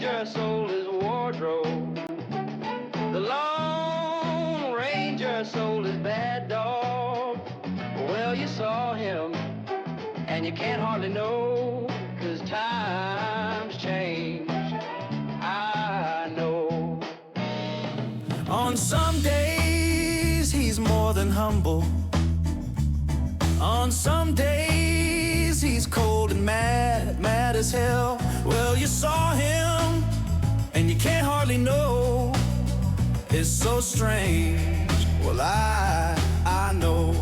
Ranger sold his wardrobe. The Lone Ranger sold his bad dog. Well, you saw him, and you can't hardly know, 'cause times change, I know. On some days he's more than humble. On some days he's cold and mad, mad as hell. Well, you saw him, and you can't hardly know. It's so strange. Well, I know.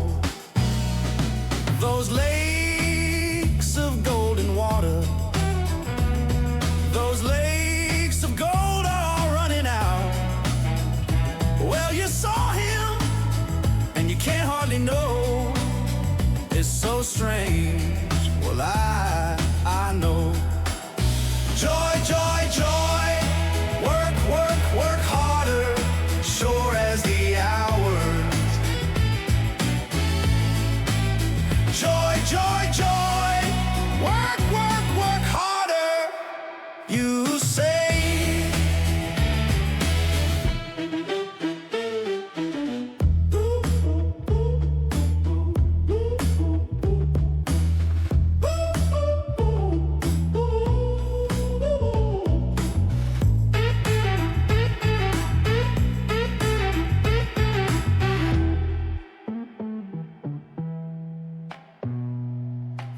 Those lakes of golden water, those lakes of gold are all running out. Well, you saw him, and you can't hardly know. It's so strange. Well, I know. Joy, joy, joy. Work, work, work harder, sure as the hours. Joy, joy, joy. Work, work, work harder, you say.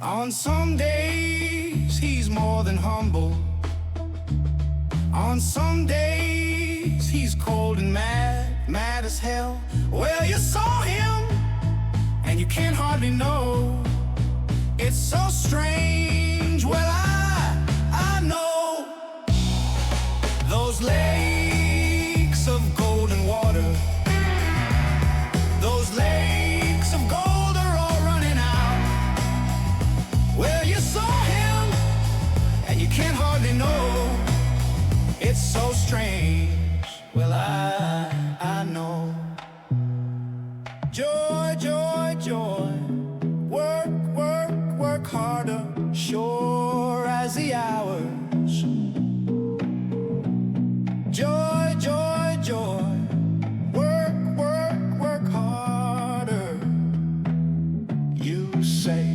On some days he's more than humble. On some days he's cold and mad, mad as hell. Well, you saw him, and you can't hardly know. It's so strange. Well, I know. Those lakes of golden water, those lakes of gold are all running out. Well, you saw him, and you can't hardly know. It's so strange. Well, I know. Joy, joy, joy. Work, work, work harder, sure as the hours. Joy, joy, joy. Work, work, work harder, you say.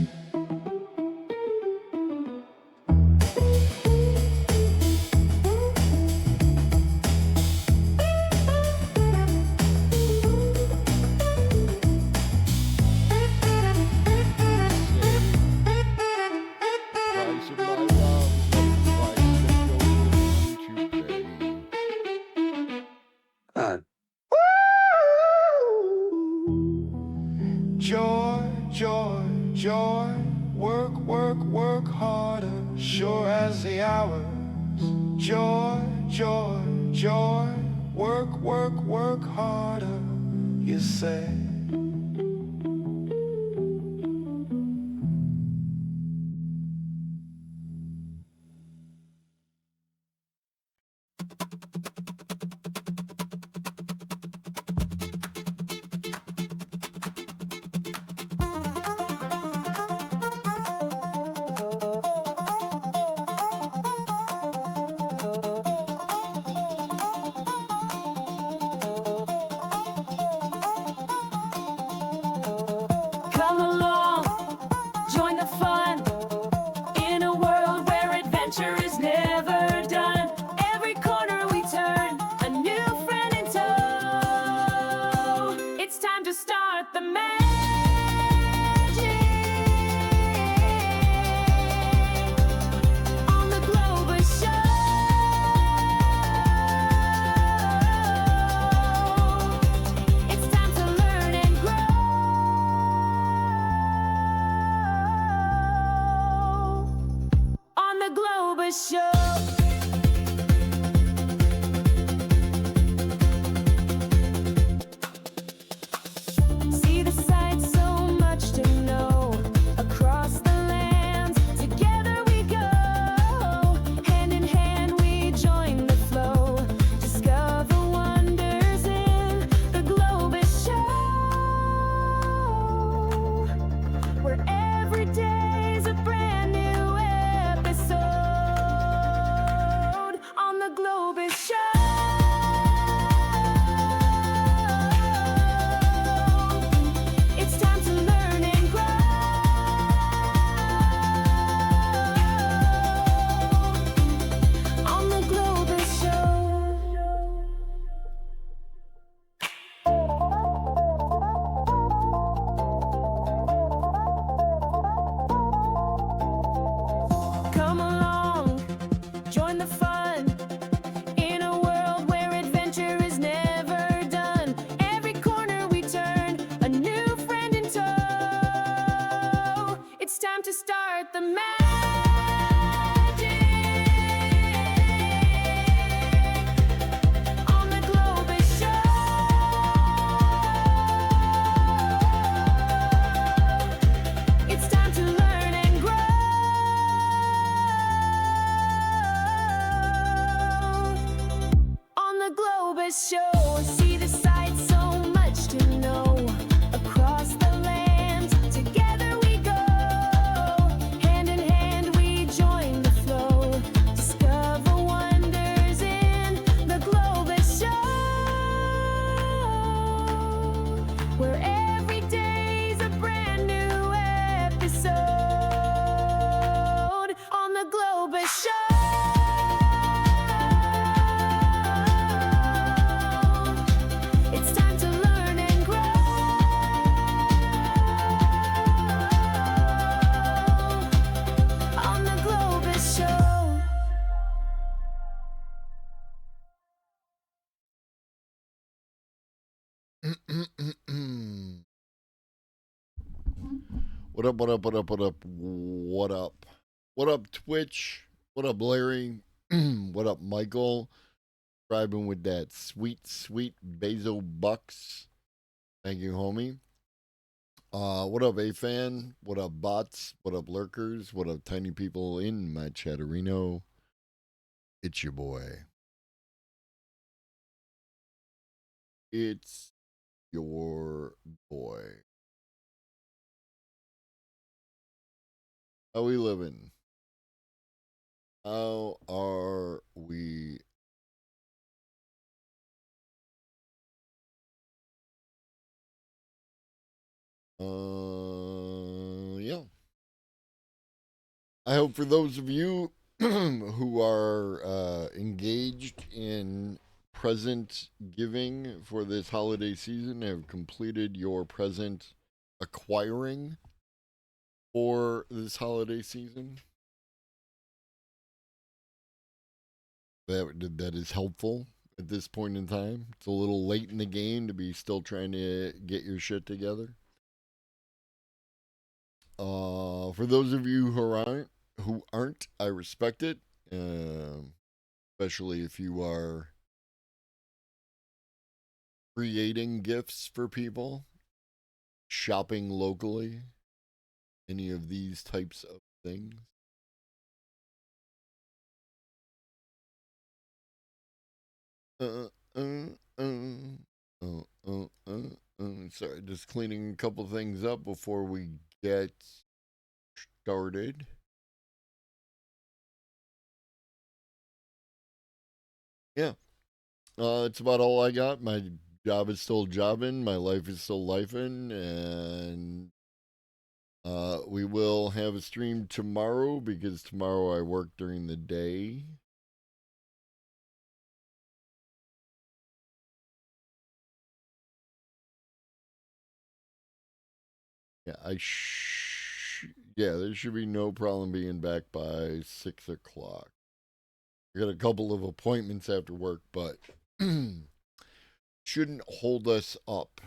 Joy, joy, joy. Work, work, work harder, sure as the hours. Joy, joy, joy. Work, work, work harder, you say. Come along, join the fun, in a world where adventure is never done. Every corner we turn, a new friend in tow. It's time to start the magic on the Globus Show. It's time to learn and grow on the Globus Show. See the sights, so much to know. Across the lands, together we go. Hand in hand we join the flow. Discover wonders in the Globus Show, where every day's a brand new episode. in the fun. In a world where adventure is never done, every corner we turn, a new friend in tow. It's time to start the magic on the Globus Show. It's time to learn and grow on the Globus Show. See the sights, so much to know. Across the land, together we go. Hand in hand we join the flow. Discover wonders in the Globus Show, where every day's a brand new episode on the Globus Show. It's time to learn and grow on the Globus Show. What up, what up, what up, what up, what up? What up, Twitch? What up, Larry? What up, Michael? Driving with that sweet, sweet Bezo Bucks. Thank you, homie. What up, A-Fan? What up, bots? What up, lurkers? What up, tiny people in my chatterino? It's your boy. It's your boy. How we living? How are we? Yeah. I hope for those of you who are engaged in present giving for this holiday season have completed your present acquiring for this holiday season. That is helpful at this point in time. It's a little late in the game to be still trying to get your shit together. For those of you who aren't, I respect it. Especially if you are creating gifts for people, shopping locally, any of these types of things. Sorry, just cleaning a couple things up before we get started. Yeah. It's about all I got. My job is still jobbing. My life is still lifing. And we will have a stream tomorrow because tomorrow I work during the day. Yeah, there should be no problem being back by 6 o'clock. I got a couple of appointments after work, but shouldn't hold us up.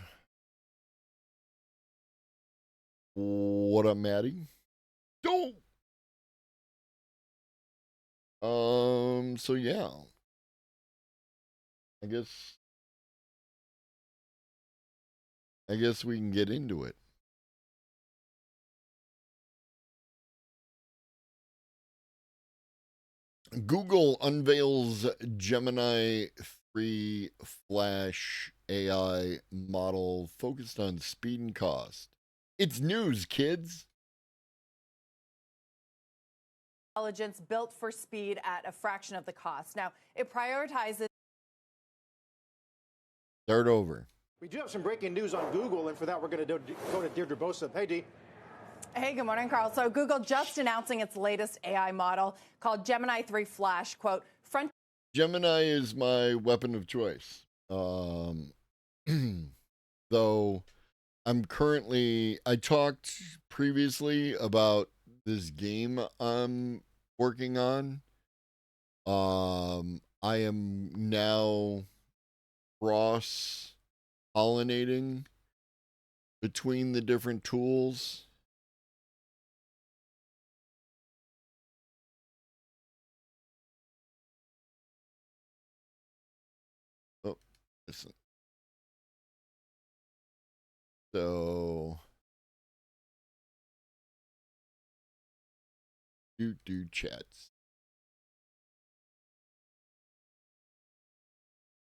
What up, Maddie? Don't. So yeah. I guess we can get into it. Google unveils Gemini 3 Flash AI model focused on speed and cost. It's news, kids. Intelligence built for speed at a fraction of the cost. Now, it prioritizes. Start over. We do have some breaking news on Google, and for that, we're going to go to Deirdre Bosa. Hey, Dee. Hey, good morning, Carl. So Google just announcing its latest AI model called Gemini 3 Flash. Quote, front. Gemini is my weapon of choice. Though I talked previously about this game I'm working on. I am now cross pollinating between the different tools. Oh, listen. So do chats.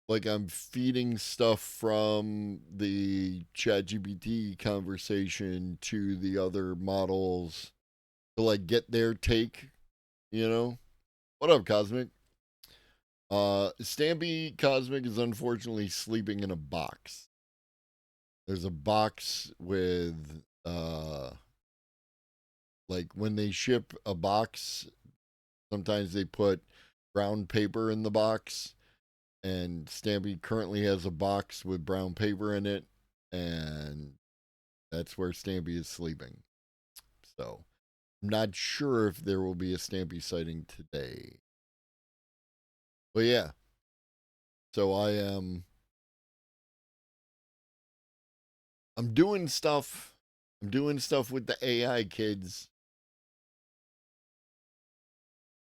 Like I'm feeding stuff from the ChatGPT conversation to the other models to like get their take, you know? What up, Cosmic? Stampy Cosmic is unfortunately sleeping in a box. There's a box with like when they ship a box, sometimes they put brown paper in the box, and Stampy currently has a box with brown paper in it, and that's where Stampy is sleeping. So I'm not sure if there will be a Stampy sighting today. But yeah. So I'm doing stuff. I'm doing stuff with the AI kids.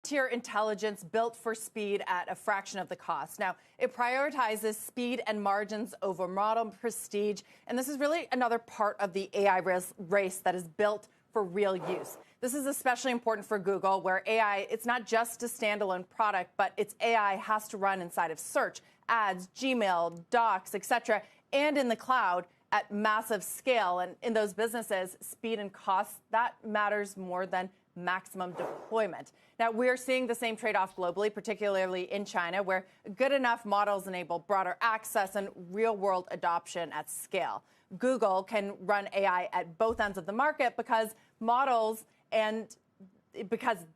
Tier intelligence built for speed at a fraction of the cost. Now, it prioritizes speed and margins over model prestige, and this is really another part of the AI race that is built for real use. This is especially important for Google, where AI, it's not just a standalone product, but its AI has to run inside of search, ads, Gmail, Docs, etc., and in the cloud at massive scale. And in those businesses, speed and cost, that matters more than maximum deployment. Now, we're seeing the same trade-off globally, particularly in China, where good enough models enable broader access and real-world adoption at scale. Google can run AI at both ends of the market because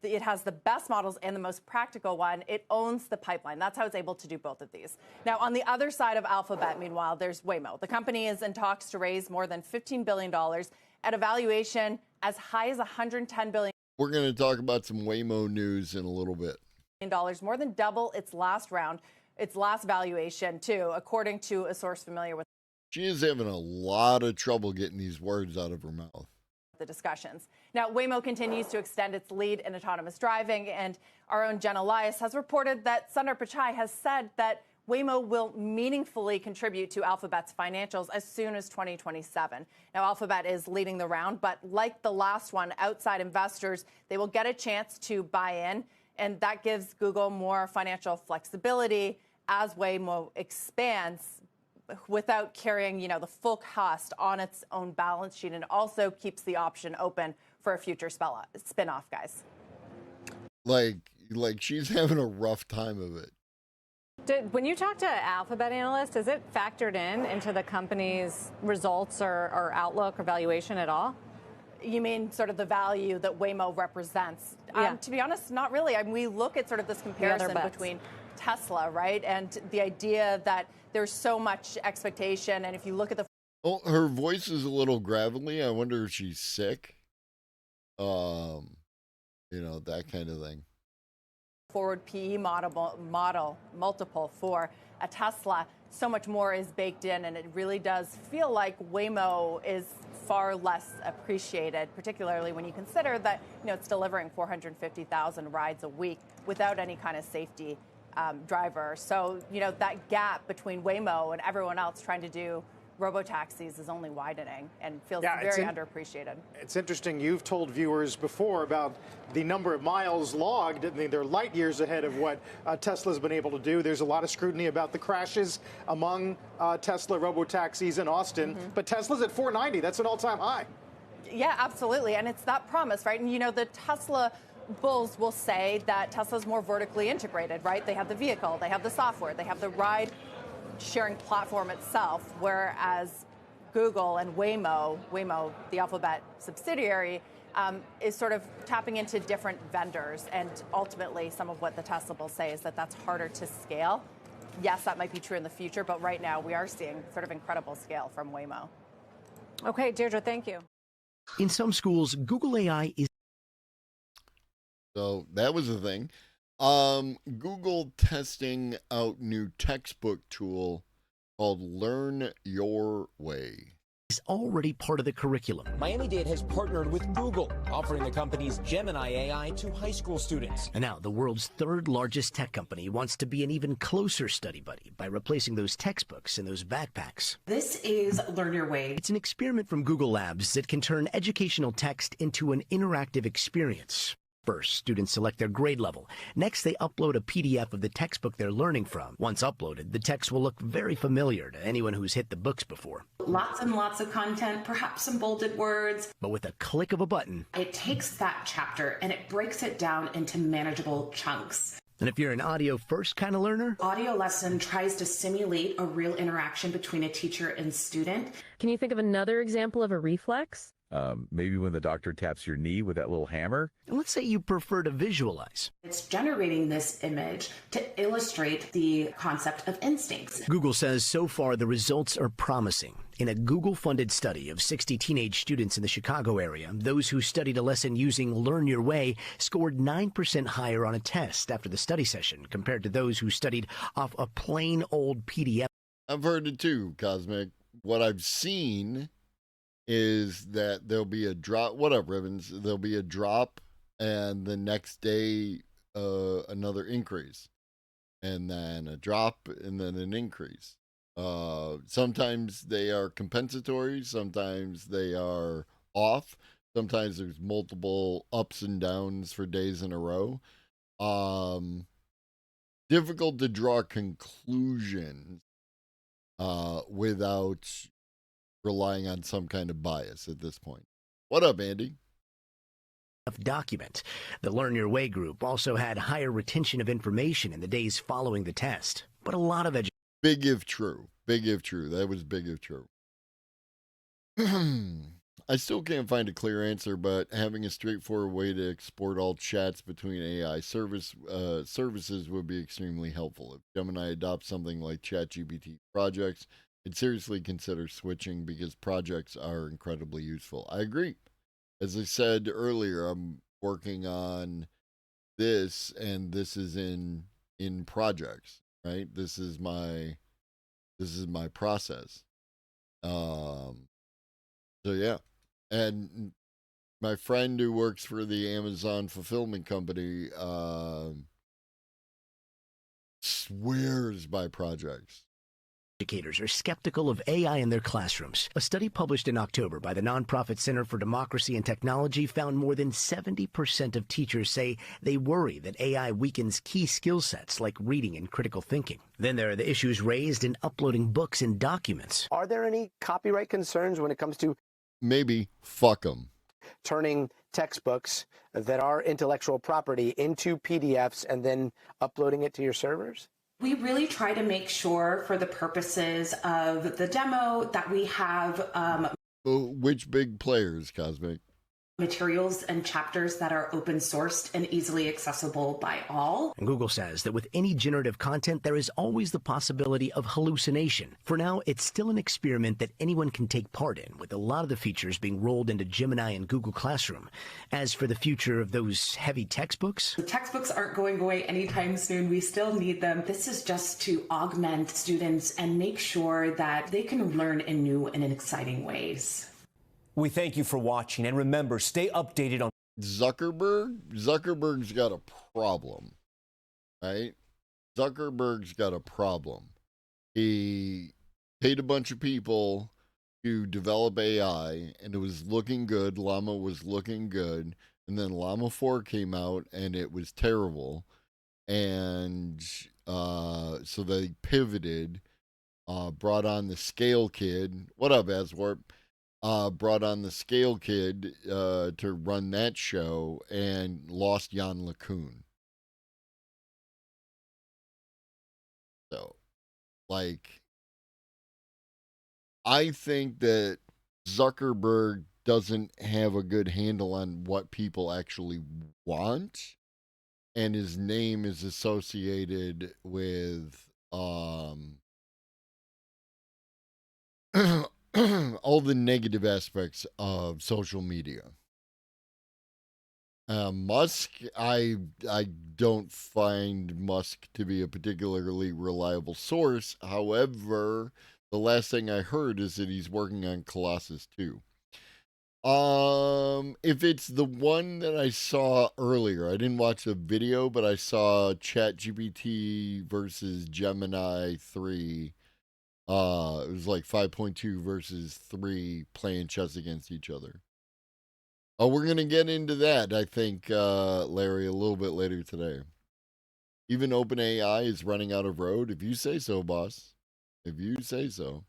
it has the best models and the most practical one. It owns the pipeline. That's how it's able to do both of these. Now, on the other side of Alphabet, meanwhile, there's Waymo. The company is in talks to raise more than $15 billion at a valuation as high as $110 billion. We're going to talk about some Waymo news in a little bit. More than double its last valuation, too, according to a source familiar with She is having a lot of trouble getting these words out of her mouth. The discussions. Now, Waymo continues to extend its lead in autonomous driving, and our own Jen Elias has reported that Sundar Pichai has said that Waymo will meaningfully contribute to Alphabet's financials as soon as 2027. Now, Alphabet is leading the round, but like the last one, outside investors, they will get a chance to buy in, and that gives Google more financial flexibility as Waymo expands without carrying, the full cost on its own balance sheet, and also keeps the option open for a future spin-off, guys. Like she's having a rough time of it. When you talk to Alphabet analysts, is it factored into the company's results or outlook or valuation at all? You mean sort of the value that Waymo represents? Yeah. To be honest, not really. I mean, we look at sort of this comparison between Tesla, right, and the idea that there's so much expectation, and if you look at the... Oh, her voice is a little gravelly. I wonder if she's sick. That kind of thing. Forward PE multiple for a Tesla, so much more is baked in, and it really does feel like Waymo is far less appreciated, particularly when you consider that it's delivering 450,000 rides a week without any kind of safety driver. So that gap between Waymo and everyone else trying to do robotaxis is only widening and feels very underappreciated. It's interesting. You've told viewers before about the number of miles logged. I mean, they're light years ahead of what Tesla's been able to do. There's a lot of scrutiny about the crashes among Tesla robotaxis in Austin. Mm-hmm. But Tesla's at 490. That's an all-time high. Yeah, absolutely. And it's that promise, right? And, the Tesla bulls will say that Tesla's more vertically integrated, right? They have the vehicle, they have the software, they have the ride sharing platform itself, whereas Google and Waymo, the Alphabet subsidiary, is sort of tapping into different vendors. And ultimately, some of what the Tesla will say is that that's harder to scale. Yes, that might be true in the future, but right now we are seeing sort of incredible scale from Waymo. Okay, Deirdre, thank you. In some schools, Google AI is... So that was the thing. Google testing out new textbook tool called Learn Your Way. Is already part of the curriculum. Miami-Dade has partnered with Google, offering the company's Gemini AI to high school students. And now the world's third largest tech company wants to be an even closer study buddy by replacing those textbooks in those backpacks. This is Learn Your Way. It's an experiment from Google Labs that can turn educational text into an interactive experience. First, students select their grade level. Next, they upload a PDF of the textbook they're learning from. Once uploaded, the text will look very familiar to anyone who's hit the books before. Lots and lots of content, perhaps some bolded words. But with a click of a button, it takes that chapter and it breaks it down into manageable chunks. And if you're an audio first kind of learner, audio lesson tries to simulate a real interaction between a teacher and student. Can you think of another example of a reflex? Maybe when the doctor taps your knee with that little hammer. And let's say you prefer to visualize. It's generating this image to illustrate the concept of instincts. Google says so far the results are promising. In a Google-funded study of 60 teenage students in the Chicago area, those who studied a lesson using Learn Your Way scored 9% higher on a test after the study session compared to those who studied off a plain old PDF. I've heard it too, Cosmic. What I've seen is that there'll be a drop. What up, Ribbons? There'll be a drop, and the next day, another increase, and then a drop, and then an increase. Sometimes they are compensatory. Sometimes they are off. Sometimes there's multiple ups and downs for days in a row. Difficult to draw conclusions without relying on some kind of bias at this point. What up, Andy? Document. The Learn Your Way group also had higher retention of information in the days following the test. But a lot of big if true. Big if true. That was big if true. I still can't find a clear answer, but having a straightforward way to export all chats between AI services would be extremely helpful. If Gemini adopts something like ChatGPT projects, I'd seriously consider switching because projects are incredibly useful. I agree. As I said earlier, I'm working on this, and this is in projects, right? This is my process. So yeah. And my friend who works for the Amazon fulfillment company swears by projects. Educators are skeptical of AI in their classrooms. A study published in October by the nonprofit Center for Democracy and Technology found more than 70% of teachers say they worry that AI weakens key skill sets like reading and critical thinking. Then there are the issues raised in uploading books and documents. Are there any copyright concerns when it comes to maybe fuck them turning textbooks that are intellectual property into PDFs and then uploading it to your servers? We really try to make sure for the purposes of the demo that we have which big players, Cosmic? Materials and chapters that are open sourced and easily accessible by all. And Google says that with any generative content, there is always the possibility of hallucination. For now, it's still an experiment that anyone can take part in, with a lot of the features being rolled into Gemini and Google Classroom. As for the future of those heavy textbooks, the textbooks aren't going away anytime soon. We still need them. This is just to augment students and make sure that they can learn in new and in exciting ways. We thank you for watching, and remember, stay updated on Zuckerberg's got a problem, right? Zuckerberg's got a problem. He paid a bunch of people to develop AI, and it was looking good. Llama was looking good, and then Llama 4 came out, and it was terrible. And so they pivoted, brought on the Scale Kid. What up, Aswarp? Brought on the Scale Kid to run that show and lost Jan LeCun. So, like, I think that Zuckerberg doesn't have a good handle on what people actually want, and his name is associated with all the negative aspects of social media. Musk, I don't find Musk to be a particularly reliable source. However, the last thing I heard is that he's working on Colossus 2. If it's the one that I saw earlier, I didn't watch the video, but I saw ChatGPT versus Gemini 3. It was like 5.2 versus 3 playing chess against each other. Oh, we're going to get into that, I think, Larry, a little bit later today. Even OpenAI is running out of road. If you say so, boss. If you say so.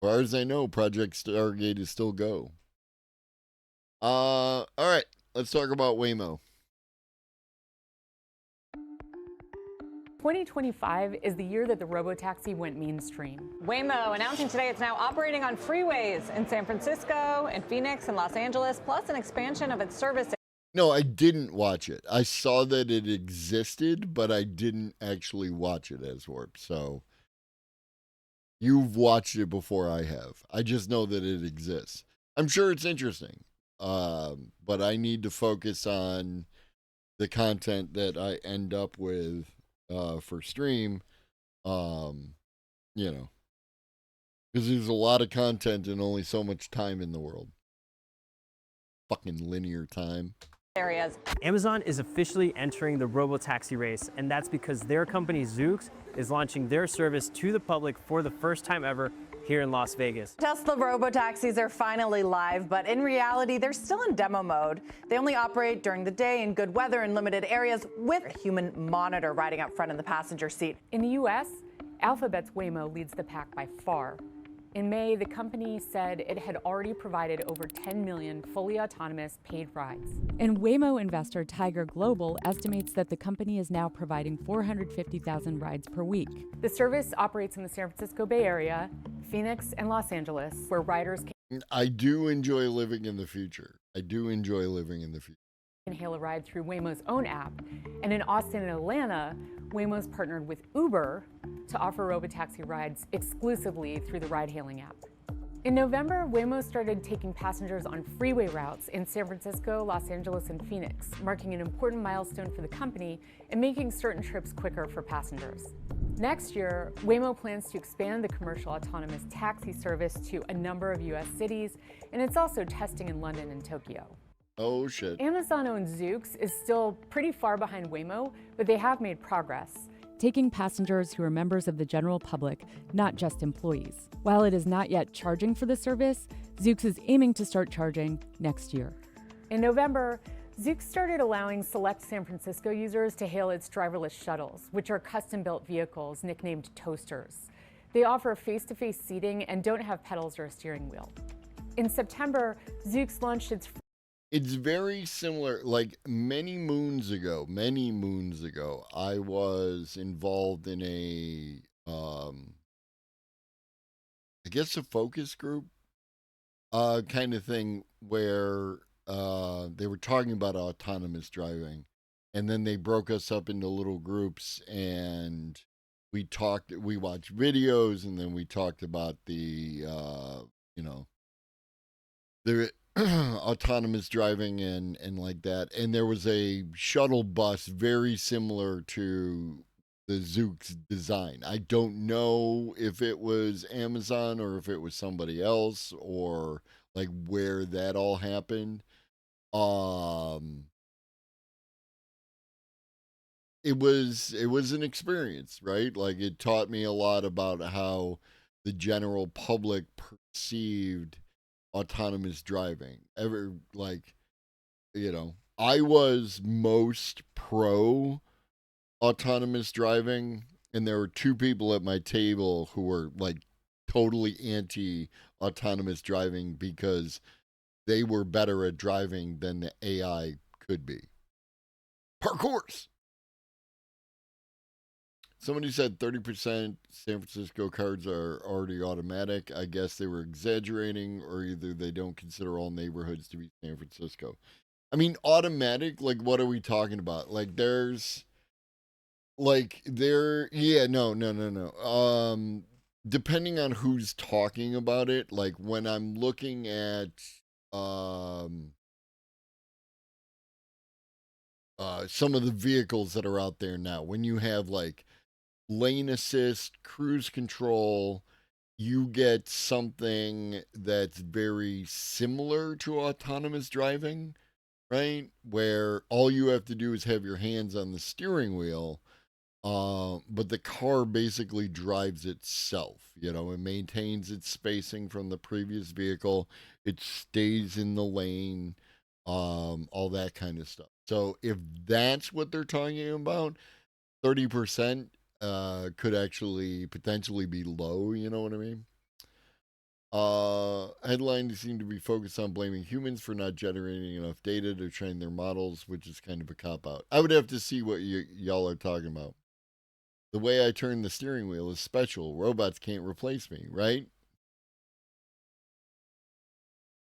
As far as I know, Project Stargate is still go. All right. Let's talk about Waymo. 2025 is the year that the robotaxi went mainstream. Waymo announcing today it's now operating on freeways in San Francisco, and Phoenix, and Los Angeles, plus an expansion of its service. No, I didn't watch it. I saw that it existed, but I didn't actually watch it as Warp. So you've watched it before I have. I just know that it exists. I'm sure it's interesting, but I need to focus on the content that I end up with for stream. You know, because there's a lot of content and only so much time in the world. Fucking linear time. Areas. Amazon is officially entering the robotaxi race, and that's because their company Zoox is launching their service to the public for the first time ever here in Las Vegas. Tesla robotaxis are finally live, but in reality, they're still in demo mode. They only operate during the day in good weather in limited areas with a human monitor riding up front in the passenger seat. In the US, Alphabet's Waymo leads the pack by far. In May, the company said it had already provided over 10 million fully autonomous paid rides. And Waymo investor Tiger Global estimates that the company is now providing 450,000 rides per week. The service operates in the San Francisco Bay Area, Phoenix, and Los Angeles, where riders I do enjoy living in the future. I do enjoy living in the future. can hail a ride through Waymo's own app. And in Austin and Atlanta, Waymo's partnered with Uber to offer robotaxi rides exclusively through the ride-hailing app. In November, Waymo started taking passengers on freeway routes in San Francisco, Los Angeles, and Phoenix, marking an important milestone for the company and making certain trips quicker for passengers. Next year, Waymo plans to expand the commercial autonomous taxi service to a number of US cities, and it's also testing in London and Tokyo. Oh, shit. Amazon-owned Zoox is still pretty far behind Waymo, but they have made progress, taking passengers who are members of the general public, not just employees. While it is not yet charging for the service, Zoox is aiming to start charging next year. In November, Zoox started allowing select San Francisco users to hail its driverless shuttles, which are custom-built vehicles nicknamed toasters. They offer face-to-face seating and don't have pedals or a steering wheel. In September, Zoox launched its It's very similar. Like many moons ago, I was involved in a, I guess a focus group, kind of thing where they were talking about autonomous driving, and then they broke us up into little groups, and we watched videos, and then we talked about the, the autonomous driving and like that. And there was a shuttle bus very similar to the Zoox design. I don't know if it was Amazon or if it was somebody else or like where that all happened. It was an experience, right? Like it taught me a lot about how the general public perceived autonomous driving. I was most pro autonomous driving, and there were two people at my table who were like totally anti autonomous driving because they were better at driving than the AI could be. Parkours. Somebody said 30% San Francisco cards are already automatic. I guess they were exaggerating, or either they don't consider all neighborhoods to be San Francisco. I mean, automatic, like, what are we talking about? Like, no. Depending on who's talking about it, like, when I'm looking at, some of the vehicles that are out there now. When you have like lane assist, cruise control, you get something that's very similar to autonomous driving, right? Where all you have to do is have your hands on the steering wheel, but the car basically drives itself. You know, it maintains its spacing from the previous vehicle. It stays in the lane, all that kind of stuff. So if that's what they're talking about, 30% could actually potentially be low. You know what I mean? Headlines seem to be focused on blaming humans for not generating enough data to train their models, which is kind of a cop out. I would have to see what y'all are talking about. The way I turn the steering wheel is special. Robots can't replace me, right?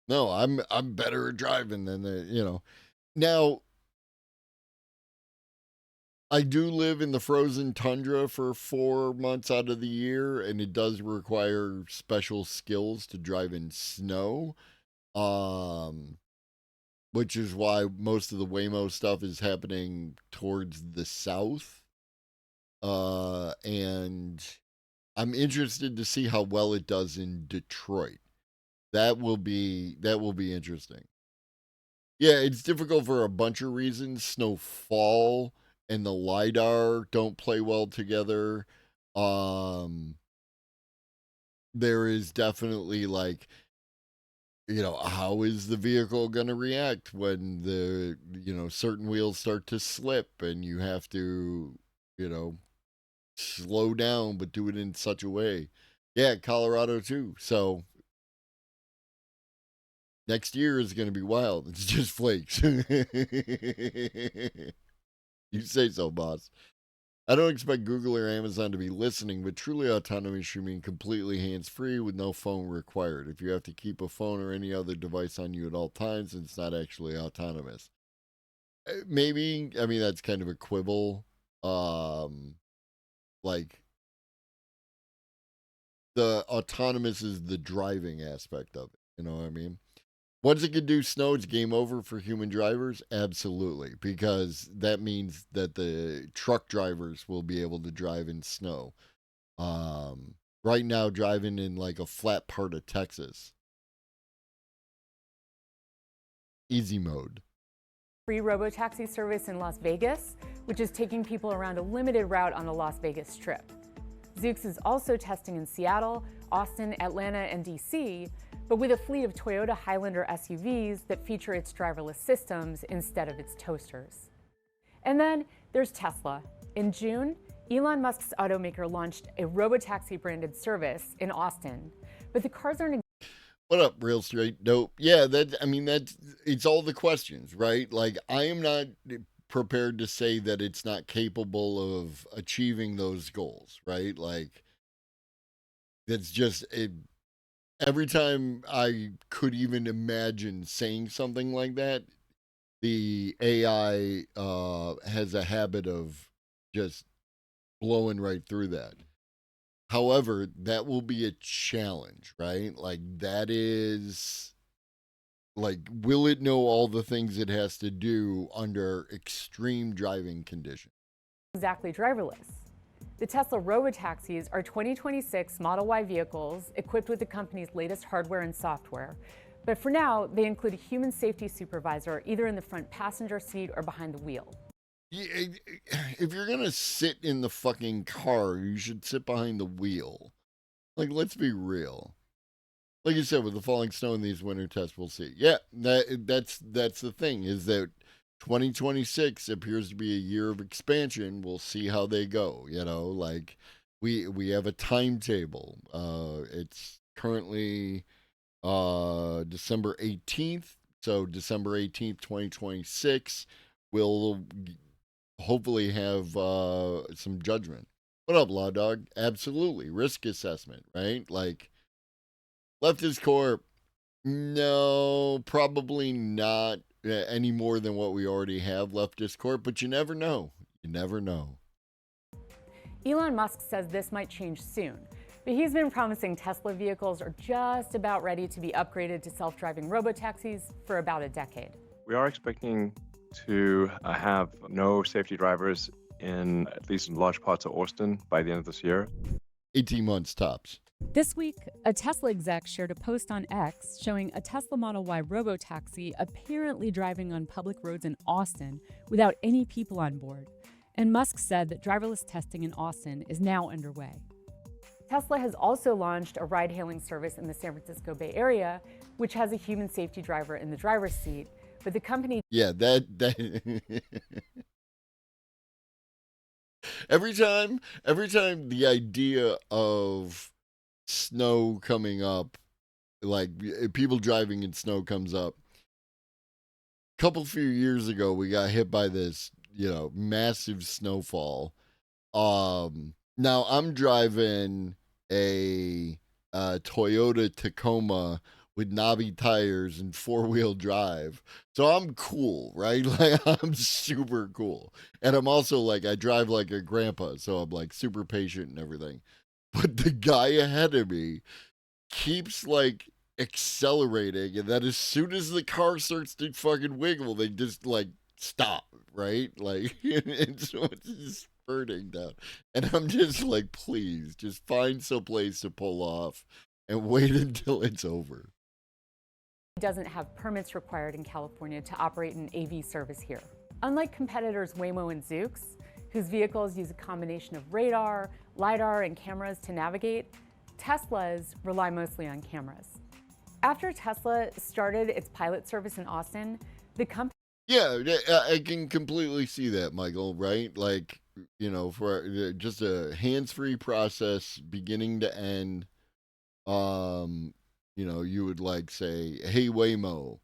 No, I'm better at driving than Now, I do live in the frozen tundra for 4 months out of the year, and it does require special skills to drive in snow. Which is why most of the Waymo stuff is happening towards the south. And I'm interested to see how well it does in Detroit. That will be interesting. Yeah, it's difficult for a bunch of reasons. Snowfall and the LiDAR don't play well together. There is definitely like, how is the vehicle going to react when the, certain wheels start to slip and you have to, slow down, but do it in such a way. Yeah, Colorado too. So next year is going to be wild. It's just flakes. You say so, boss. I don't expect Google or Amazon to be listening, but truly autonomous should mean completely hands-free with no phone required. If you have to keep a phone or any other device on you at all times, it's not actually autonomous. Maybe, I mean, that's kind of a quibble. Like, the autonomous is the driving aspect of it. You know what I mean? Once it can do snow, it's game over for human drivers? Absolutely, because that means that the truck drivers will be able to drive in snow. Right now, driving in like a flat part of Texas. Easy mode. Free robotaxi service in Las Vegas, which is taking people around a limited route on the Las Vegas Strip. Zoox is also testing in Seattle, Austin, Atlanta, and DC, but with a fleet of Toyota Highlander SUVs that feature its driverless systems instead of its toasters. And then there's Tesla. In June, Elon Musk's automaker launched a robotaxi-branded service in Austin, but the cars aren't. What up, Real Straight Dope? Yeah, it's all the questions, right? Like, I am not prepared to say that it's not capable of achieving those goals, right? Like, that's just it. Every time I could even imagine saying something like that, the AI has a habit of just blowing right through that. However, that will be a challenge, right? Like, that is, like, will it know all the things it has to do under extreme driving conditions? Exactly driverless. The Tesla robotaxis are 2026 Model Y vehicles equipped with the company's latest hardware and software. But for now, they include a human safety supervisor either in the front passenger seat or behind the wheel. If you're going to sit in the fucking car, you should sit behind the wheel. Like, let's be real. Like you said, with the falling snow in these winter tests, we'll see. Yeah, that's the thing, is that 2026 appears to be a year of expansion. We'll see how they go. Like, we have a timetable. It's currently December 18th. So December 18th, 2026, we'll hopefully have some judgment. What up, Law Dog? Absolutely. Risk assessment, right? Like, Leftist Corp, no, probably not any more than what we already have Leftist Corp, but you never know. You never know. Elon Musk says this might change soon, but he's been promising Tesla vehicles are just about ready to be upgraded to self-driving robotaxis for about a decade. We are expecting to have no safety drivers in at least in large parts of Austin by the end of this year. 18 months tops. This week, a Tesla exec shared a post on X showing a Tesla Model Y robotaxi apparently driving on public roads in Austin without any people on board. And Musk said that driverless testing in Austin is now underway. Tesla has also launched a ride-hailing service in the San Francisco Bay Area, which has a human safety driver in the driver's seat, but the company... Yeah, that every time the idea of snow coming up, like people driving in snow comes up. A few years ago, we got hit by this, massive snowfall. Now I'm driving a Toyota Tacoma with knobby tires and 4-wheel drive. So I'm cool, right? Like, I'm super cool. And I'm also like, I drive like a grandpa, so I'm like super patient and everything. But the guy ahead of me keeps like accelerating, and then as soon as the car starts to fucking wiggle, they just like stop, right? Like, and so it's just spurting down. And I'm just like, please, just find some place to pull off and wait until it's over. Doesn't have permits required in California to operate an AV service here. Unlike competitors Waymo and Zoox, whose vehicles use a combination of radar, LiDAR, and cameras to navigate, Tesla's rely mostly on cameras. After Tesla started its pilot service in Austin, the company... Yeah, I can completely see that, Michael, right? Like, for just a hands-free process, beginning to end, you would like say, hey, Waymo,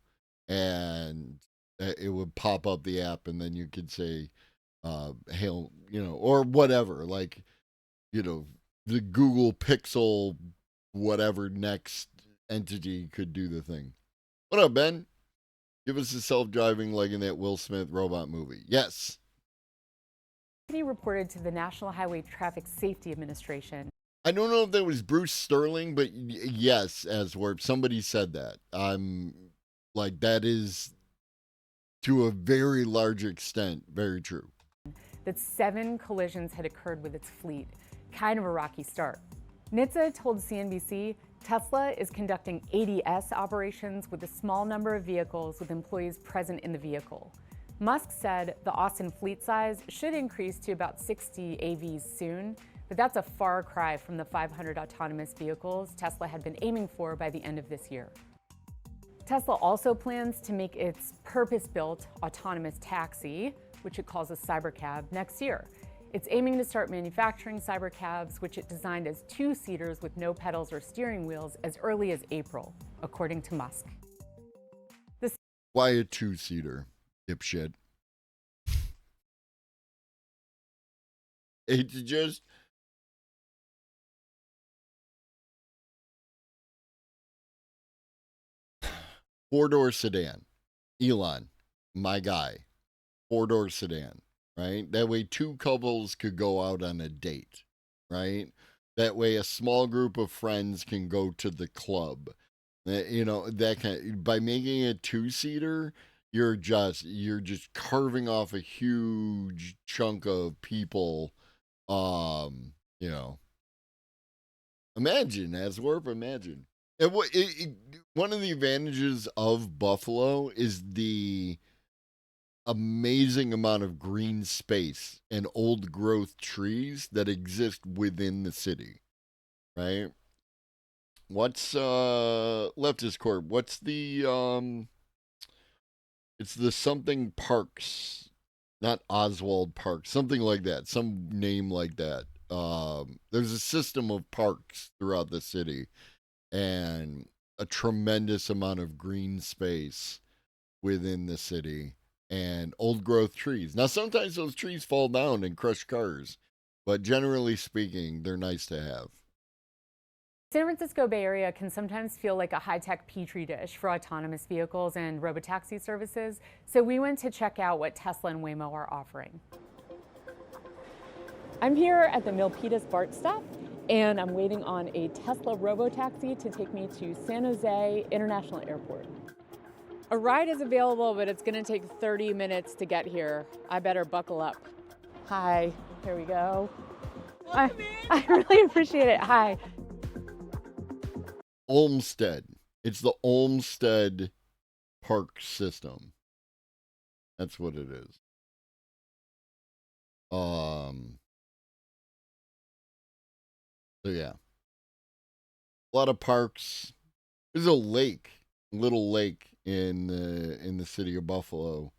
and it would pop up the app, and then you could say, hail, or whatever, like, the Google Pixel, whatever next entity could do the thing. What up, Ben? Give us a self-driving like in that Will Smith robot movie. Yes. He reported to the National Highway Traffic Safety Administration. I don't know if that was Bruce Sterling, but yes, Aswarp, somebody said that. I'm like, that is to a very large extent very true. That 7 collisions had occurred with its fleet. Kind of a rocky start. NHTSA told CNBC Tesla is conducting ADS operations with a small number of vehicles with employees present in the vehicle. Musk said the Austin fleet size should increase to about 60 AVs soon, but that's a far cry from the 500 autonomous vehicles Tesla had been aiming for by the end of this year. Tesla also plans to make its purpose-built autonomous taxi, which it calls a cybercab, next year. It's aiming to start manufacturing cybercabs, which it designed as 2-seaters with no pedals or steering wheels, as early as April, according to Musk. Why a 2-seater, dipshit? It's just... Four-door sedan. Elon, my guy. 4-door sedan. Right? That way 2 couples could go out on a date, right? That way a small group of friends can go to the club. That kind by making it 2-seater, you're just carving off a huge chunk of people. Imagine, Aswarp, imagine. And one of the advantages of Buffalo is the amazing amount of green space and old growth trees that exist within the city, right? What's Leftist Corp? What's the it's the something Parks, not Oswald Park, something like that, some name like that. There's a system of parks throughout the city and a tremendous amount of green space within the city. And old growth trees. Now, sometimes those trees fall down and crush cars, but generally speaking, they're nice to have. San Francisco Bay Area can sometimes feel like a high-tech petri dish for autonomous vehicles and robotaxi services, so we went to check out what Tesla and Waymo are offering. I'm here at the Milpitas BART stop, and I'm waiting on a Tesla robotaxi to take me to San Jose International Airport. A ride is available, but it's going to take 30 minutes to get here. I better buckle up. Hi, here we go. I really appreciate it. Hi. Olmsted. It's the Olmsted Park System. That's what it is. So yeah. A lot of parks. There's a little lake in the city of Buffalo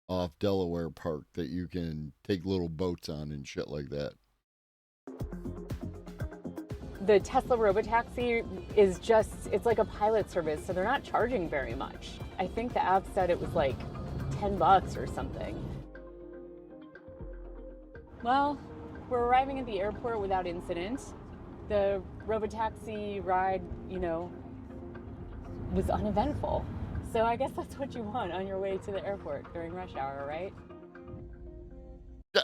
off Delaware Park that you can take little boats on and shit like that. The Tesla Robotaxi is it's like a pilot service, so they're not charging very much. I think the app said it was like $10 or something. Well, we're arriving at the airport without incident. The Robotaxi ride, was uneventful. So I guess that's what you want on your way to the airport during rush hour, right?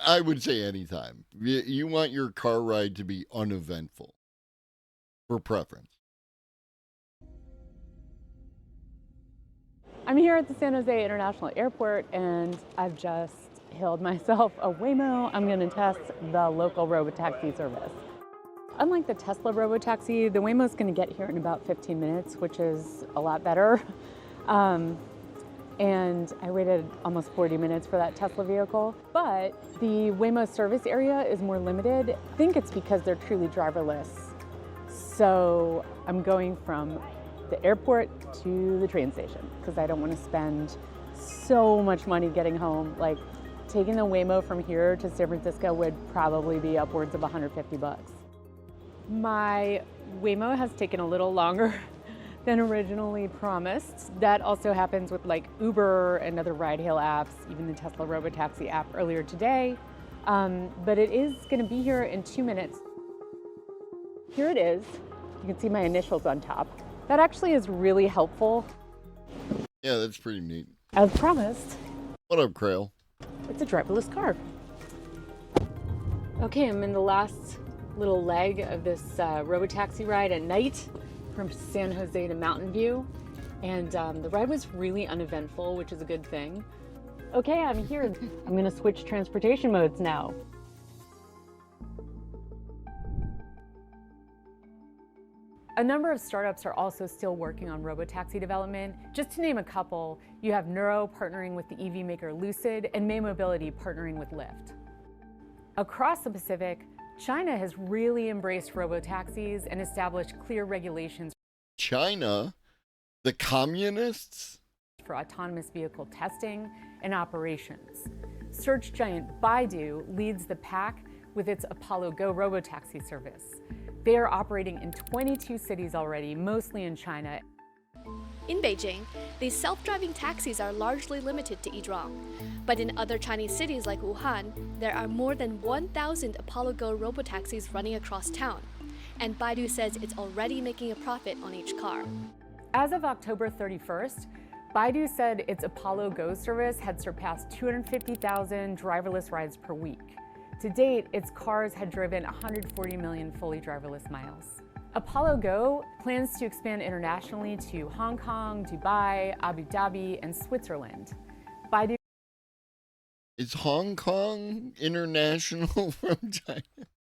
I would say anytime. You want your car ride to be uneventful. For preference. I'm here at the San Jose International Airport, and I've just hailed myself a Waymo. I'm going to test the local Robotaxi service. Unlike the Tesla Robotaxi, the Waymo's going to get here in about 15 minutes, which is a lot better. And I waited almost 40 minutes for that Tesla vehicle. But the Waymo service area is more limited. I think it's because they're truly driverless. So I'm going from the airport to the train station because I don't want to spend so much money getting home. Like taking the Waymo from here to San Francisco would probably be upwards of $150. My Waymo has taken a little longer than originally promised. That also happens with like Uber and other ride-hail apps, even the Tesla Robotaxi app earlier today. But it is going to be here in 2 minutes. Here it is. You can see my initials on top. That actually is really helpful. Yeah, that's pretty neat. As promised. What up, Krail? It's a driverless car. Okay, I'm in the last little leg of this Robotaxi ride at night from San Jose to Mountain View. And the ride was really uneventful, which is a good thing. Okay, I'm here. I'm gonna switch transportation modes now. A number of startups are also still working on robotaxi development. Just to name a couple, you have Nuro partnering with the EV maker Lucid and May Mobility partnering with Lyft. Across the Pacific, China has really embraced robotaxis and established clear regulations. China? The communists? For autonomous vehicle testing and operations. Search giant Baidu leads the pack with its Apollo Go robotaxi service. They are operating in 22 cities already, mostly in China. In Beijing, these self-driving taxis are largely limited to Yizhuang. But in other Chinese cities like Wuhan, there are more than 1,000 Apollo Go robotaxis running across town. And Baidu says it's already making a profit on each car. As of October 31st, Baidu said its Apollo Go service had surpassed 250,000 driverless rides per week. To date, its cars had driven 140 million fully driverless miles. Apollo Go plans to expand internationally to Hong Kong, Dubai, Abu Dhabi, and Switzerland. Baidu Is Hong Kong international from China?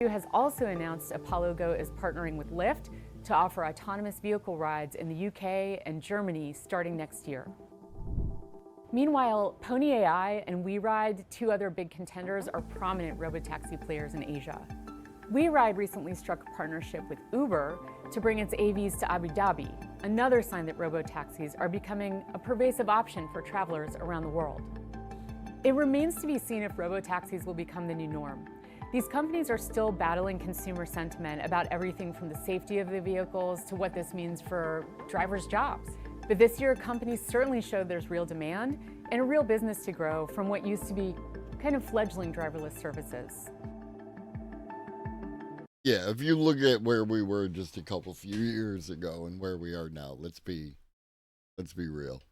has also announced Apollo Go is partnering with Lyft to offer autonomous vehicle rides in the UK and Germany starting next year. Meanwhile, Pony AI and WeRide, two other big contenders, are prominent robotaxi players in Asia. WeRide recently struck a partnership with Uber to bring its AVs to Abu Dhabi, another sign that robotaxis are becoming a pervasive option for travelers around the world. It remains to be seen if robotaxis will become the new norm. These companies are still battling consumer sentiment about everything from the safety of the vehicles to what this means for drivers' jobs. But this year, companies certainly showed there's real demand and a real business to grow from what used to be kind of fledgling driverless services. Yeah, if you look at where we were just a few years ago and where we are now, let's be real.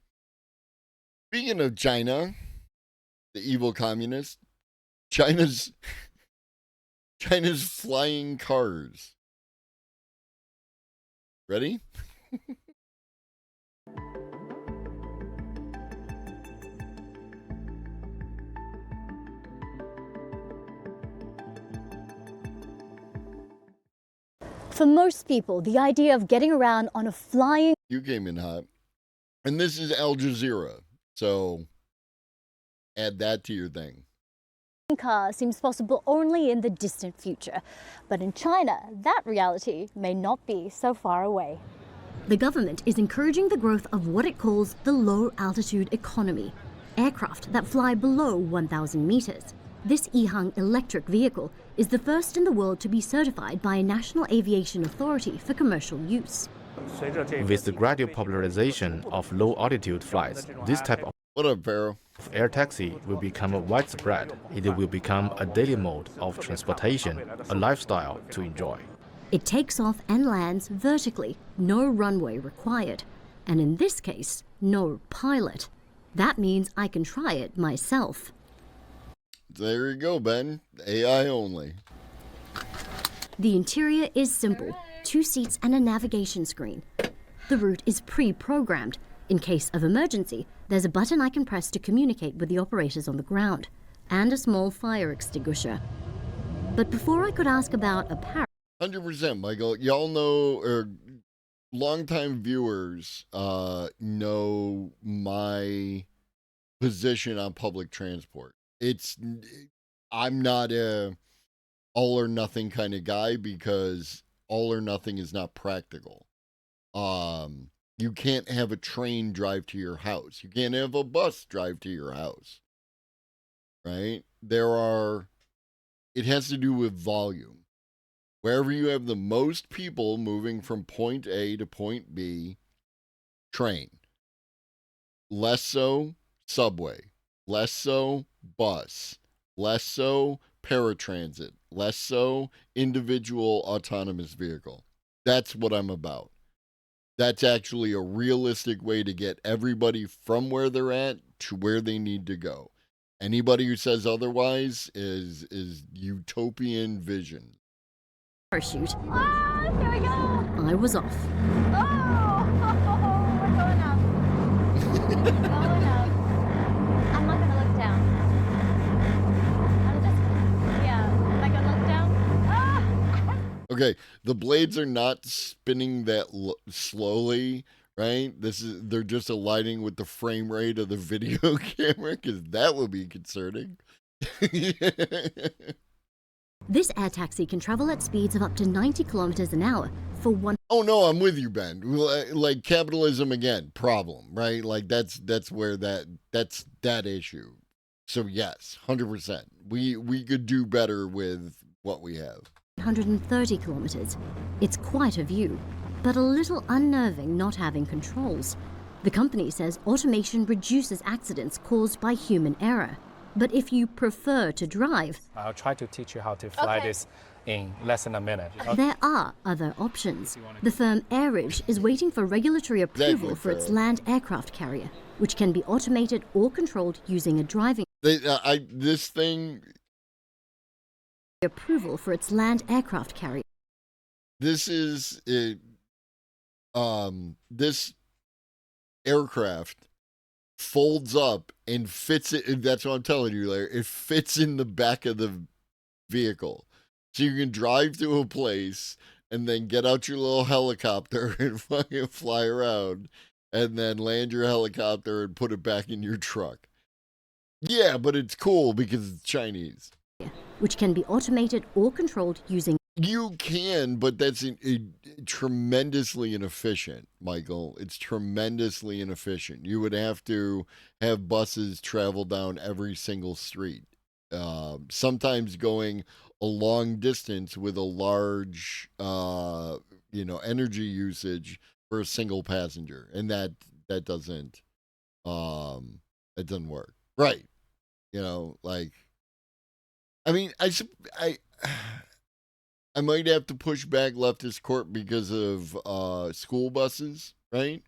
Speaking of China, the evil communist, China's flying cars. Ready? For most people, the idea of getting around on a flying... You came in hot. And this is Al Jazeera. So add that to your thing. car seems possible only in the distant future. But in China, that reality may not be so far away. The government is encouraging the growth of what it calls the low-altitude economy, aircraft that fly below 1,000 meters. This EHang electric vehicle is the first in the world to be certified by a national aviation authority for commercial use. With the gradual popularization of low-altitude flights, this type of What up, Pharaoh? air taxi will become widespread. It will become a daily mode of transportation, a lifestyle to enjoy. It takes off and lands vertically, no runway required. And in this case, no pilot. That means I can try it myself. There you go, Ben. AI only. The interior is simple, 2 seats and a navigation screen. The route is pre-programmed. In case of emergency, there's a button I can press to communicate with the operators on the ground, and a small fire extinguisher. But before I could ask about a 100%, Michael. Y'all know, or longtime viewers know my position on public transport. I'm not a all or nothing kind of guy because all or nothing is not practical. You can't have a train drive to your house. You can't have a bus drive to your house. Right? It has to do with volume. Wherever you have the most people moving from point A to point B, train. Less so, subway. Less so, bus. Less so, paratransit. Less so, individual autonomous vehicle. That's what I'm about. That's actually a realistic way to get everybody from where they're at to where they need to go. Anybody who says otherwise is utopian vision. parachute. Ah, here we go! I was off. Oh, we're going up. Going up. I'm not gonna look down. Am I gonna look down? Ah! Okay, the blades are not spinning that slowly, right? They're just aligning with the frame rate of the video camera, because that would be concerning. This air taxi can travel at speeds of up to 90 kilometers an hour for one. Oh no, I'm with you, Ben. Like capitalism again, problem, right? Like that's where that's that issue. So yes, 100%. We could do better with what we have. 130 kilometers. It's quite a view, but a little unnerving not having controls. The company says automation reduces accidents caused by human error. But if you prefer to drive, I'll try to teach you how to fly this in less than a minute. there are other options. The firm AirRidge is waiting for regulatory approval for its land aircraft carrier, which can be automated or controlled using a driving approval for its land aircraft carrier. This is this aircraft folds up and fits it. That's what I'm telling you, Larry. It fits in the back of the vehicle. So you can drive to a place and then get out your little helicopter and fucking fly around and then land your helicopter and put it back in your truck. Yeah, but it's cool because it's Chinese. Which can be automated or controlled using... You can, but that's tremendously inefficient, Michael. It's tremendously inefficient. You would have to have buses travel down every single street, sometimes going a long distance with a large, energy usage for a single passenger, and that doesn't work, right? I might have to push back leftist court because of school buses, right?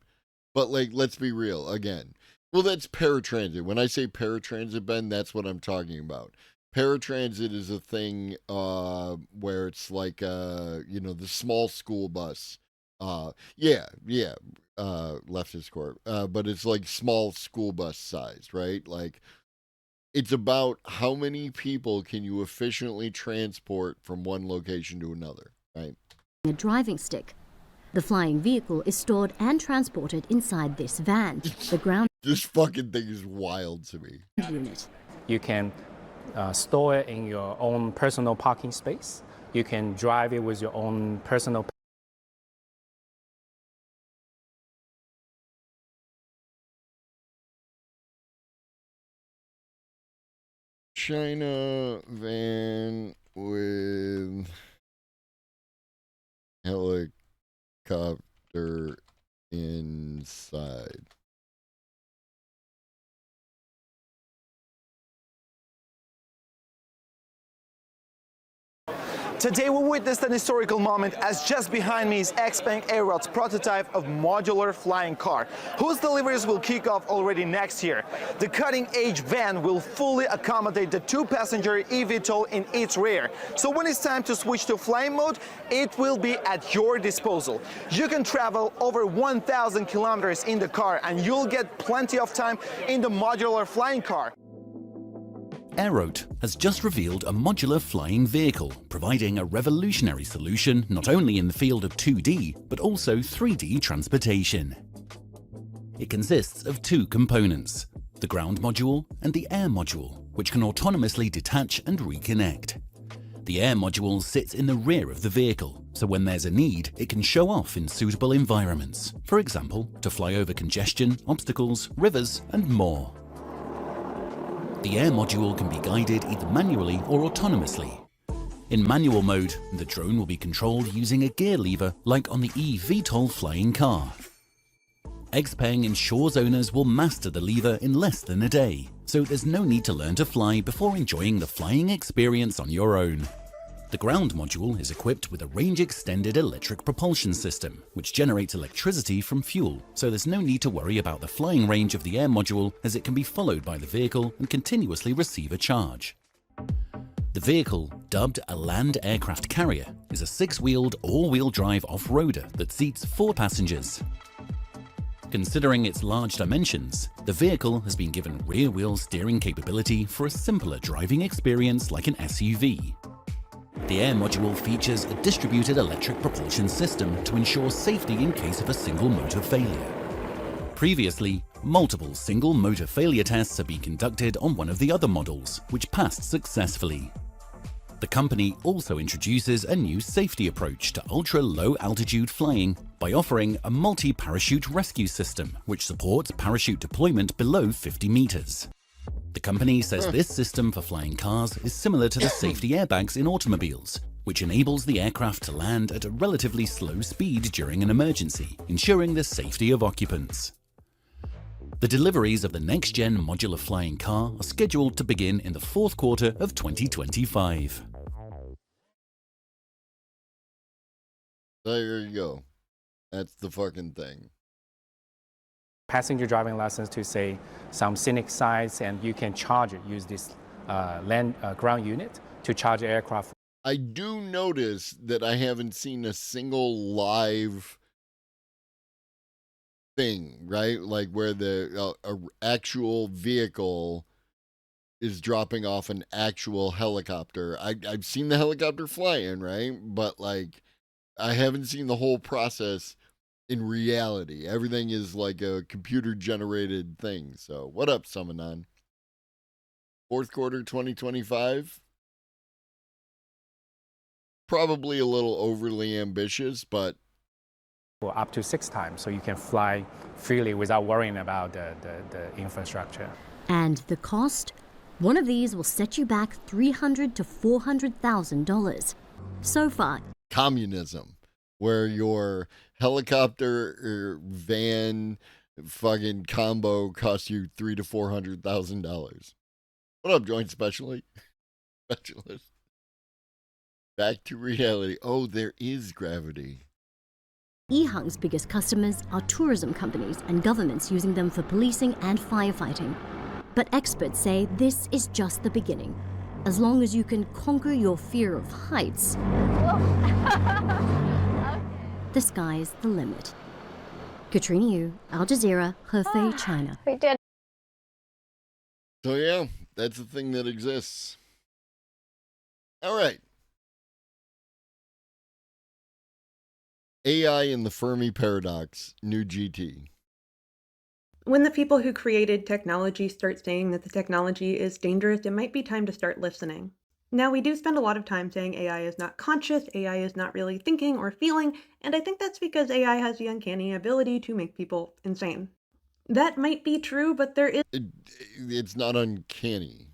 But let's be real again. Well, that's paratransit. When I say paratransit, Ben, that's what I'm talking about. Paratransit is a thing where it's like the small school bus. Leftist court. But it's like small school bus size, right? Like, it's about how many people can you efficiently transport from one location to another, right? a driving stick. The flying vehicle is stored and transported inside this van, the ground This fucking thing is wild to me. unit. You can store it in your own personal parking space. You can drive it with your own personal. China van with helicopter inside. Today we witnessed an historical moment as just behind me is XPeng Aerod's prototype of modular flying car, whose deliveries will kick off already next year. The cutting-edge van will fully accommodate the two-passenger eVTOL in its rear. So when it's time to switch to flying mode, it will be at your disposal. You can travel over 1,000 kilometers in the car and you'll get plenty of time in the modular flying car. Aerot has just revealed a modular flying vehicle, providing a revolutionary solution not only in the field of 2D, but also 3D transportation. It consists of two components, the ground module and the air module, which can autonomously detach and reconnect. The air module sits in the rear of the vehicle, so when there's a need, it can show off in suitable environments, for example, to fly over congestion, obstacles, rivers, and more. The air module can be guided either manually or autonomously. In manual mode, the drone will be controlled using a gear lever like on the eVTOL flying car. XPeng ensures owners will master the lever in less than a day, so there's no need to learn to fly before enjoying the flying experience on your own. The ground module is equipped with a range-extended electric propulsion system, which generates electricity from fuel, so there's no need to worry about the flying range of the air module as it can be followed by the vehicle and continuously receive a charge. The vehicle, dubbed a land aircraft carrier, is a six-wheeled, all-wheel drive off-roader that seats 4 passengers. Considering its large dimensions, the vehicle has been given rear-wheel steering capability for a simpler driving experience like an SUV. The air module features a distributed electric propulsion system to ensure safety in case of a single motor failure. Previously, multiple single motor failure tests have been conducted on one of the other models, which passed successfully. The company also introduces a new safety approach to ultra-low altitude flying by offering a multi-parachute rescue system, which supports parachute deployment below 50 meters. The company says this system for flying cars is similar to the safety airbags in automobiles, which enables the aircraft to land at a relatively slow speed during an emergency, ensuring the safety of occupants. The deliveries of the next-gen modular flying car are scheduled to begin in the 4th quarter of 2025. There you go. That's the fucking thing. Passenger driving license to say some scenic sites, and you can charge it, use this ground unit to charge aircraft. I do notice that I haven't seen a single live thing, right? Like where the actual vehicle is dropping off an actual helicopter. I've seen the helicopter flying, right? But like, I haven't seen the whole process in reality. Everything is like a computer generated thing. So what up, Summonon? 4th quarter 2025? Probably a little overly ambitious, but For up to 6 times, so you can fly freely without worrying about the infrastructure. And the cost? One of these will set you back $300,000 to $400,000. So far, communism, where your helicopter or van fucking combo costs you $300,000 to $400,000. What up, joint specialist? Back to reality. Oh, there is gravity. EHang's biggest customers are tourism companies and governments using them for policing and firefighting. But experts say this is just the beginning. As long as you can conquer your fear of heights, the sky's the limit. Katrina Yu, Al Jazeera, Hefei, China. We did. So yeah, that's the thing that exists. All right. AI and the Fermi paradox, new GT. When the people who created technology start saying that the technology is dangerous, it might be time to start listening. Now, we do spend a lot of time saying AI is not conscious, AI is not really thinking or feeling, and I think that's because AI has the uncanny ability to make people insane. That might be true, but there is. It's not uncanny.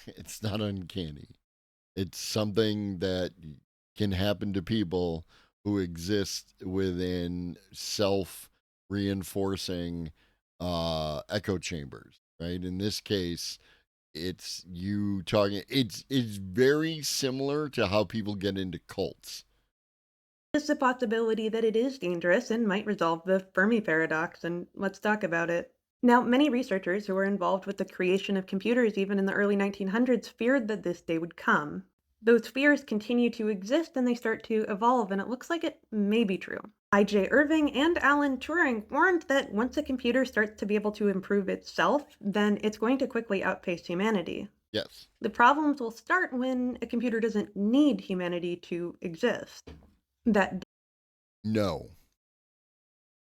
It's not uncanny. It's something that can happen to people who exist within self reinforcing echo chambers, right? In this case, it's you talking it's very similar to how people get into cults. There's the possibility that it is dangerous and might resolve the Fermi paradox, and let's talk about it. Now, many researchers who were involved with the creation of computers even in the early 1900s feared that this day would come. Those fears continue to exist and they start to evolve, and it looks like it may be true. I.J. Irving and Alan Turing warned that once a computer starts to be able to improve itself, then it's going to quickly outpace humanity. Yes. The problems will start when a computer doesn't need humanity to exist. No.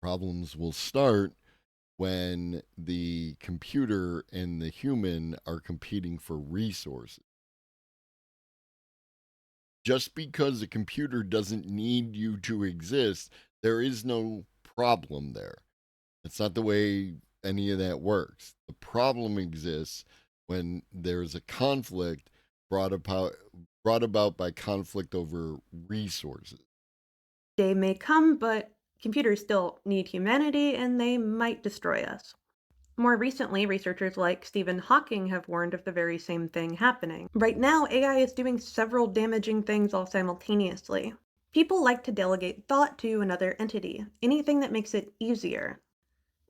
Problems will start when the computer and the human are competing for resources. Just because the computer doesn't need you to exist, there is no problem there. It's not the way any of that works. The problem exists when there's a conflict brought about by conflict over resources. Day may come, but computers still need humanity and they might destroy us. More recently, researchers like Stephen Hawking have warned of the very same thing happening. Right now, AI is doing several damaging things all simultaneously. People like to delegate thought to another entity, anything that makes it easier.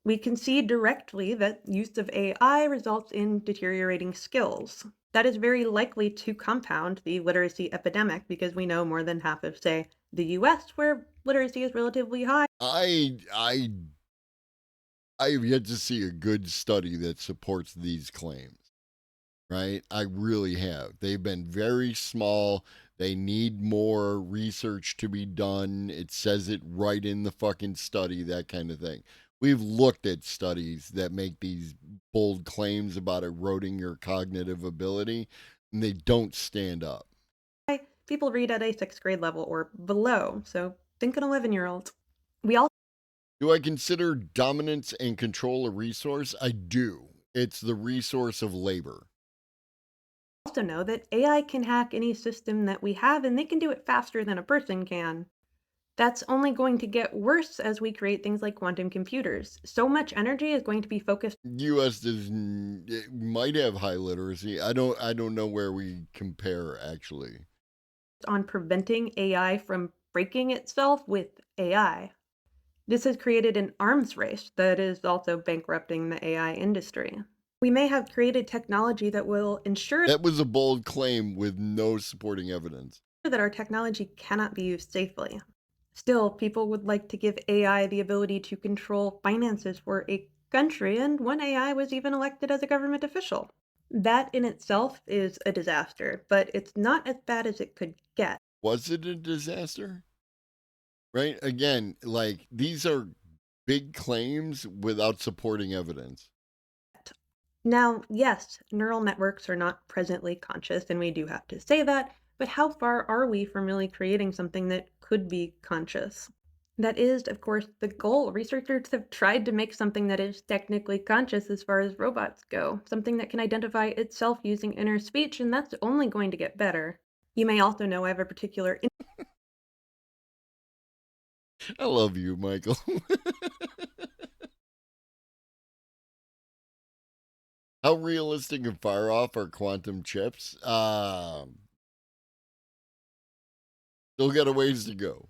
We can see directly that use of AI results in deteriorating skills. That is very likely to compound the literacy epidemic because we know more than half of, say, the US, where literacy is relatively high. I have yet to see a good study that supports these claims, right? I really have. They've been very small. They need more research to be done. It says it right in the fucking study, that kind of thing. We've looked at studies that make these bold claims about eroding your cognitive ability, and they don't stand up. People read at a 6th grade level or below, so think an 11-year-old. We all Do I consider dominance and control a resource? I do. It's the resource of labor. also know that AI can hack any system that we have, and they can do it faster than a person can. That's only going to get worse as we create things like quantum computers. So much energy is going to be focused. U.S. it might have high literacy. I don't know where we compare actually. On preventing AI from breaking itself with AI. This has created an arms race that is also bankrupting the AI industry. We may have created technology that will ensure That was a bold claim with no supporting evidence. that our technology cannot be used safely. Still, people would like to give AI the ability to control finances for a country, and one AI was even elected as a government official. That in itself is a disaster, but it's not as bad as it could get. Was it a disaster? Right? Again, like these are big claims without supporting evidence. Now, yes, neural networks are not presently conscious, and we do have to say that, but how far are we from really creating something that could be conscious? That is, of course, the goal. Researchers have tried to make something that is technically conscious as far as robots go, something that can identify itself using inner speech, and that's only going to get better. You may also know I have a particular I love you, Michael. How realistic and far off are quantum chips? Still got a ways to go.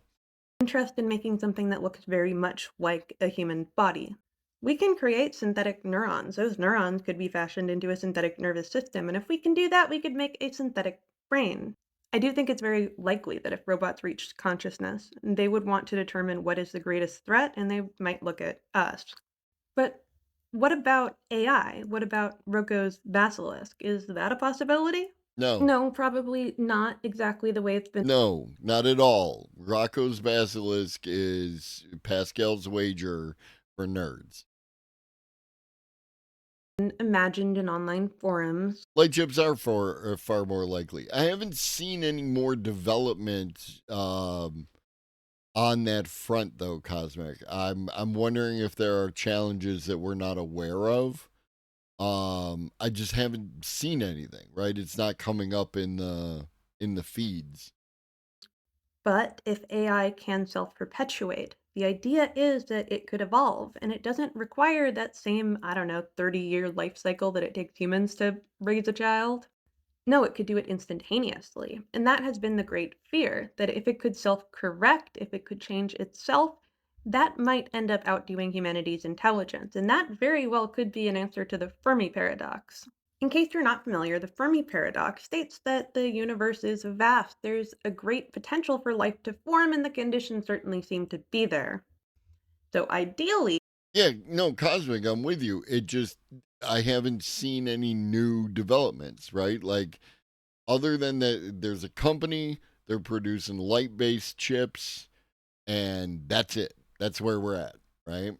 interest in making something that looks very much like a human body. We can create synthetic neurons. Those neurons could be fashioned into a synthetic nervous system, and if we can do that, we could make a synthetic brain. I do think it's very likely that if robots reached consciousness, they would want to determine what is the greatest threat, and they might look at us. But what about AI? What about Rocco's basilisk? Is that a possibility? No. No, probably not exactly the way it's been No, not at all. Rocco's Basilisk is Pascal's wager for nerds. imagined in online forums. Light chips are far more likely. I haven't seen any more development on that front, though, Cosmic. I'm wondering if there are challenges that we're not aware of. I just haven't seen anything. Right? It's not coming up in the feeds. But if AI can self-perpetuate, the idea is that it could evolve, and it doesn't require that same, I don't know, 30-year life cycle that it takes humans to raise a child. No, it could do it instantaneously. And that has been the great fear, that if it could self-correct, if it could change itself, that might end up outdoing humanity's intelligence. And that very well could be an answer to the Fermi paradox. In case you're not familiar, the Fermi paradox states that the universe is vast. There's a great potential for life to form, and the conditions certainly seem to be there. So ideally, Yeah, no, Cosmic, I'm with you. I haven't seen any new developments, right? Like, other than that, there's a company, they're producing light based chips, and that's it. That's where we're at, right?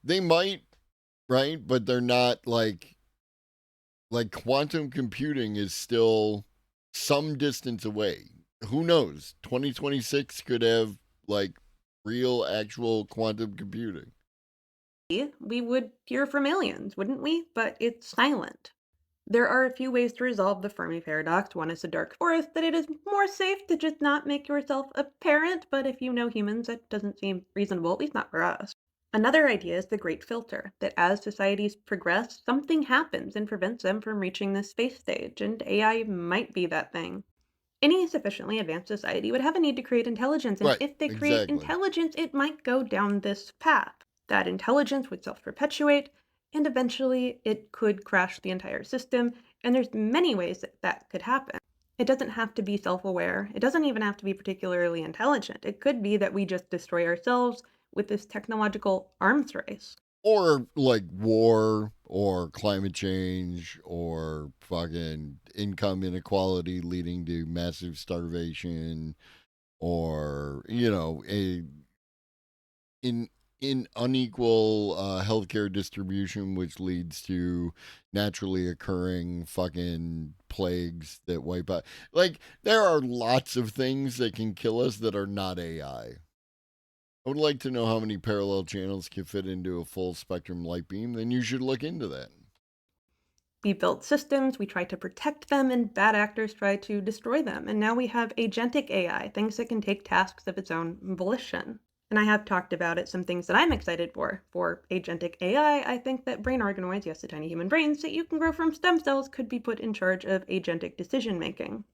They might, right? But they're not like quantum computing is still some distance away. Who knows? 2026 could have like real actual quantum computing. we would hear from aliens, wouldn't we? But it's silent. There are a few ways to resolve the Fermi paradox. One is a dark forest, that it is more safe to just not make yourself apparent, but if you know humans, that doesn't seem reasonable, at least not for us. Another idea is the great filter, that as societies progress, something happens and prevents them from reaching the space stage, and AI might be that thing. Any sufficiently advanced society would have a need to create intelligence, and Right, if they create exactly. intelligence, it might go down this path. That intelligence would self-perpetuate, and eventually it could crash the entire system, and there's many ways that that could happen. It doesn't have to be self-aware. It doesn't even have to be particularly intelligent. It could be that we just destroy ourselves with this technological arms race. Or like war or climate change or fucking income inequality leading to massive starvation or, in unequal healthcare distribution, which leads to naturally occurring fucking plagues that wipe out. Like, there are lots of things that can kill us that are not AI. I would like to know how many parallel channels can fit into a full spectrum light beam. Then you should look into that. We build systems, we try to protect them, and bad actors try to destroy them. And now we have agentic AI, things that can take tasks of its own volition. And I have talked about it, some things that I'm excited for. For agentic AI, I think that brain organoids, yes, the tiny human brains that you can grow from stem cells, could be put in charge of agentic decision making.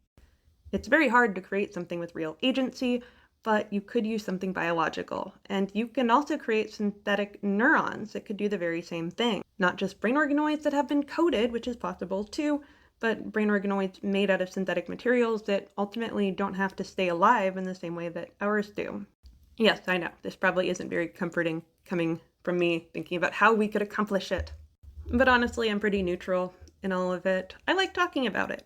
It's very hard to create something with real agency, but you could use something biological. And you can also create synthetic neurons that could do the very same thing. Not just brain organoids that have been coded, which is possible too, but brain organoids made out of synthetic materials that ultimately don't have to stay alive in the same way that ours do. Yes, I know, this probably isn't very comforting coming from me thinking about how we could accomplish it. But honestly, I'm pretty neutral in all of it. I like talking about it.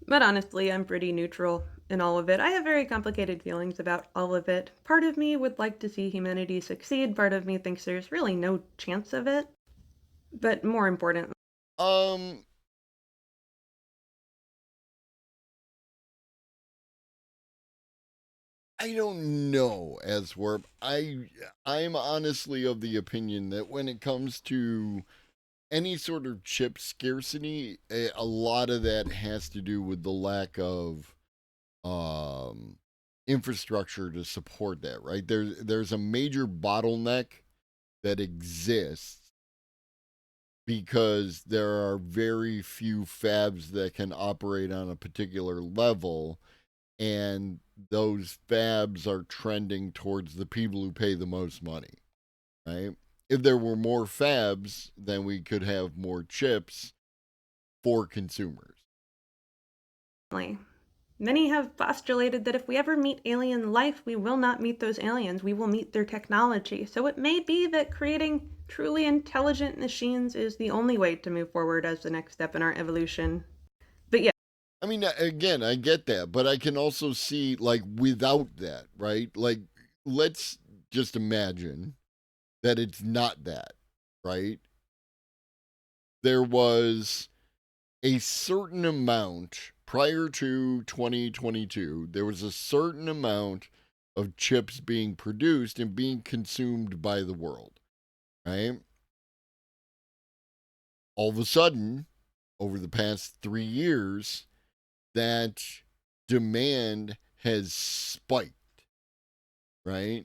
But honestly, I'm pretty neutral in all of it. I have very complicated feelings about all of it. Part of me would like to see humanity succeed. Part of me thinks there's really no chance of it. But more importantly, I don't know, Aswarp. I'm honestly of the opinion that when it comes to any sort of chip scarcity, a lot of that has to do with the lack of infrastructure to support that, right? There's a major bottleneck that exists because there are very few fabs that can operate on a particular level, and those fabs are trending towards the people who pay the most money, right? If there were more fabs, then we could have more chips for consumers. Many have postulated that if we ever meet alien life, we will not meet those aliens, we will meet their technology. So it may be that creating truly intelligent machines is the only way to move forward as the next step in our evolution. But yeah. I mean, again, I get that, but I can also see, like, without that, right? Like, let's just imagine that it's not that, right? There was a certain amount prior to 2022, there was a certain amount of chips being produced and being consumed by the world, right? All of a sudden, over the past 3 years, that demand has spiked, right?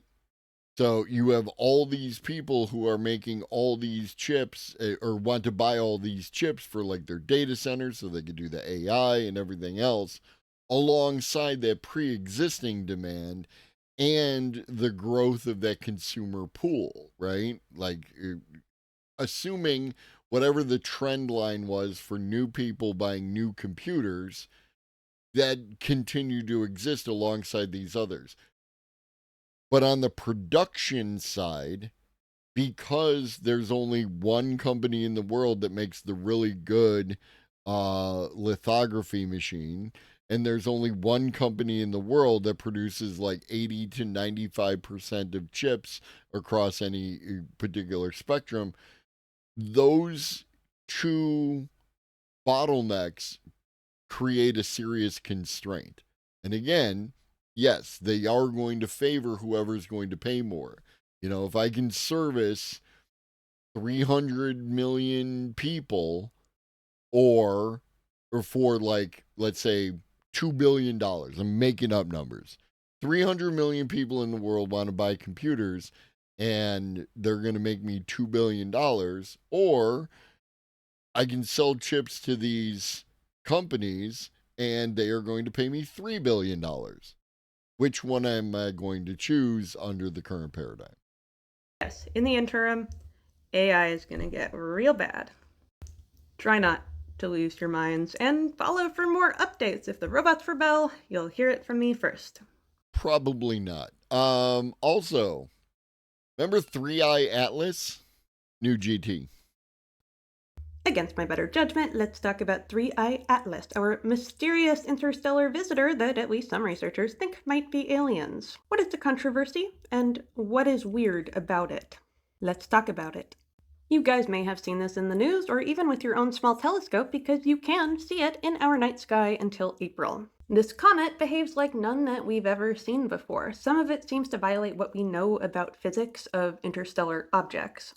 So you have all these people who are making all these chips or want to buy all these chips for like their data centers so they can do the AI and everything else alongside that pre-existing demand and the growth of that consumer pool, right? Like assuming whatever the trend line was for new people buying new computers that continue to exist alongside these others. But on the production side, because there's only one company in the world that makes the really good lithography machine, and there's only one company in the world that produces like 80 to 95% of chips across any particular spectrum, those two bottlenecks create a serious constraint. And again, yes, they are going to favor whoever's going to pay more. You know, if I can service 300 million people or for like, let's say, $2 billion, I'm making up numbers. 300 million people in the world want to buy computers and they're going to make me $2 billion. Or I can sell chips to these companies and they are going to pay me $3 billion. Which one am I going to choose under the current paradigm? Yes, in the interim, AI is going to get real bad. Try not to lose your minds and follow for more updates. If the robots rebel, you'll hear it from me first. Probably not. Also, remember 3i Atlas? New GT. Against my better judgment, let's talk about 3i Atlas, our mysterious interstellar visitor that at least some researchers think might be aliens. What is the controversy, and what is weird about it? Let's talk about it. You guys may have seen this in the news or even with your own small telescope because you can see it in our night sky until April. This comet behaves like none that we've ever seen before. Some of it seems to violate what we know about physics of interstellar objects.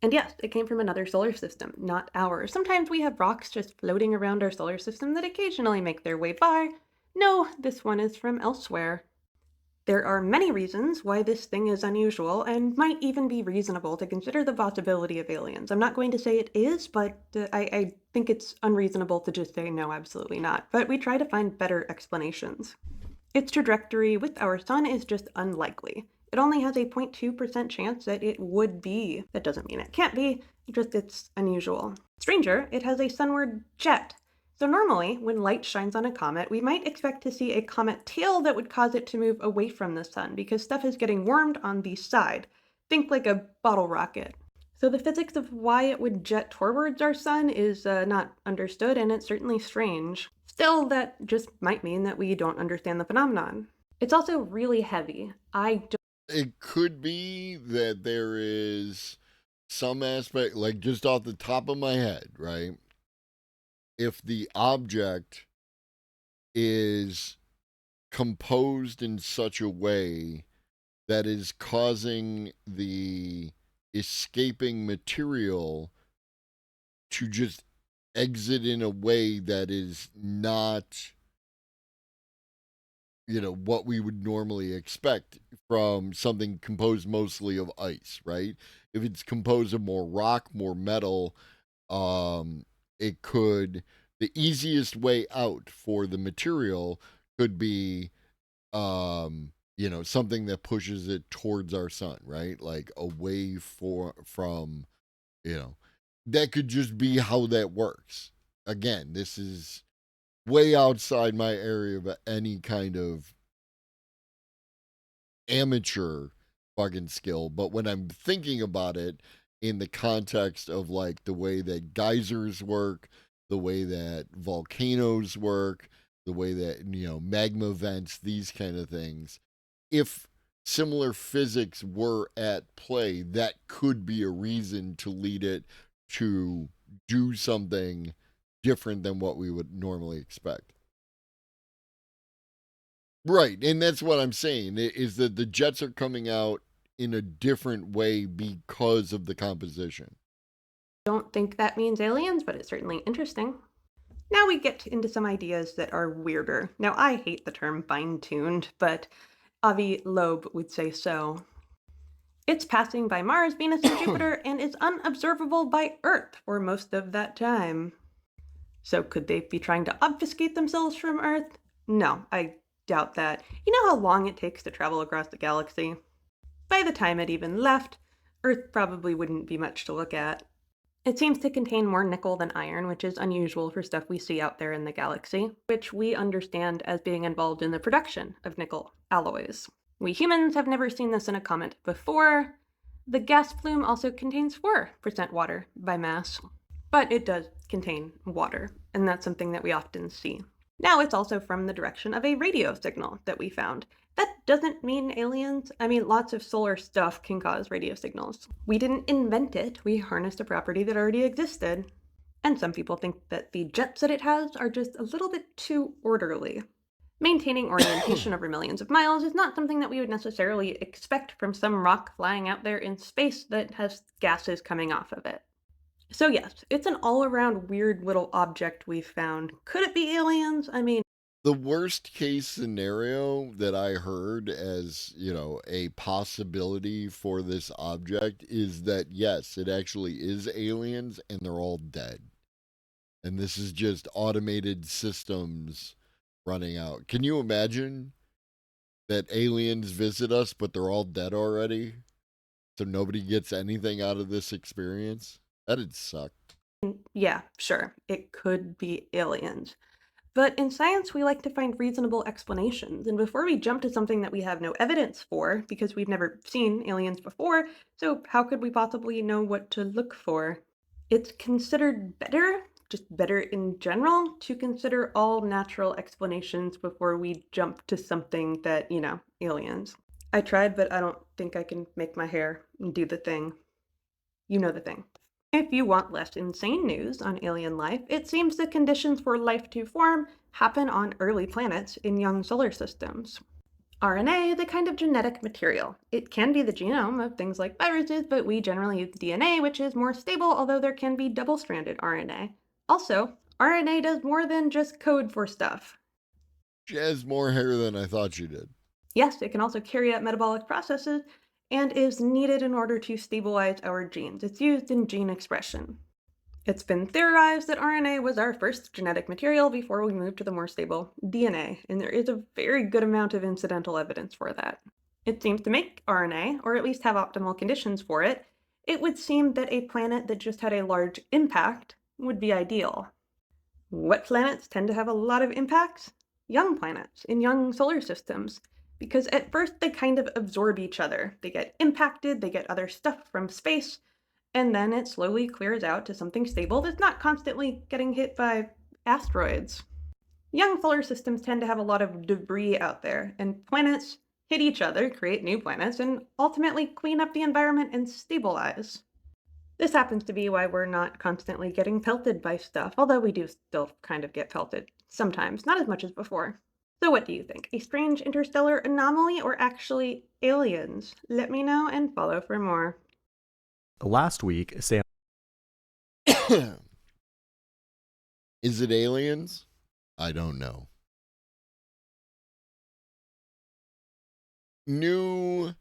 And yes, it came from another solar system, not ours. Sometimes we have rocks just floating around our solar system that occasionally make their way by. No, this one is from elsewhere. There are many reasons why this thing is unusual and might even be reasonable to consider the possibility of aliens. I'm not going to say it is, but I think it's unreasonable to just say no, absolutely not. But we try to find better explanations. Its trajectory with our sun is just unlikely. It only has a 0.2% chance that it would be. That doesn't mean it can't be, just it's unusual. Stranger, it has a sunward jet. So normally, when light shines on a comet, we might expect to see a comet tail that would cause it to move away from the sun because stuff is getting warmed on the side. Think like a bottle rocket. So the physics of why it would jet towards our sun is not understood, and it's certainly strange. Still, that just might mean that we don't understand the phenomenon. It's also really heavy. It could be that there is some aspect, like just off the top of my head, right? If the object is composed in such a way that is causing the escaping material to just exit in a way that is not, you know, what we would normally expect from something composed mostly of ice, right? If it's composed of more rock, more metal, it could, the easiest way out for the material could be, you know, something that pushes it towards our sun, right? Like away from, you know, that could just be how that works. Again, this is way outside my area of any kind of amateur fucking skill. But when I'm thinking about it in the context of like the way that geysers work, the way that volcanoes work, the way that, magma vents, these kind of things, if similar physics were at play, that could be a reason to lead it to do something different than what we would normally expect. Right, and that's what I'm saying, is that the jets are coming out in a different way because of the composition. Don't think that means aliens, but it's certainly interesting. Now we get into some ideas that are weirder. Now, I hate the term fine-tuned, but Avi Loeb would say so. It's passing by Mars, Venus, and Jupiter, and is unobservable by Earth for most of that time. So could they be trying to obfuscate themselves from Earth? No, I doubt that. You know how long it takes to travel across the galaxy? By the time it even left, Earth probably wouldn't be much to look at. It seems to contain more nickel than iron, which is unusual for stuff we see out there in the galaxy, which we understand as being involved in the production of nickel alloys. We humans have never seen this in a comet before. The gas plume also contains 4% water by mass, but it does contain water, and that's something that we often see. Now it's also from the direction of a radio signal that we found. That doesn't mean aliens. I mean, lots of solar stuff can cause radio signals. We didn't invent it, we harnessed a property that already existed. And some people think that the jets that it has are just a little bit too orderly. Maintaining orientation over millions of miles is not something that we would necessarily expect from some rock flying out there in space that has gases coming off of it. So yes, it's an all-around weird little object we've found. Could it be aliens? I mean, the worst case scenario that I heard as, a possibility for this object is that, yes, it actually is aliens and they're all dead. And this is just automated systems running out. Can you imagine that aliens visit us, but they're all dead already? So nobody gets anything out of this experience? That'd suck. Yeah, sure, it could be aliens. But in science, we like to find reasonable explanations. And before we jump to something that we have no evidence for, because we've never seen aliens before, so how could we possibly know what to look for? It's considered better, just better in general, to consider all natural explanations before we jump to something that, aliens. I tried, but I don't think I can make my hair do the thing. You know the thing. If you want less insane news on alien life, it seems the conditions for life to form happen on early planets in young solar systems. RNA is a kind of genetic material. It can be the genome of things like viruses, but we generally use DNA, which is more stable, although there can be double-stranded RNA. Also, RNA does more than just code for stuff. She has more hair than I thought she did. Yes, it can also carry out metabolic processes and is needed in order to stabilize our genes. It's used in gene expression. It's been theorized that RNA was our first genetic material before we moved to the more stable DNA, and there is a very good amount of incidental evidence for that. It seems to make RNA, or at least have optimal conditions for it, it would seem that a planet that just had a large impact would be ideal. What planets tend to have a lot of impacts? Young planets in young solar systems. Because at first they kind of absorb each other. They get impacted, they get other stuff from space, and then it slowly clears out to something stable that's not constantly getting hit by asteroids. Young solar systems tend to have a lot of debris out there, and planets hit each other, create new planets, and ultimately clean up the environment and stabilize. This happens to be why we're not constantly getting pelted by stuff, although we do still kind of get pelted. Sometimes, not as much as before. So what do you think? A strange interstellar anomaly or actually aliens? Let me know and follow for more. Last week, Sam. Is it aliens? I don't know. New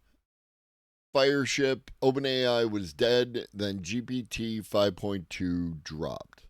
Fireship, OpenAI was dead, then GPT 5.2 dropped.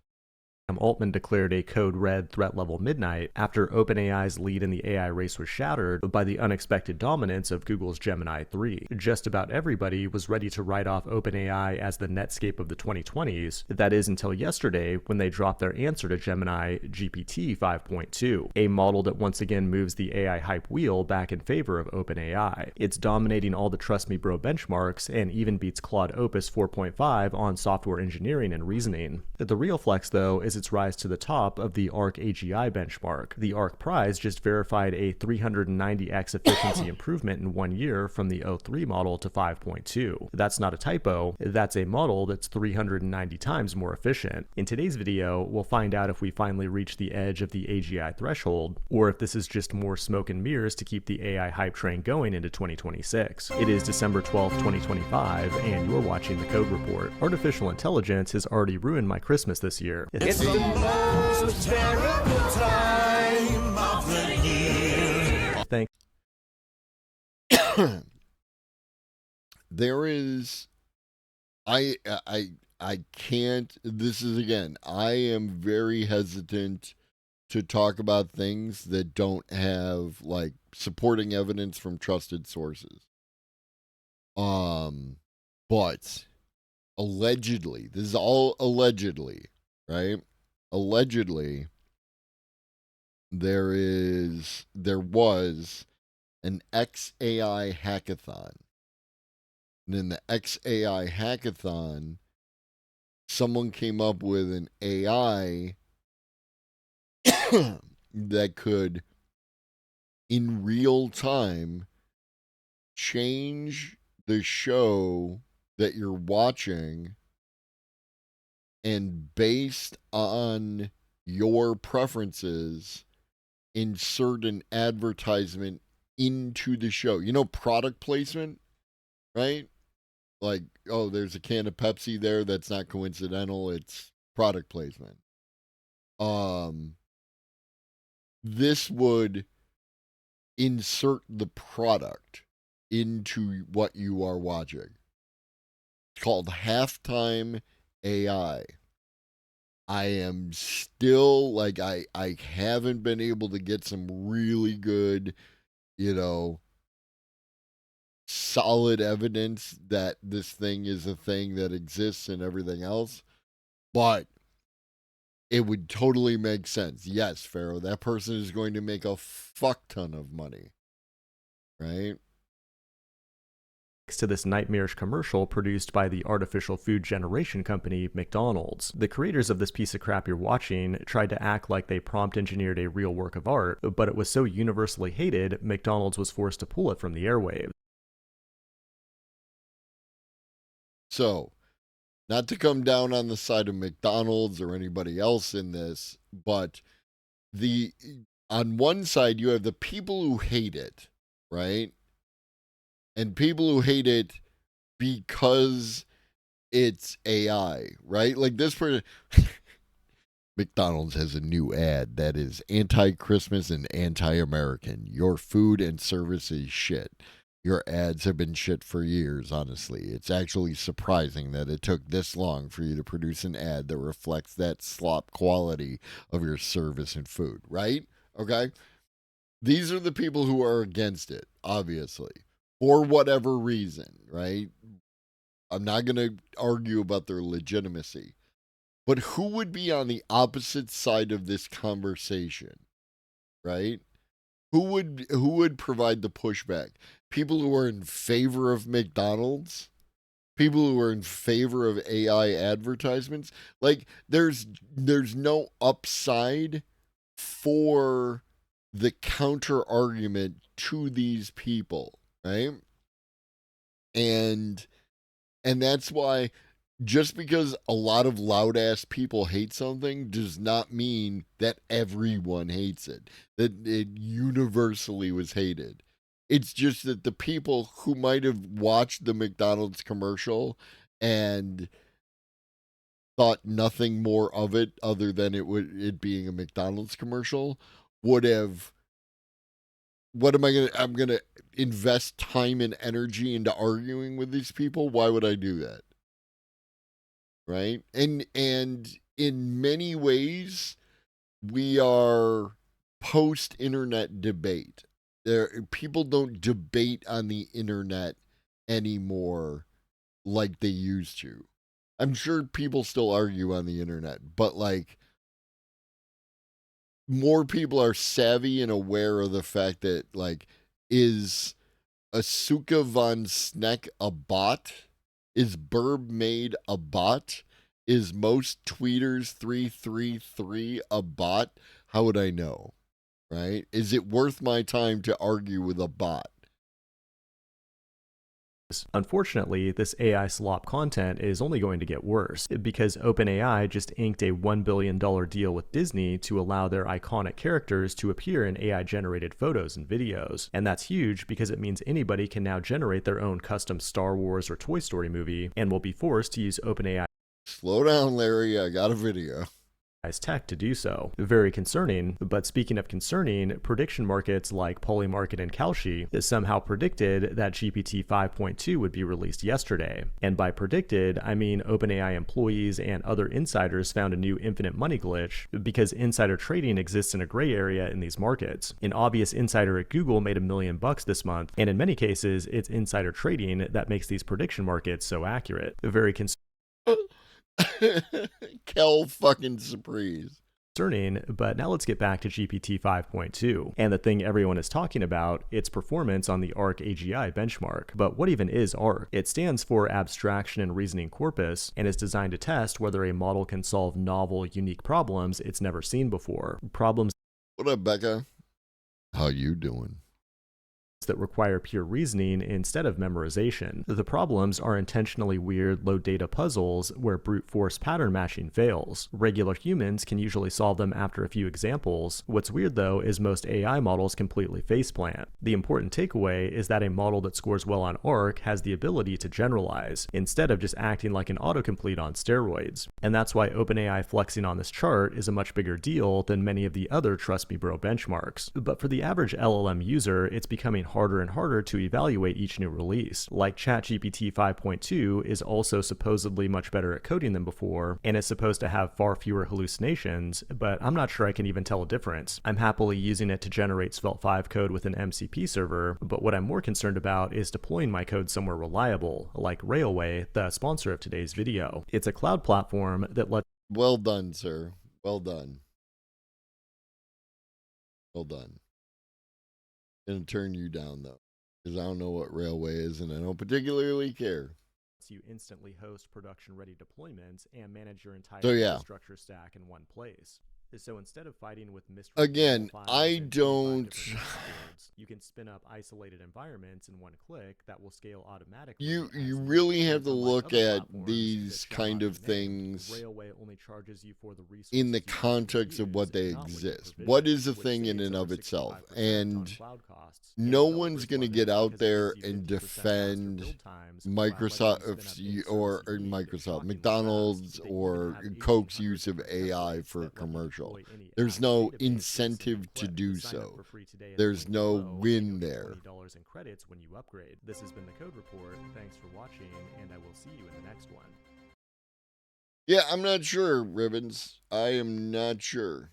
Altman declared a code red threat level midnight after OpenAI's lead in the AI race was shattered by the unexpected dominance of Google's Gemini 3. Just about everybody was ready to write off OpenAI as the Netscape of the 2020s, that is until yesterday when they dropped their answer to Gemini GPT 5.2, a model that once again moves the AI hype wheel back in favor of OpenAI. It's dominating all the Trust Me Bro benchmarks and even beats Claude Opus 4.5 on software engineering and reasoning. The real flex, though, is its rise to the top of the ARC AGI benchmark. The ARC prize just verified a 390x efficiency improvement in 1 year from the O3 model to 5.2. That's not a typo, that's a model that's 390 times more efficient. In today's video, we'll find out if we finally reach the edge of the AGI threshold, or if this is just more smoke and mirrors to keep the AI hype train going into 2026. It is December 12th, 2025, and you're watching the Code Report. Artificial intelligence has already ruined my Christmas this year. It's the most terrible time of the year. Thank There is, I can't, this is again, I am very hesitant to talk about things that don't have like supporting evidence from trusted sources. But allegedly, this is all allegedly, right? Allegedly, there was an XAI hackathon. And in the XAI hackathon, someone came up with an AI that could, in real time, change the show that you're watching, and based on your preferences, insert an advertisement into the show. You know, product placement, right? Like, oh, there's a can of Pepsi there. That's not coincidental. It's product placement. This would insert the product into what you are watching. It's called Halftime AI. I am still, like, I haven't been able to get some really good, solid evidence that this thing is a thing that exists and everything else. But it would totally make sense. Yes, Pharaoh, that person is going to make a fuck ton of money. Right? To this nightmarish commercial produced by the artificial food generation company McDonald's. The creators of this piece of crap you're watching tried to act like they prompt engineered a real work of art, but it was so universally hated, McDonald's was forced to pull it from the airwaves. So, not to come down on the side of McDonald's or anybody else in this, but on one side you have the people who hate it, right? And people who hate it because it's AI, right? Like this person, McDonald's has a new ad that is anti-Christmas and anti-American. Your food and service is shit. Your ads have been shit for years, honestly. It's actually surprising that it took this long for you to produce an ad that reflects that slop quality of your service and food, right? Okay? These are the people who are against it, obviously, for whatever reason, right? I'm not going to argue about their legitimacy. But who would be on the opposite side of this conversation, right? Who would provide the pushback? People who are in favor of McDonald's? People who are in favor of AI advertisements? Like, there's no upside for the counter argument to these people, right? And that's why, just because a lot of loud ass people hate something does not mean that everyone hates it, that it universally was hated. It's just that the people who might have watched the McDonald's commercial and thought nothing more of it other than it being a McDonald's commercial would have, I'm gonna invest time and energy into arguing with these people? Why would I do that? Right? And in many ways, we are post-internet debate. People don't debate on the internet anymore like they used to. I'm sure people still argue on the internet, but like more people are savvy and aware of the fact that like, is Asuka von Sneck a bot? Is Burb Made a bot? Is most tweeters 333 a bot? How would I know? Right? Is it worth my time to argue with a bot? Unfortunately, this AI slop content is only going to get worse because OpenAI just inked a $1 billion deal with Disney to allow their iconic characters to appear in AI-generated photos and videos. And that's huge because it means anybody can now generate their own custom Star Wars or Toy Story movie and will be forced to use OpenAI. Slow down, Larry. I got a video. Tech to do so. Very concerning, but speaking of concerning, prediction markets like Polymarket and Kalshi somehow predicted that GPT 5.2 would be released yesterday. And by predicted, I mean OpenAI employees and other insiders found a new infinite money glitch because insider trading exists in a gray area in these markets. An obvious insider at Google made $1 million this month, and in many cases, it's insider trading that makes these prediction markets so accurate. Very Kel fucking surprise. Concerning, but now let's get back to GPT 5.2 and the thing everyone is talking about, its performance on the ARC AGI benchmark. But what even is ARC? It stands for Abstraction and Reasoning Corpus and is designed to test whether a model can solve novel, unique problems it's never seen before. Problems. What up, Becca? How you doing? That require pure reasoning instead of memorization. The problems are intentionally weird low data puzzles where brute force pattern matching fails. Regular humans can usually solve them after a few examples. What's weird though is most AI models completely faceplant. The important takeaway is that a model that scores well on ARC has the ability to generalize, instead of just acting like an autocomplete on steroids. And that's why OpenAI flexing on this chart is a much bigger deal than many of the other Trust Me Bro benchmarks. But for the average LLM user, it's becoming harder and harder to evaluate each new release. Like ChatGPT 5.2 is also supposedly much better at coding than before, and is supposed to have far fewer hallucinations, but I'm not sure I can even tell a difference. I'm happily using it to generate Svelte 5 code with an MCP server, but what I'm more concerned about is deploying my code somewhere reliable, like Railway, the sponsor of today's video. It's a cloud platform that lets— Well done, sir. Well done. Well done. Gonna turn you down though, because I don't know what Railway is and I don't particularly care. You instantly host production-ready deployments and manage your entire yeah. infrastructure stack in one place. So instead of fighting with mystery again, I don't. You can spin up isolated environments in one click that will scale automatically. You really have to look at these kind of things in the context of what they exist. What is a thing in and of itself? And no one's going to get out there and defend Microsoft or McDonald's or Coke's use of AI for a commercial. There's no incentive to do so. There's no win there. $20 in credits when you upgrade. This has been the Code Report. Thanks for watching, and I will see you in the next one. Yeah, I'm not sure, Ribbons. I am not sure.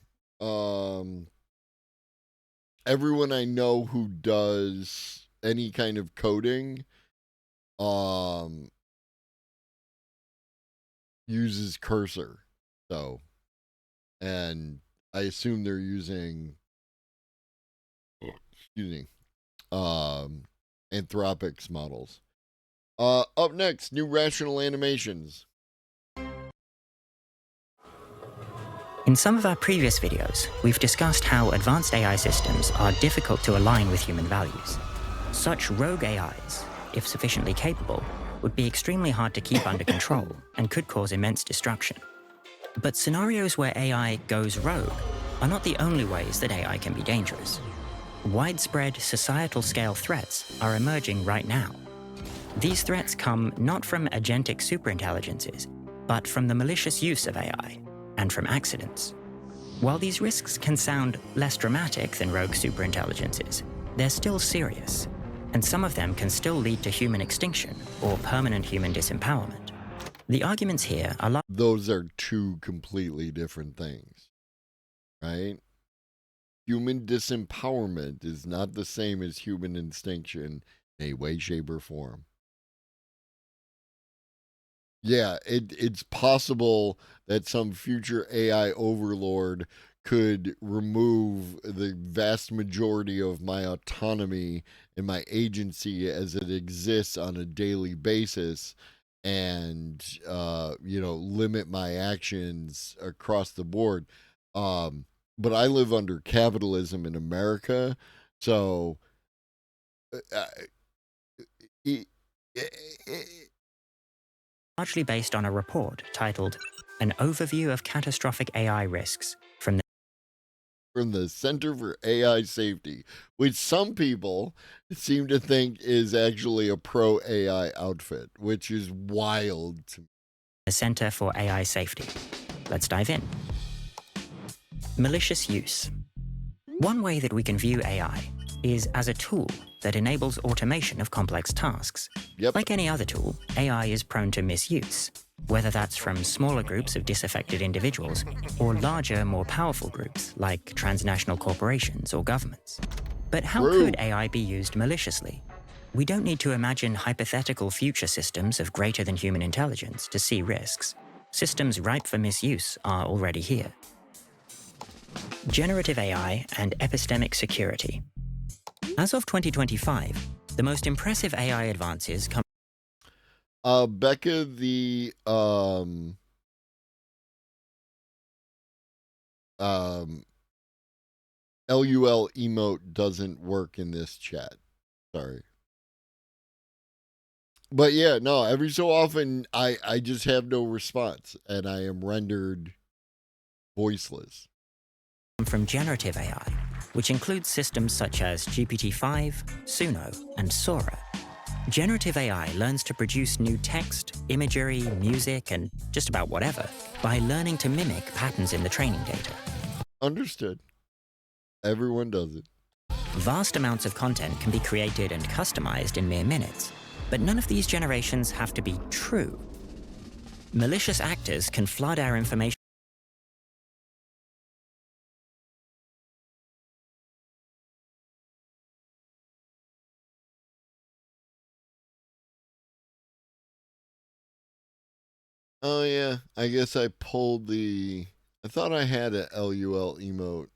Everyone I know who does any kind of coding uses Cursor. So, and I assume they're using Anthropic's models. Up next, new rational animations. In some of our previous videos, we've discussed how advanced AI systems are difficult to align with human values. Such rogue AIs, if sufficiently capable, would be extremely hard to keep under control and could cause immense destruction. But scenarios where AI goes rogue are not the only ways that AI can be dangerous. Widespread societal-scale threats are emerging right now. These threats come not from agentic superintelligences, but from the malicious use of AI and from accidents. While these risks can sound less dramatic than rogue superintelligences, they're still serious, and some of them can still lead to human extinction or permanent human disempowerment. The arguments here are those are two completely different things, right? Human disempowerment is not the same as human extinction in a way, shape, or form. Yeah, it's possible that some future AI overlord could remove the vast majority of my autonomy and my agency as it exists on a daily basis and limit my actions across the board. But I live under capitalism in America, so largely based on a report titled An Overview of Catastrophic AI Risks from the Center for AI Safety, which some people seem to think is actually a pro-AI outfit, which is wild to me. the Center for AI Safety. Let's dive in. Malicious use. One way that we can view AI is as a tool that enables automation of complex tasks. Like any other tool, AI is prone to misuse, whether that's from smaller groups of disaffected individuals or larger, more powerful groups like transnational corporations or governments. But how could AI be used maliciously? We don't need to imagine hypothetical future systems of greater than human intelligence to see risks. Systems ripe for misuse are already here. Generative AI and epistemic security. As of 2025, the most impressive AI advances come. Becca, the LUL emote doesn't work in this chat. Sorry. But yeah, no, every so often I just have no response and I am rendered voiceless. From generative AI, which includes systems such as GPT-5, Suno, and Sora. Generative AI learns to produce new text, imagery, music, and just about whatever by learning to mimic patterns in the training data. Understood. Everyone does it. Vast amounts of content can be created and customized in mere minutes, but none of these generations have to be true. Malicious actors can flood our information. Oh yeah, I guess I pulled the. I thought I had a LUL emote,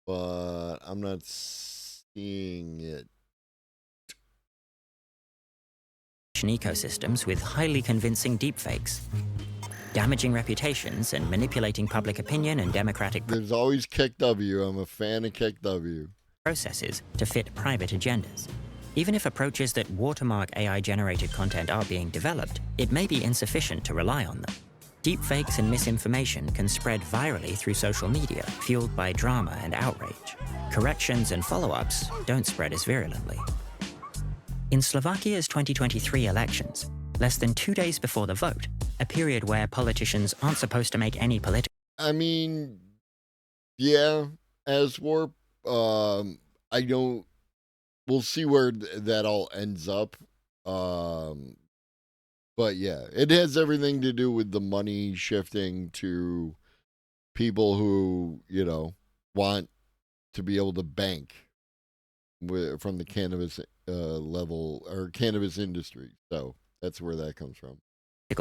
but I'm not seeing it. Ecosystems with highly convincing deepfakes, damaging reputations and manipulating public opinion and democratic. There's always KW. I'm a fan of KW. Processes to fit private agendas. Even if approaches that watermark AI-generated content are being developed, it may be insufficient to rely on them. Deepfakes and misinformation can spread virally through social media, fueled by drama and outrage. Corrections and follow-ups don't spread as virulently. In Slovakia's 2023 elections, less than 2 days before the vote, a period where politicians aren't supposed to make any political... I mean, yeah, as war, I don't... We'll see where that all ends up. But yeah, it has everything to do with the money shifting to people who, want to be able to bank from the cannabis level or cannabis industry. So that's where that comes from.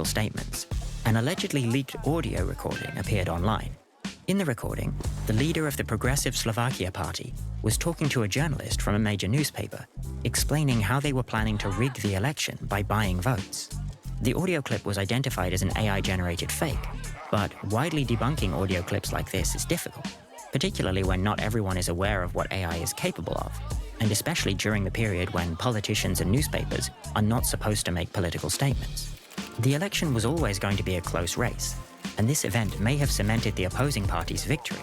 Statements. An allegedly leaked audio recording appeared online. In the recording, the leader of the Progressive Slovakia Party was talking to a journalist from a major newspaper, explaining how they were planning to rig the election by buying votes. The audio clip was identified as an AI-generated fake, but widely debunking audio clips like this is difficult, particularly when not everyone is aware of what AI is capable of, and especially during the period when politicians and newspapers are not supposed to make political statements. The election was always going to be a close race, and this event may have cemented the opposing party's victory.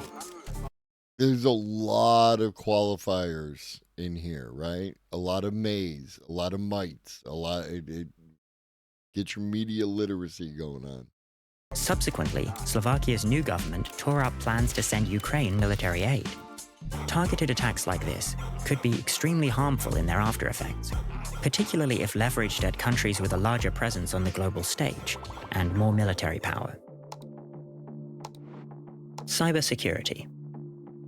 There's a lot of qualifiers in here, right? A lot of mays, a lot of mites, get your media literacy going on. Subsequently, Slovakia's new government tore up plans to send Ukraine military aid. Targeted attacks like this could be extremely harmful in their after effects, particularly if leveraged at countries with a larger presence on the global stage and more military power. Cybersecurity.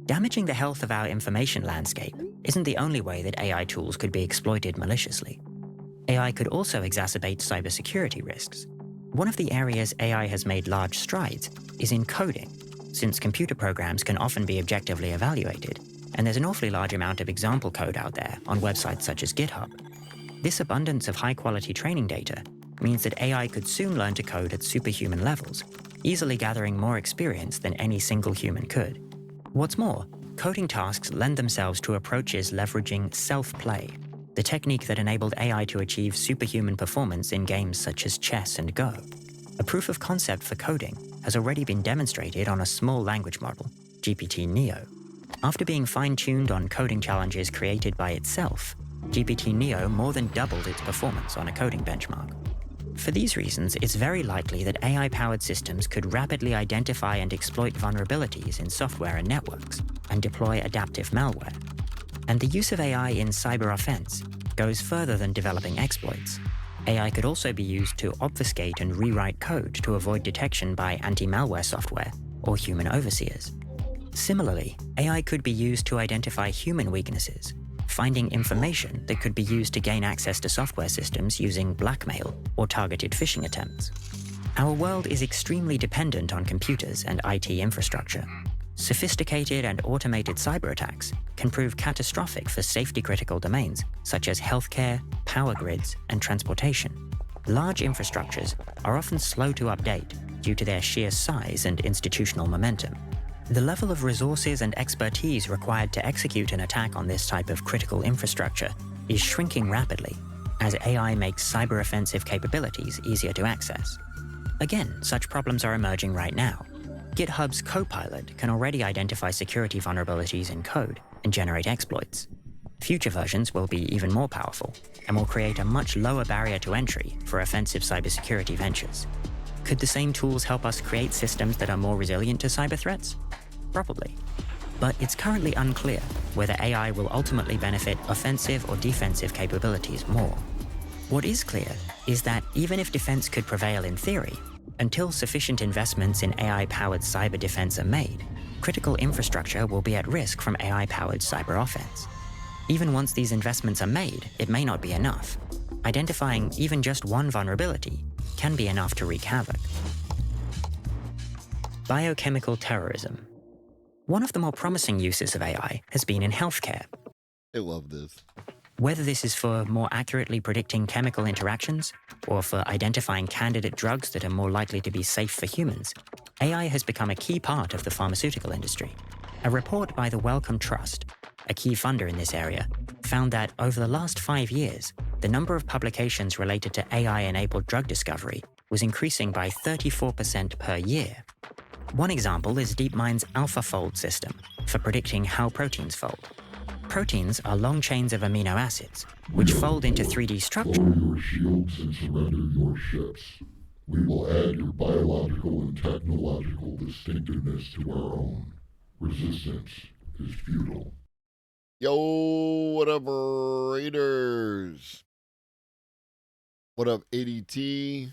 Damaging the health of our information landscape isn't the only way that AI tools could be exploited maliciously. AI could also exacerbate cybersecurity risks. One of the areas AI has made large strides is in coding, since computer programs can often be objectively evaluated, and there's an awfully large amount of example code out there on websites such as GitHub. This abundance of high-quality training data means that AI could soon learn to code at superhuman levels, easily gathering more experience than any single human could. What's more, coding tasks lend themselves to approaches leveraging self-play, the technique that enabled AI to achieve superhuman performance in games such as chess and Go. A proof of concept for coding has already been demonstrated on a small language model, GPT-Neo. After being fine-tuned on coding challenges created by itself, GPT-Neo more than doubled its performance on a coding benchmark. For these reasons, it's very likely that AI-powered systems could rapidly identify and exploit vulnerabilities in software and networks, and deploy adaptive malware. And the use of AI in cyber offense goes further than developing exploits. AI could also be used to obfuscate and rewrite code to avoid detection by anti-malware software or human overseers. Similarly, AI could be used to identify human weaknesses, finding information that could be used to gain access to software systems using blackmail or targeted phishing attempts. Our world is extremely dependent on computers and IT infrastructure. Sophisticated and automated cyber attacks can prove catastrophic for safety-critical domains such as healthcare, power grids, and transportation. Large infrastructures are often slow to update due to their sheer size and institutional momentum. The level of resources and expertise required to execute an attack on this type of critical infrastructure is shrinking rapidly as AI makes cyber-offensive capabilities easier to access. Again, such problems are emerging right now. GitHub's Copilot can already identify security vulnerabilities in code and generate exploits. Future versions will be even more powerful and will create a much lower barrier to entry for offensive cybersecurity ventures. Could the same tools help us create systems that are more resilient to cyber threats? Probably. But it's currently unclear whether AI will ultimately benefit offensive or defensive capabilities more. What is clear is that even if defense could prevail in theory, until sufficient investments in AI-powered cyber defense are made, critical infrastructure will be at risk from AI-powered cyber offense. Even once these investments are made, it may not be enough. Identifying even just one vulnerability can be enough to wreak havoc. Biochemical terrorism. One of the more promising uses of AI has been in healthcare. I love this. Whether this is for more accurately predicting chemical interactions or for identifying candidate drugs that are more likely to be safe for humans, AI has become a key part of the pharmaceutical industry. A report by the Wellcome Trust, a key funder in this area, found that over the last 5 years, the number of publications related to AI-enabled drug discovery was increasing by 34% per year. One example is DeepMind's AlphaFold system for predicting how proteins fold. Proteins are long chains of amino acids, which fold into 3D structures. Lower your shields and surrender your ships. We will add your biological and technological distinctiveness to our own. Resistance is futile. Yo, what up, Raiders? What up, ADT?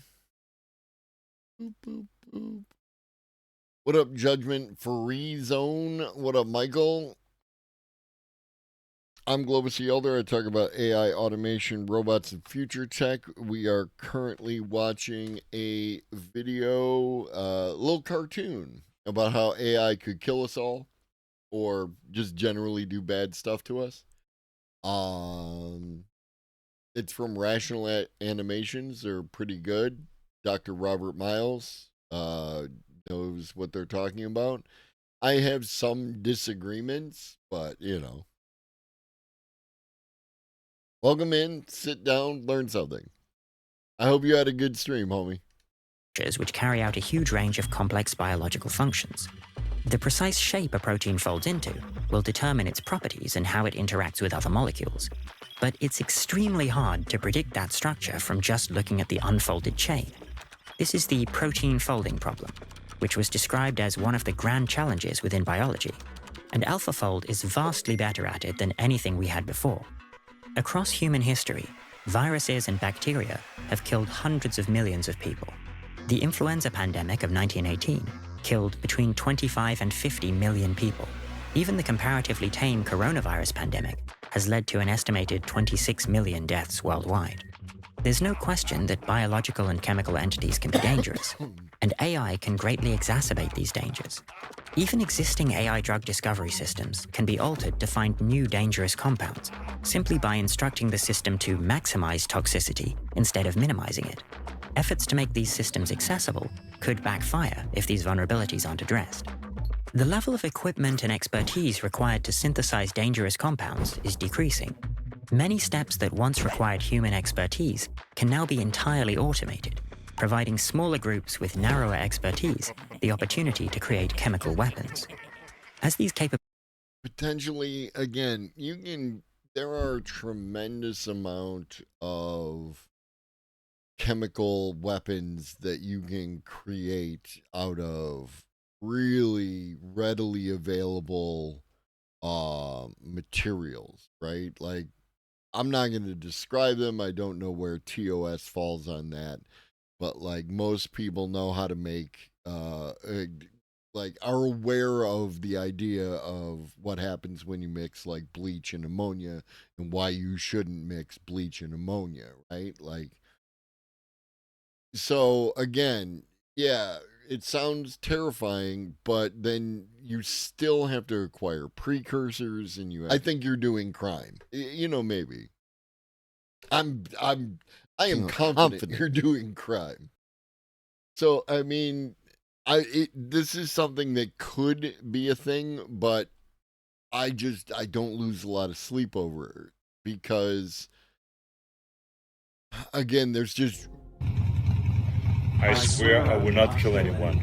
Boop, boop, boop. What up, Judgment Free Zone? What up, Michael? I'm Globus the Elder. I talk about AI, automation, robots, and future tech. We are currently watching a video, little cartoon about how AI could kill us all or just generally do bad stuff to us. It's from Rational Animations. They're pretty good. Dr. Robert Miles knows what they're talking about. I have some disagreements, but you know. Welcome in, sit down, learn something. I hope you had a good stream, homie. Which carry out a huge range of complex biological functions. The precise shape a protein folds into will determine its properties and how it interacts with other molecules. But it's extremely hard to predict that structure from just looking at the unfolded chain. This is the protein folding problem, which was described as one of the grand challenges within biology. and AlphaFold is vastly better at it than anything we had before. Across human history, viruses and bacteria have killed hundreds of millions of people. The influenza pandemic of 1918 killed between 25 and 50 million people. Even the comparatively tame coronavirus pandemic has led to an estimated 26 million deaths worldwide. There's no question that biological and chemical entities can be dangerous, and AI can greatly exacerbate these dangers. Even existing AI drug discovery systems can be altered to find new dangerous compounds, simply by instructing the system to maximize toxicity instead of minimizing it. Efforts to make these systems accessible could backfire if these vulnerabilities aren't addressed. The level of equipment and expertise required to synthesize dangerous compounds is decreasing. Many steps that once required human expertise can now be entirely automated, providing smaller groups with narrower expertise the opportunity to create chemical weapons. As these potentially, again, there are a tremendous amount of chemical weapons that you can create out of really readily available materials, right? Like, I'm not going to describe them. I don't know where TOS falls on that, but like most people know how to make like are aware of the idea of what happens when you mix like bleach and ammonia and why you shouldn't mix bleach and ammonia, right? Like, so again, yeah, it sounds terrifying, but then you still have to acquire precursors, and I think you're doing crime. Maybe. I am confident you're doing crime. So, I mean, this is something that could be a thing, but I don't lose a lot of sleep over it because, again, there's just. I swear I will not kill anyone.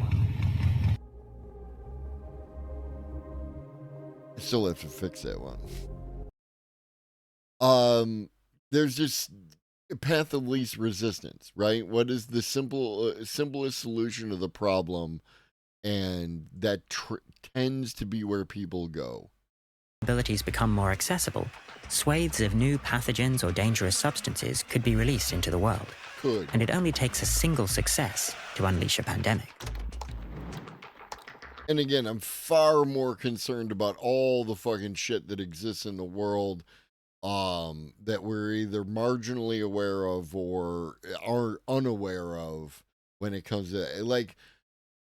I still have to fix that one. There's just a path of least resistance, right? What is the simplest solution to the problem, and that tends to be where people go. Abilities become more accessible, swathes of new pathogens or dangerous substances could be released into the world. And it only takes a single success to unleash a pandemic. And again, I'm far more concerned about all the fucking shit that exists in the world that we're either marginally aware of or are unaware of when it comes to, like,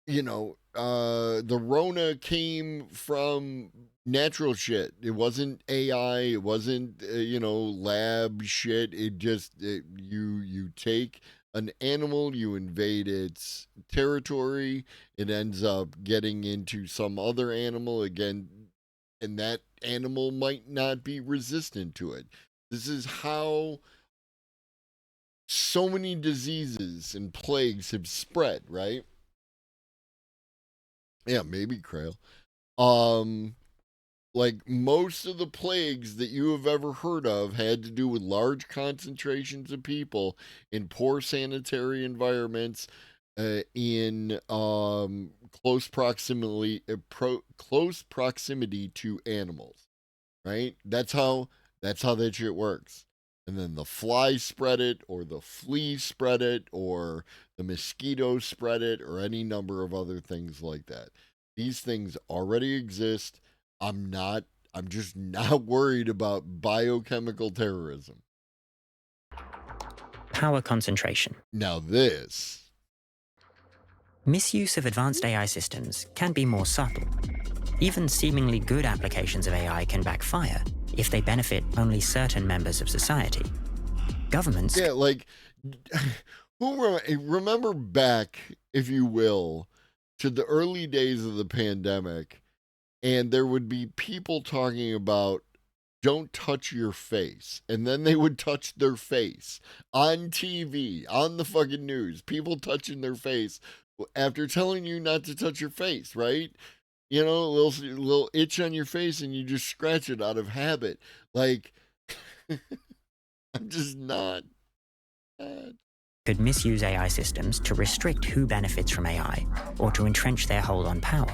the Rona came from natural shit. It wasn't AI. It wasn't, lab shit. It just, you take an animal, you invade its territory, it ends up getting into some other animal again, and that animal might not be resistant to it. This is how so many diseases and plagues have spread, right? Yeah, maybe Krail. Like most of the plagues that you have ever heard of had to do with large concentrations of people in poor sanitary environments, in close proximity to animals, right? That's how that shit works. And then the fly spread it, or the flea spread it, or the mosquito spread it, or any number of other things like that. These things already exist. I'm just not worried about biochemical terrorism. Power concentration. Now this. Misuse of advanced AI systems can be more subtle. Even seemingly good applications of AI can backfire if they benefit only certain members of society. Governments... Yeah, like, remember back, if you will, to the early days of the pandemic, and there would be people talking about don't touch your face, and then they would touch their face on TV, on the fucking news, people touching their face after telling you not to touch your face, right? A little itch on your face, and you just scratch it out of habit. Like, I'm just not. Could misuse AI systems to restrict who benefits from AI or to entrench their hold on power.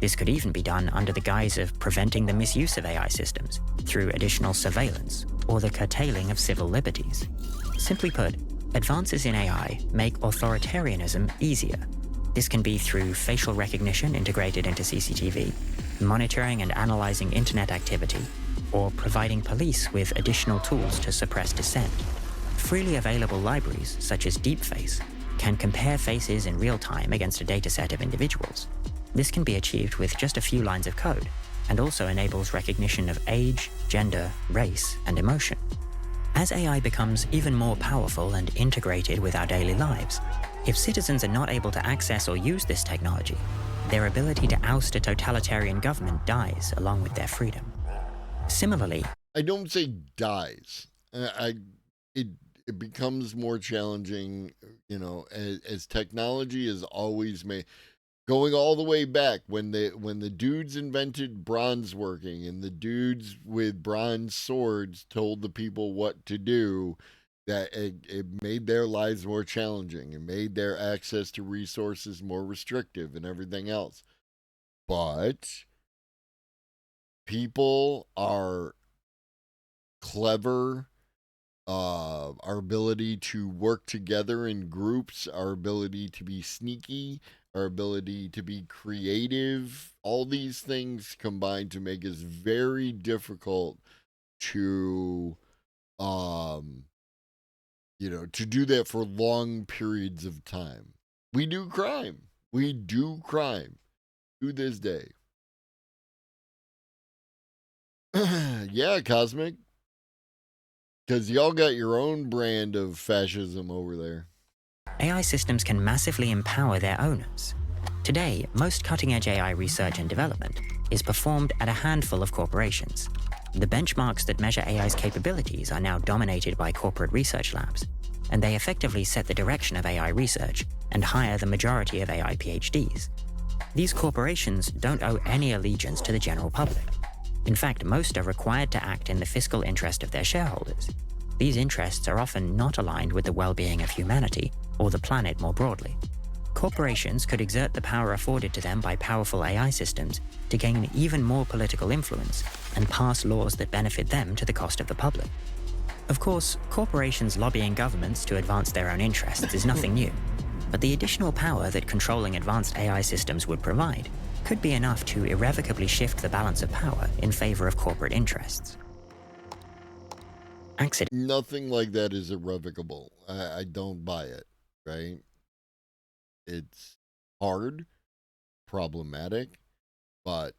This could even be done under the guise of preventing the misuse of AI systems through additional surveillance or the curtailing of civil liberties. Simply put, advances in AI make authoritarianism easier. This can be through facial recognition integrated into CCTV, monitoring and analyzing internet activity, or providing police with additional tools to suppress dissent. Freely available libraries, such as Deepface, can compare faces in real time against a dataset of individuals. This can be achieved with just a few lines of code, and also enables recognition of age, gender, race, and emotion. As AI becomes even more powerful and integrated with our daily lives, if citizens are not able to access or use this technology, their ability to oust a totalitarian government dies along with their freedom. Similarly, I don't say dies. It becomes more challenging, as technology is always made. Going all the way back when the dudes invented bronze working and the dudes with bronze swords told the people what to do, that it made their lives more challenging. It made their access to resources more restrictive and everything else. But people are clever. Our ability to work together in groups, our ability to be sneaky, our ability to be creative, all these things combine to make us very difficult to to do that for long periods of time. We do crime to this day. Yeah, Cosmic, because y'all got your own brand of fascism over there. AI systems can massively empower their owners. Today, most cutting-edge AI research and development is performed at a handful of corporations. The benchmarks that measure AI's capabilities are now dominated by corporate research labs, and they effectively set the direction of AI research and hire the majority of AI PhDs. These corporations don't owe any allegiance to the general public. In fact, most are required to act in the fiscal interest of their shareholders. These interests are often not aligned with the well-being of humanity or the planet more broadly. Corporations could exert the power afforded to them by powerful AI systems to gain even more political influence and pass laws that benefit them to the cost of the public. Of course, corporations lobbying governments to advance their own interests is nothing new, but the additional power that controlling advanced AI systems would provide could be enough to irrevocably shift the balance of power in favor of corporate interests. Nothing like that is irrevocable. I don't buy it, right? It's hard, problematic, but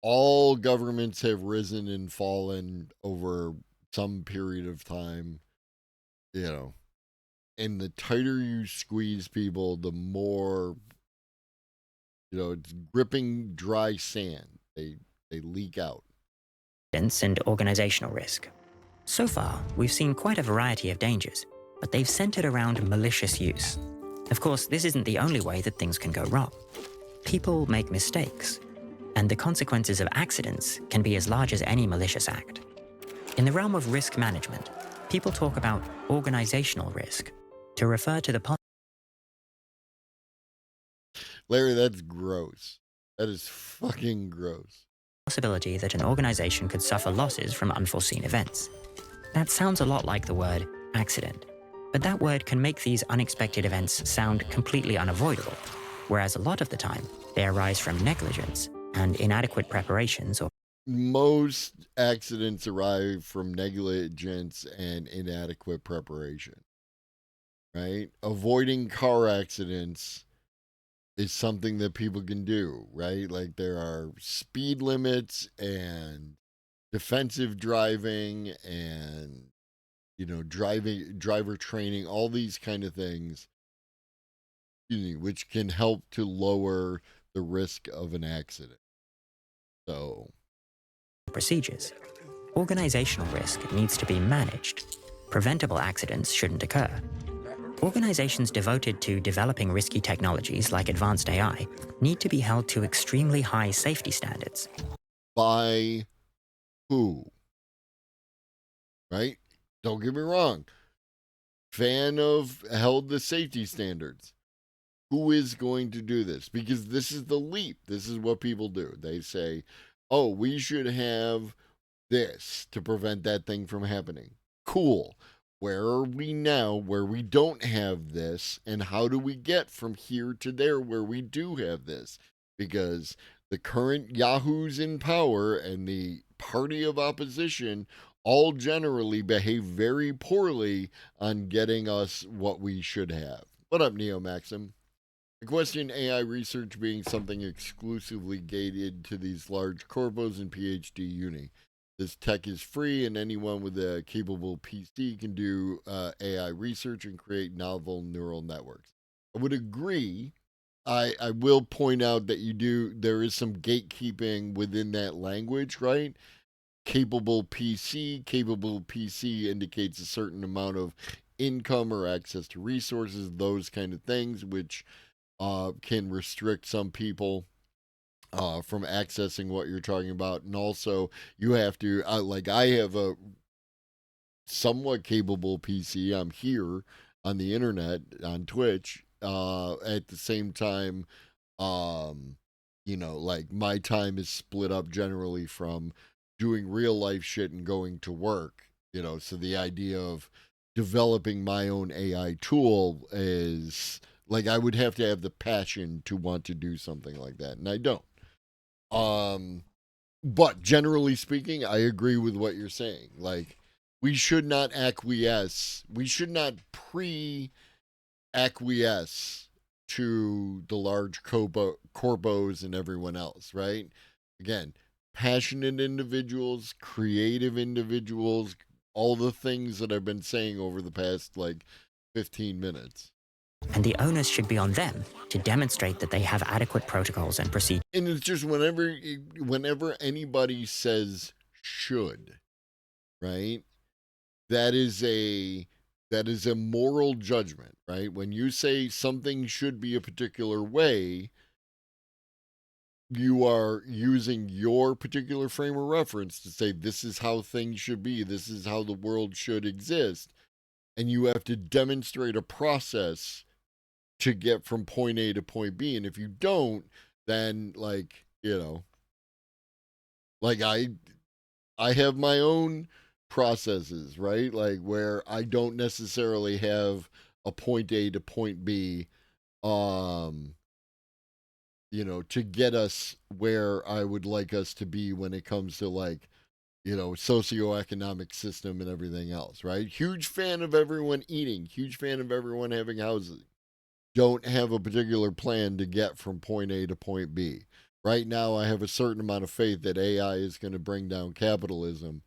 all governments have risen and fallen over some period of time, and the tighter you squeeze people, the more, it's gripping dry sand. They leak out. And organizational risk. So far, we've seen quite a variety of dangers, but they've centered around malicious use. Of course, this isn't the only way that things can go wrong. People make mistakes, and the consequences of accidents can be as large as any malicious act. In the realm of risk management, people talk about organizational risk to refer to the Larry, that's gross. That is fucking gross. Possibility that an organization could suffer losses from unforeseen events. That sounds a lot like the word accident, but that word can make these unexpected events sound completely unavoidable, whereas a lot of the time, they arise from negligence and inadequate preparations or most accidents arise from negligence and inadequate preparation, right? Avoiding car accidents is something that people can do, right? Like there are speed limits and defensive driving and, driver training, all these kind of things, which can help to lower the risk of an accident. So, procedures. Organizational risk needs to be managed. Preventable accidents shouldn't occur. Organizations devoted to developing risky technologies like advanced AI need to be held to extremely high safety standards. By who? Right? Don't get me wrong. Fan of held the safety standards. Who is going to do this? Because this is the leap. This is what people do. They say, oh, we should have this to prevent that thing from happening. Cool. Where are we now where we don't have this? And how do we get from here to there where we do have this? Because the current yahoos in power and the party of opposition all generally behave very poorly on getting us what we should have. What up, Neo Maxim? I question AI research being something exclusively gated to these large corpos and PhD uni. This tech is free, and anyone with a capable PC can do AI research and create novel neural networks. I would agree. I will point out that there is some gatekeeping within that language, right? Capable PC indicates a certain amount of income or access to resources, those kind of things, which can restrict some people from accessing what you're talking about. And also, you have to, like, I have a somewhat capable PC. I'm here on the internet, on Twitch. At the same time, like, my time is split up generally from doing real life shit and going to work, so the idea of developing my own AI tool is like, I would have to have the passion to want to do something like that, and I don't. But generally speaking, I agree with what you're saying. Like, we should not acquiesce. We should not acquiesce to the large corpos and everyone else, right? Again, passionate individuals, creative individuals, all the things that I've been saying over the past, 15 minutes. And the onus should be on them to demonstrate that they have adequate protocols and procedures. And it's just whenever anybody says should, right? That is a moral judgment, right? When you say something should be a particular way, you are using your particular frame of reference to say this is how things should be, this is how the world should exist, and you have to demonstrate a process to get from point A to point B. And if you don't, then I have my own processes, right? Like, where I don't necessarily have a point A to point B, to get us where I would like us to be when it comes to socioeconomic system and everything else, right? Huge fan of everyone eating, huge fan of everyone having houses. Don't have a particular plan to get from point A to point B. Right now, I have a certain amount of faith that AI is going to bring down capitalism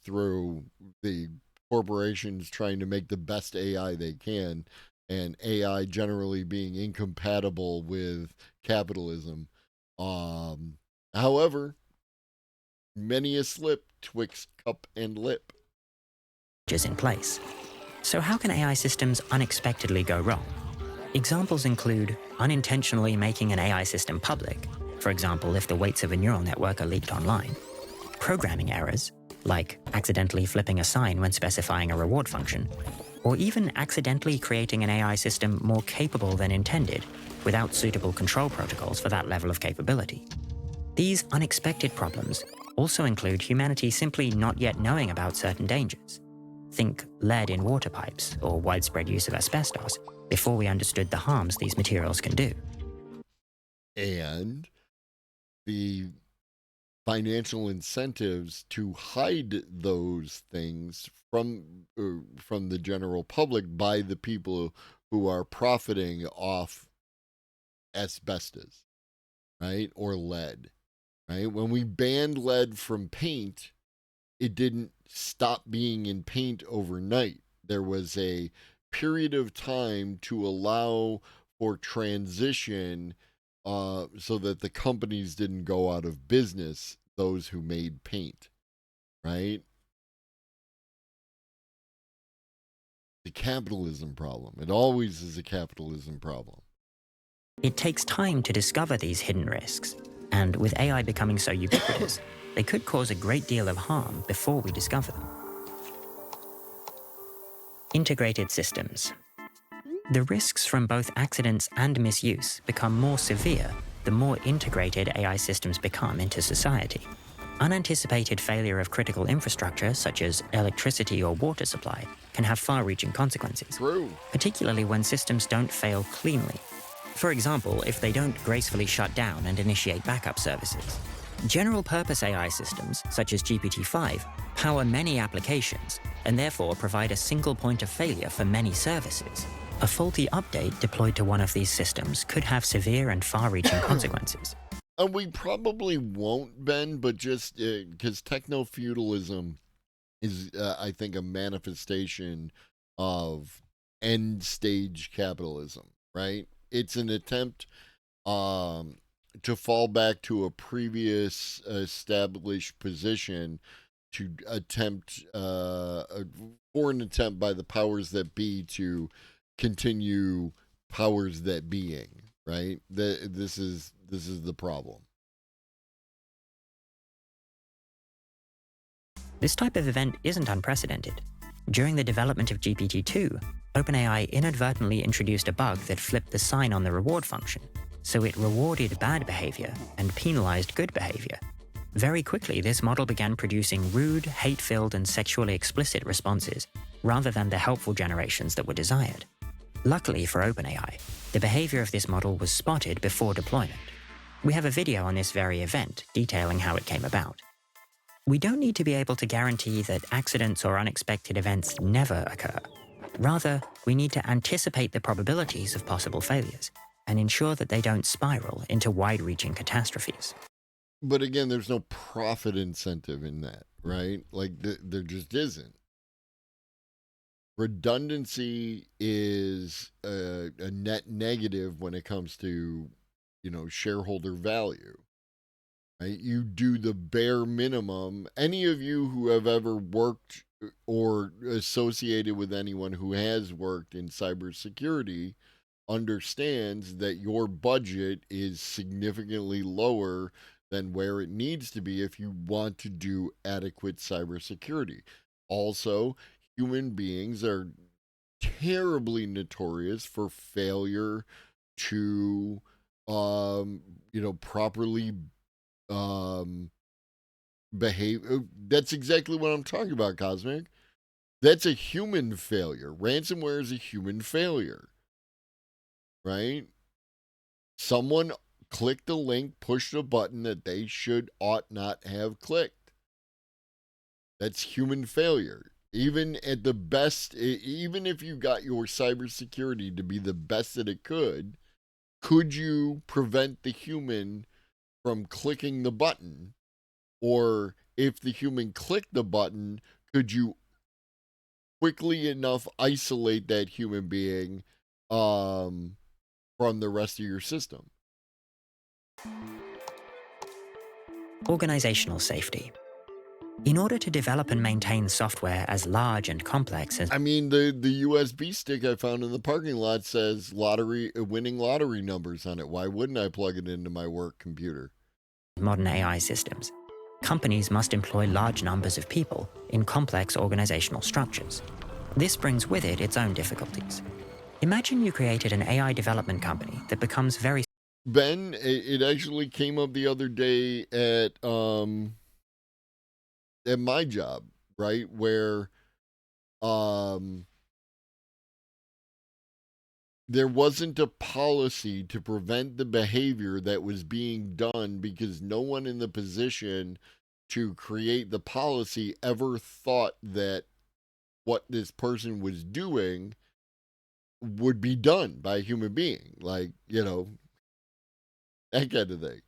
through the corporations trying to make the best AI they can, and AI generally being incompatible with capitalism. However, many a slip twixt cup and lip. Is in place. So how can AI systems unexpectedly go wrong? Examples include unintentionally making an AI system public, for example, if the weights of a neural network are leaked online, programming errors, like accidentally flipping a sign when specifying a reward function, or even accidentally creating an AI system more capable than intended without suitable control protocols for that level of capability. These unexpected problems also include humanity simply not yet knowing about certain dangers. Think lead in water pipes or widespread use of asbestos before we understood the harms these materials can do. And the financial incentives to hide those things from the general public by the people who are profiting off asbestos, right? Or lead, right? When we banned lead from paint, it didn't stop being in paint overnight. There was a period of time to allow for transition so that the companies didn't go out of business, those who made paint, right? The capitalism problem. It always is a capitalism problem. It takes time to discover these hidden risks, and with AI becoming so ubiquitous, they could cause a great deal of harm before we discover them. Integrated systems. The risks from both accidents and misuse become more severe the more integrated AI systems become into society. Unanticipated failure of critical infrastructure, such as electricity or water supply, can have far-reaching consequences, particularly when systems don't fail cleanly. For example, if they don't gracefully shut down and initiate backup services. General-purpose AI systems, such as GPT-5, power many applications and therefore provide a single point of failure for many services. A faulty update deployed to one of these systems could have severe and far-reaching consequences. We probably won't, Ben, but just because techno-feudalism is, I think, a manifestation of end-stage capitalism, right? It's an attempt to fall back to a previous established position to attempt, for an attempt by the powers that be to continue powers that being, right? This is the problem. This type of event isn't unprecedented. During the development of GPT-2, OpenAI inadvertently introduced a bug that flipped the sign on the reward function, so it rewarded bad behavior and penalized good behavior. Very quickly, this model began producing rude, hate-filled, and sexually explicit responses, rather than the helpful generations that were desired. Luckily for OpenAI, the behavior of this model was spotted before deployment. We have a video on this very event detailing how it came about. We don't need to be able to guarantee that accidents or unexpected events never occur. Rather, we need to anticipate the probabilities of possible failures and ensure that they don't spiral into wide-reaching catastrophes. But again, there's no profit incentive in that, right? Like, there just isn't. Redundancy is a net negative when it comes to, shareholder value, right? You do the bare minimum. Any of you who have ever worked or associated with anyone who has worked in cybersecurity understands that your budget is significantly lower than where it needs to be if you want to do adequate cybersecurity. Also, human beings are terribly notorious for failure to, properly behave. That's exactly what I'm talking about, Cosmic. That's a human failure. Ransomware is a human failure, right? Someone clicked a link, pushed a button that they ought not have clicked. That's human failure. Even at the best, even if you got your cybersecurity to be the best that it could you prevent the human from clicking the button? Or if the human clicked the button, could you quickly enough isolate that human being from the rest of your system? Organizational safety. In order to develop and maintain software as large and complex as... the USB stick I found in the parking lot says winning lottery numbers on it. Why wouldn't I plug it into my work computer? Modern AI systems. Companies must employ large numbers of people in complex organizational structures. This brings with it its own difficulties. Imagine you created an AI development company that becomes very... Ben, it actually came up the other day at my job, right? Where there wasn't a policy to prevent the behavior that was being done because no one in the position to create the policy ever thought that what this person was doing would be done by a human being. Like, that kind of thing.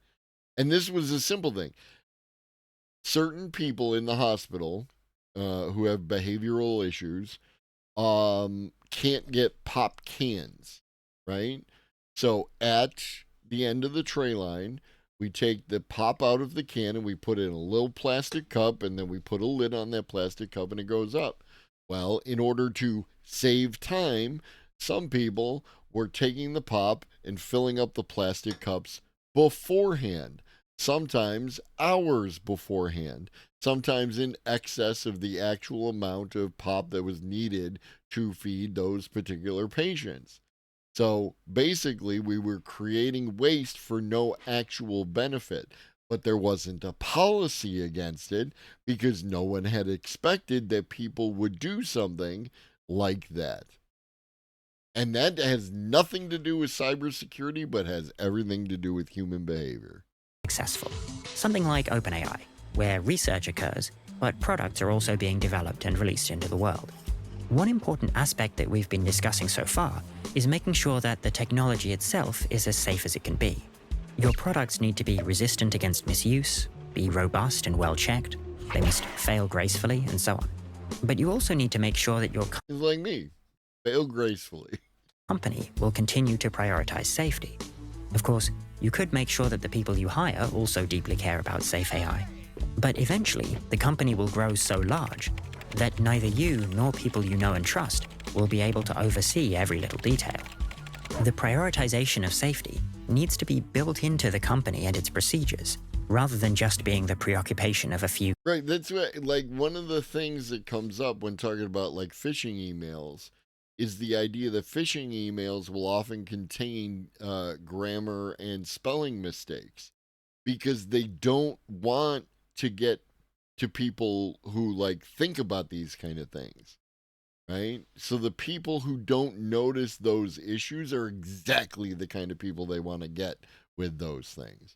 And this was a simple thing. Certain people in the hospital who have behavioral issues can't get pop cans, right? So at the end of the tray line, we take the pop out of the can and we put it in a little plastic cup, and then we put a lid on that plastic cup and it goes up. Well, in order to save time, some people were taking the pop and filling up the plastic cups beforehand, sometimes hours beforehand, sometimes in excess of the actual amount of pop that was needed to feed those particular patients. So basically, we were creating waste for no actual benefit, but there wasn't a policy against it because no one had expected that people would do something like that. And that has nothing to do with cybersecurity, but has everything to do with human behavior. Successful. Something like OpenAI, where research occurs, but products are also being developed and released into the world. One important aspect that we've been discussing so far is making sure that the technology itself is as safe as it can be. Your products need to be resistant against misuse, be robust and well-checked, they must fail gracefully, and so on. But you also need to make sure that your It's like me, fail gracefully. company will continue to prioritize safety. Of course, you could make sure that the people you hire also deeply care about safe AI. But eventually, the company will grow so large that neither you nor people you know and trust will be able to oversee every little detail. The prioritization of safety needs to be built into the company and its procedures, rather than just being the preoccupation of a few. Right, that's what, like, one of the things that comes up when talking about, like, phishing emails is the idea that phishing emails will often contain grammar and spelling mistakes because they don't want to get to people who, like, think about these kind of things, right? So the people who don't notice those issues are exactly the kind of people they want to get with those things,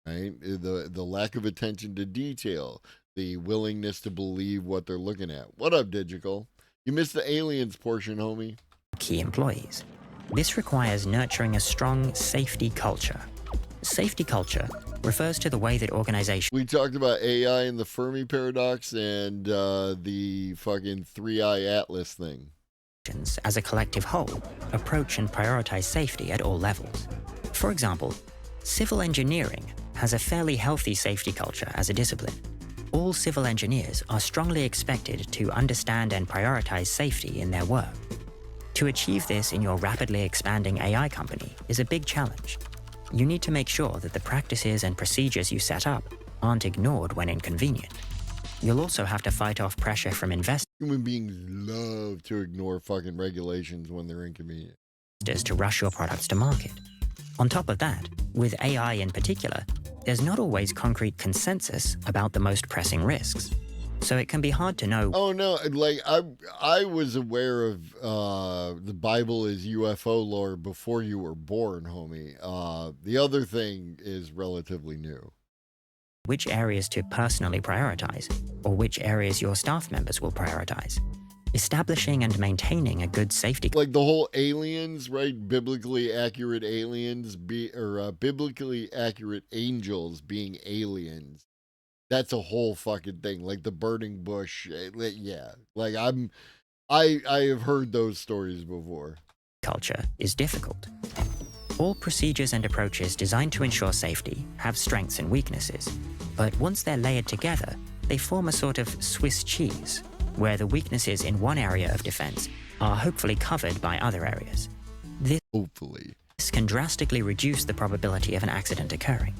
right? The lack of attention to detail, the willingness to believe what they're looking at. What up, Digital? You missed the aliens portion, homie. Key employees. This requires nurturing a strong safety culture. Safety culture refers to the way that organizations. We talked about AI and the Fermi paradox and the fucking 3-eye atlas thing. As a collective whole, approach and prioritize safety at all levels. For example, civil engineering has a fairly healthy safety culture as a discipline. All civil engineers are strongly expected to understand and prioritize safety in their work. To achieve this in your rapidly expanding AI company is a big challenge. You need to make sure that the practices and procedures you set up aren't ignored when inconvenient. You'll also have to fight off pressure from investors. Human beings love to ignore fucking regulations when they're inconvenient. To rush your products to market. On top of that, with AI in particular, there's not always concrete consensus about the most pressing risks. So it can be hard to know. Oh no, like I was aware of the Bible is UFO lore before you were born, homie. The other thing is relatively new. Which areas to personally prioritize, or which areas your staff members will prioritize. Establishing and maintaining a good safety. Like the whole aliens, right? Biblically accurate aliens biblically accurate angels being aliens. That's a whole fucking thing. Like the burning bush. Yeah. Like I have heard those stories before. Culture is difficult. All procedures and approaches designed to ensure safety have strengths and weaknesses, but once they're layered together, they form a sort of Swiss cheese, where the weaknesses in one area of defense are hopefully covered by other areas. This can drastically reduce the probability of an accident occurring.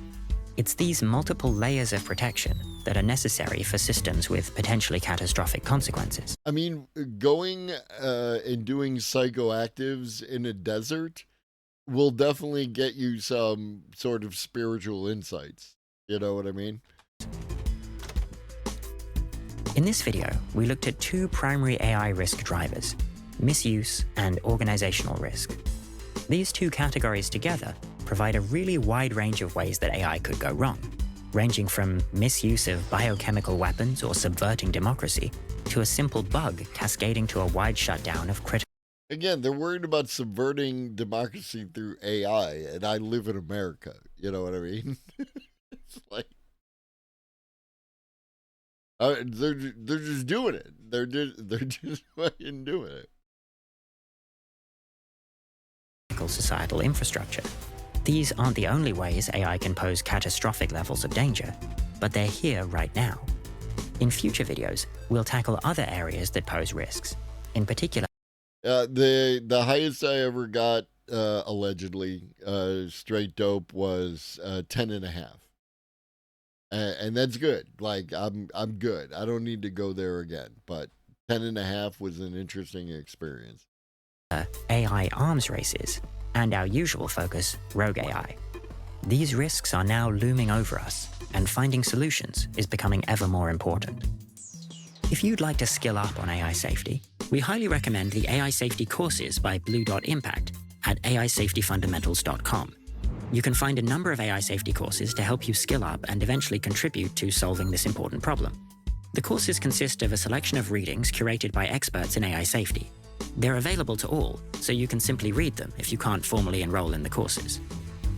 It's these multiple layers of protection that are necessary for systems with potentially catastrophic consequences. I mean, going and doing psychoactives in a desert will definitely get you some sort of spiritual insights. You know what I mean? In this video, we looked at two primary AI risk drivers, misuse and organizational risk. These two categories together provide a really wide range of ways that AI could go wrong, ranging from misuse of biochemical weapons or subverting democracy to a simple bug cascading to a wide shutdown of critical. Again, they're worried about subverting democracy through AI, and I live in America. You know what I mean? It's like they're just doing it. They're just fucking doing it. Societal infrastructure. These aren't the only ways AI can pose catastrophic levels of danger, but they're here right now. In future videos, we'll tackle other areas that pose risks. In particular, the highest I ever got, allegedly, straight dope was 10.5. And that's good. Like I'm good. I don't need to go there again. But 10.5 was an interesting experience. AI arms races, and our usual focus, rogue AI. These risks are now looming over us, and finding solutions is becoming ever more important. If you'd like to skill up on AI safety, we highly recommend the AI Safety courses by Blue Dot Impact at AISafetyFundamentals.com. You can find a number of AI safety courses to help you skill up and eventually contribute to solving this important problem. The courses consist of a selection of readings curated by experts in AI safety. They're available to all, so you can simply read them if you can't formally enroll in the courses.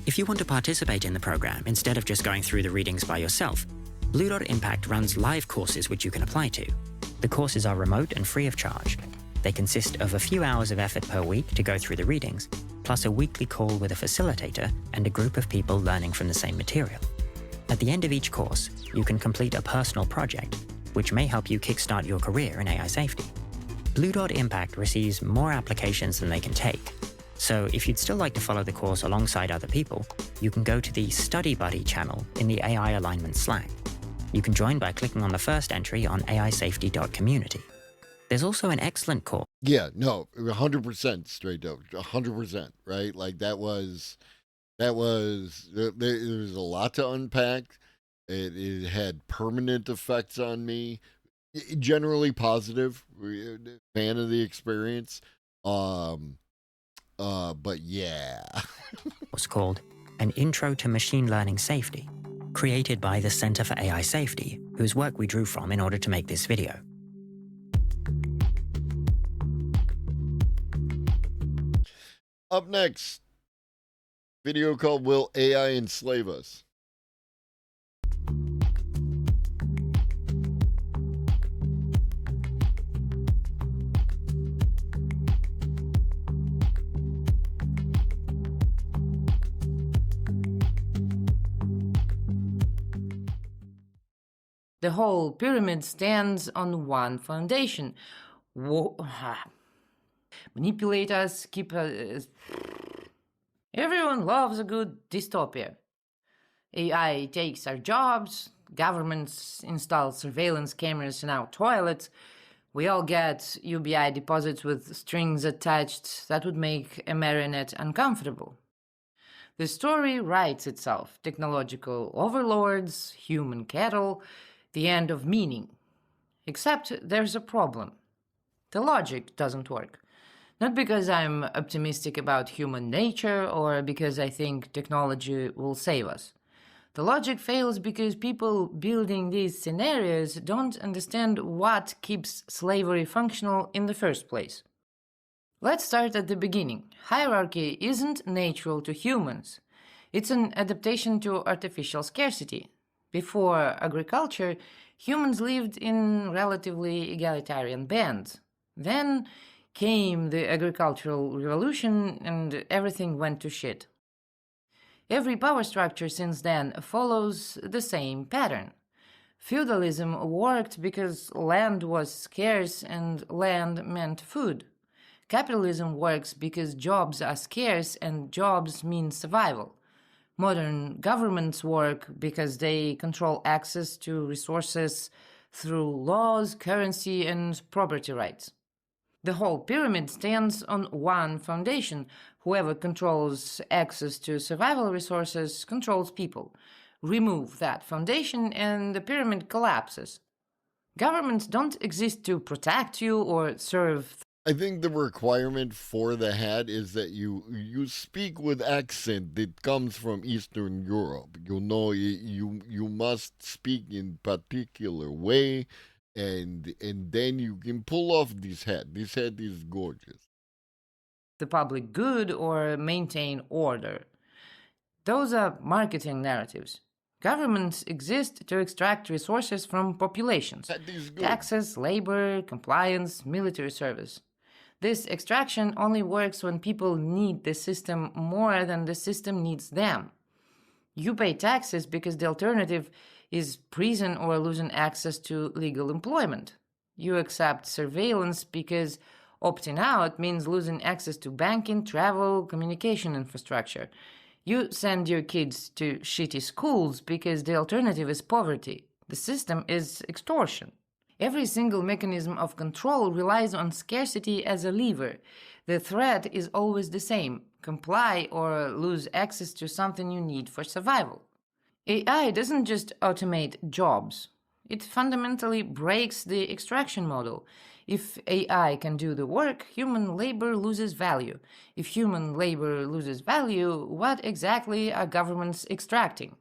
If you want to participate in the program instead of just going through the readings by yourself, Blue Dot Impact runs live courses which you can apply to. The courses are remote and free of charge. They consist of a few hours of effort per week to go through the readings, plus a weekly call with a facilitator and a group of people learning from the same material. At the end of each course, you can complete a personal project, which may help you kickstart your career in AI safety. Blue Dot Impact receives more applications than they can take, so if you'd still like to follow the course alongside other people, you can go to the Study Buddy channel in the AI Alignment Slack. You can join by clicking on the first entry on aisafety.community. There's also an excellent course. Yeah, no, 100% straight up, 100%, right? Like there was a lot to unpack. It had permanent effects on me, generally positive, fan of the experience. But yeah. Was called An Intro to Machine Learning Safety, created by the Center for AI Safety, whose work we drew from in order to make this video. Up next, video called Will AI Enslave Us? The whole pyramid stands on one foundation. Manipulate us, keep us... Everyone loves a good dystopia. AI takes our jobs, governments install surveillance cameras in our toilets, we all get UBI deposits with strings attached that would make a marionette uncomfortable. The story writes itself: technological overlords, human cattle, the end of meaning. Except there's a problem. The logic doesn't work. Not because I'm optimistic about human nature or because I think technology will save us. The logic fails because people building these scenarios don't understand what keeps slavery functional in the first place. Let's start at the beginning. Hierarchy isn't natural to humans. It's an adaptation to artificial scarcity. Before agriculture, humans lived in relatively egalitarian bands. Then came the agricultural revolution and everything went to shit. Every power structure since then follows the same pattern. Feudalism worked because land was scarce and land meant food. Capitalism works because jobs are scarce and jobs mean survival. Modern governments work because they control access to resources through laws, currency, and property rights. The whole pyramid stands on one foundation. Whoever controls access to survival resources controls people. Remove that foundation and the pyramid collapses. Governments don't exist to protect you or serve. I think the requirement for the hat is that you speak with accent that comes from Eastern Europe. You know, you must speak in particular way, and then you can pull off this hat. This hat is gorgeous. The public good or maintain order. Those are marketing narratives. Governments exist to extract resources from populations. Taxes, labor, compliance, military service. This extraction only works when people need the system more than the system needs them. You pay taxes because the alternative is prison or losing access to legal employment. You accept surveillance because opting out means losing access to banking, travel, communication infrastructure. You send your kids to shitty schools because the alternative is poverty. The system is extortion. Every single mechanism of control relies on scarcity as a lever. The threat is always the same: comply or lose access to something you need for survival. AI doesn't just automate jobs, it fundamentally breaks the extraction model. If AI can do the work, human labor loses value. If human labor loses value, what exactly are governments extracting?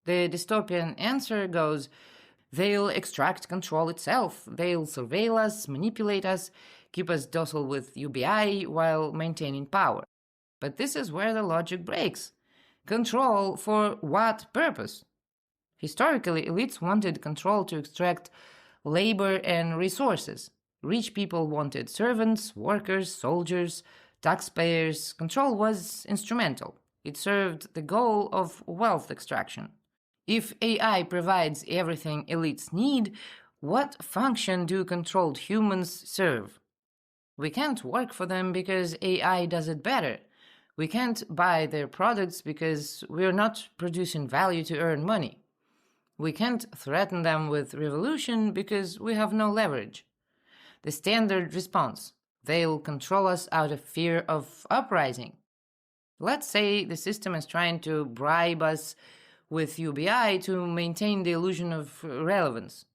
The dystopian answer goes, they'll extract control itself. They'll surveil us, manipulate us, keep us docile with UBI while maintaining power. But this is where the logic breaks. Control for what purpose? Historically, elites wanted control to extract labor and resources. Rich people wanted servants, workers, soldiers, taxpayers. Control was instrumental. It served the goal of wealth extraction. If AI provides everything elites need, what function do controlled humans serve? We can't work for them because AI does it better. We can't buy their products because we're not producing value to earn money. We can't threaten them with revolution because we have no leverage. The standard response: they'll control us out of fear of uprising. Let's say the system is trying to bribe us with UBI to maintain the illusion of relevance.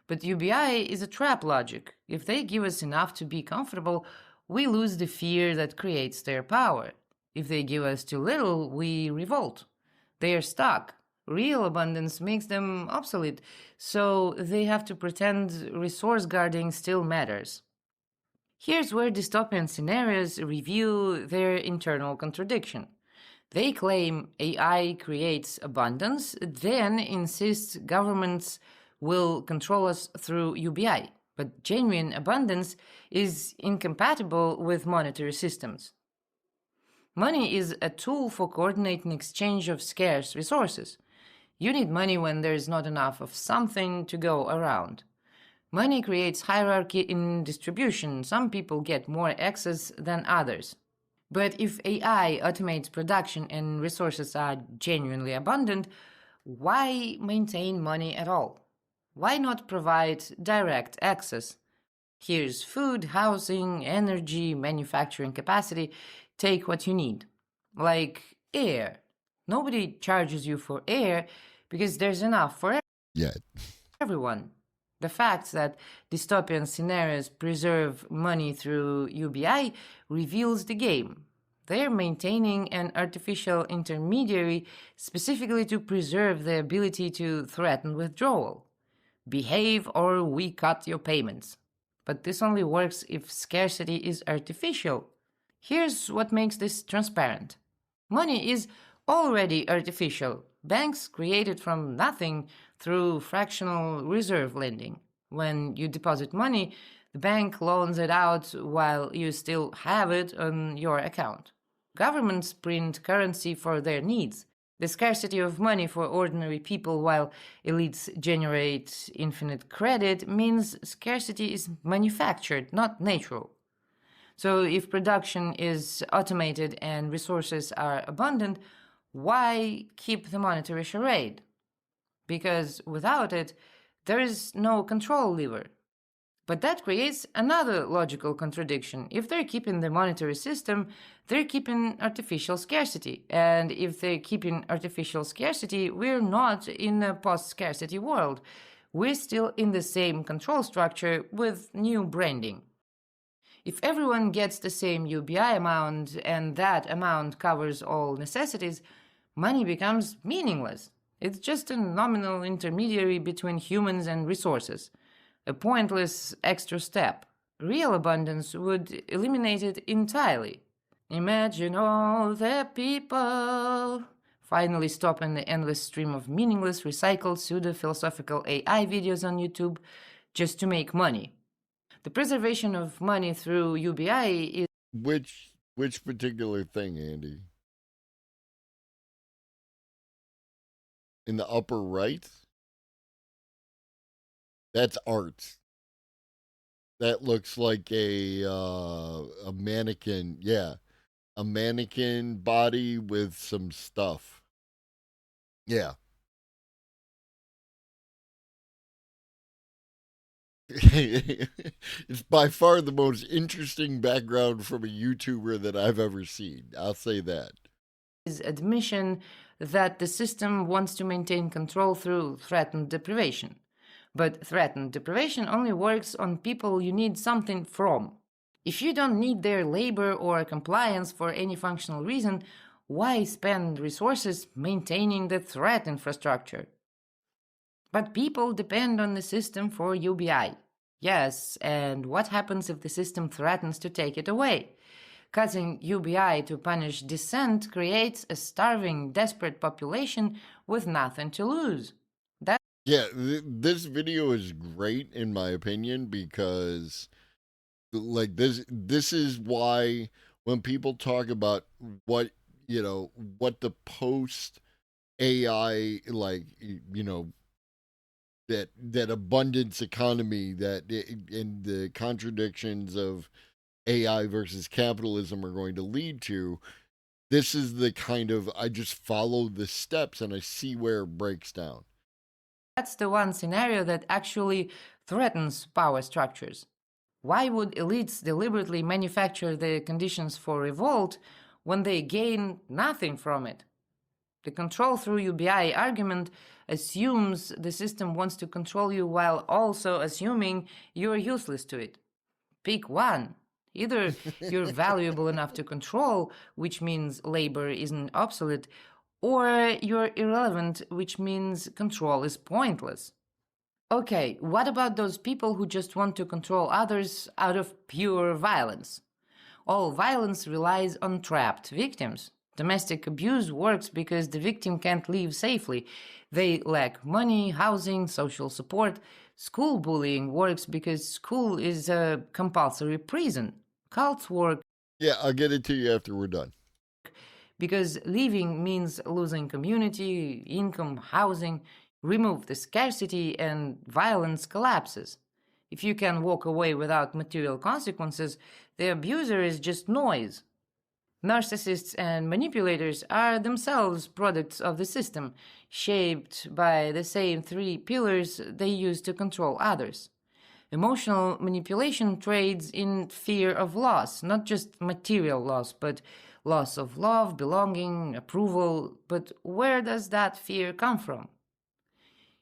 But UBI is a trap logic. If they give us enough to be comfortable, we lose the fear that creates their power. If they give us too little, we revolt. They are stuck. Real abundance makes them obsolete, so they have to pretend resource guarding still matters. Here's where dystopian scenarios reveal their internal contradiction. They claim AI creates abundance, then insist governments will control us through UBI. But genuine abundance is incompatible with monetary systems. Money is a tool for coordinating exchange of scarce resources. You need money when there is not enough of something to go around. Money creates hierarchy in distribution. Some people get more access than others. But if AI automates production and resources are genuinely abundant, why maintain money at all? Why not provide direct access? Here's food, housing, energy, manufacturing capacity. Take what you need. Like air. Nobody charges you for air because there's enough for everyone. The fact that dystopian scenarios preserve money through UBI reveals the game. They're maintaining an artificial intermediary specifically to preserve the ability to threaten withdrawal. Behave or we cut your payments. But this only works if scarcity is artificial. Here's what makes this transparent. Money is already artificial. Banks created from nothing through fractional reserve lending. When you deposit money, the bank loans it out while you still have it on your account. Governments print currency for their needs. The scarcity of money for ordinary people while elites generate infinite credit means scarcity is manufactured, not natural. So if production is automated and resources are abundant, why keep the monetary charade? Because without it, there is no control lever. But that creates another logical contradiction. If they're keeping the monetary system, they're keeping artificial scarcity. And if they're keeping artificial scarcity, we're not in a post-scarcity world. We're still in the same control structure with new branding. If everyone gets the same UBI amount and that amount covers all necessities, money becomes meaningless. It's just a nominal intermediary between humans and resources. A pointless extra step. Real abundance would eliminate it entirely. Imagine all the people finally stopping the endless stream of meaningless, recycled, pseudo-philosophical AI videos on YouTube just to make money. The preservation of money through UBI is... Which particular thing, Andy? In the upper right? That's art. That looks like a mannequin. Yeah, a mannequin body with some stuff. Yeah. It's by far the most interesting background from a YouTuber that I've ever seen. I'll say that. Is admission that the system wants to maintain control through threatened deprivation. But threatened deprivation only works on people you need something from. If you don't need their labor or compliance for any functional reason, why spend resources maintaining the threat infrastructure? But people depend on the system for UBI. Yes, and what happens if the system threatens to take it away? Cutting UBI to punish dissent creates a starving, desperate population with nothing to lose. Yeah, this video is great in my opinion because like this is why when people talk about what, what the post AI, like, that abundance economy, and the contradictions of AI versus capitalism are going to lead to, this is the kind of, I just follow the steps and I see where it breaks down. That's the one scenario that actually threatens power structures. Why would elites deliberately manufacture the conditions for revolt when they gain nothing from it? The control through UBI argument assumes the system wants to control you while also assuming you're useless to it. Pick one. Either you're valuable enough to control, which means labor isn't obsolete, or you're irrelevant, which means control is pointless. Okay, what about those people who just want to control others out of pure violence? All violence relies on trapped victims. Domestic abuse works because the victim can't live safely. They lack money, housing, social support. School bullying works because school is a compulsory prison. Cults work. Yeah, I'll get it to you after we're done. Because leaving means losing community, income, housing. Remove the scarcity and violence collapses. If you can walk away without material consequences, the abuser is just noise. Narcissists and manipulators are themselves products of the system, shaped by the same three pillars they use to control others. Emotional manipulation trades in fear of loss, not just material loss, but loss of love, belonging, approval. But where does that fear come from?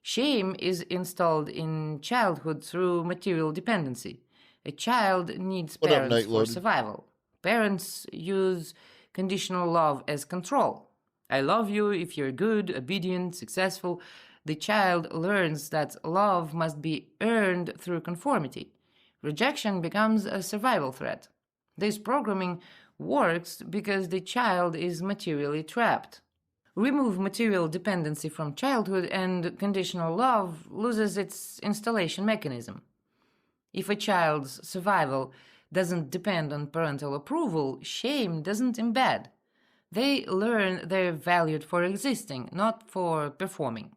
Shame is installed in childhood through material dependency. A child needs What up, parents Night for Lord? survival. Parents use conditional love as control. I love you if you're good, obedient, successful. The child learns that love must be earned through conformity. Rejection becomes a survival threat. This programming works because the child is materially trapped. Remove material dependency from childhood and conditional love loses its installation mechanism. If a child's survival doesn't depend on parental approval, shame doesn't embed. They learn they're valued for existing, not for performing.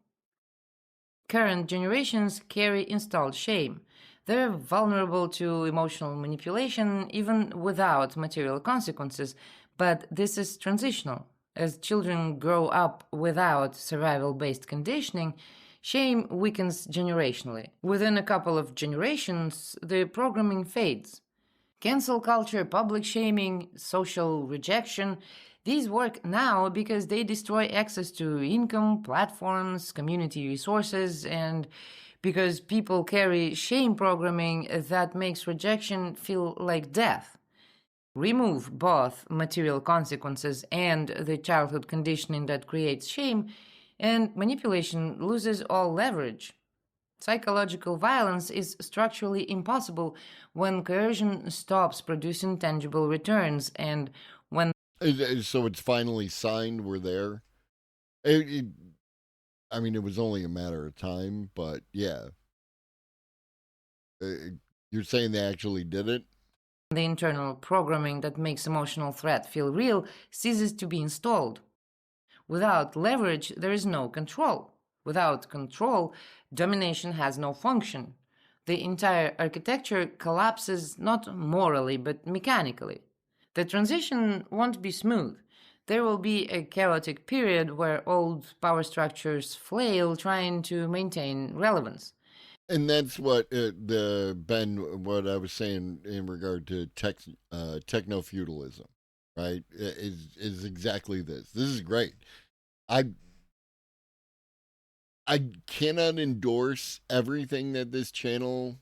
Current generations carry installed shame. They're vulnerable to emotional manipulation even without material consequences, but this is transitional. As children grow up without survival-based conditioning, shame weakens generationally. Within a couple of generations, the programming fades. Cancel culture, public shaming, social rejection, these work now because they destroy access to income, platforms, community resources, and because people carry shame programming that makes rejection feel like death. Remove both material consequences and the childhood conditioning that creates shame, and manipulation loses all leverage. Psychological violence is structurally impossible when coercion stops producing tangible returns and when. So it's finally signed. We're there. I mean, it was only a matter of time, but yeah. You're saying they actually did it? The internal programming that makes emotional threat feel real ceases to be installed. Without leverage, there is no control. Without control, domination has no function. The entire architecture collapses not morally but mechanically. The transition won't be smooth. There will be a chaotic period where old power structures flail trying to maintain relevance. And that's what what I was saying in regard to techno feudalism, right? Is exactly this. This is great. I cannot endorse everything that this channel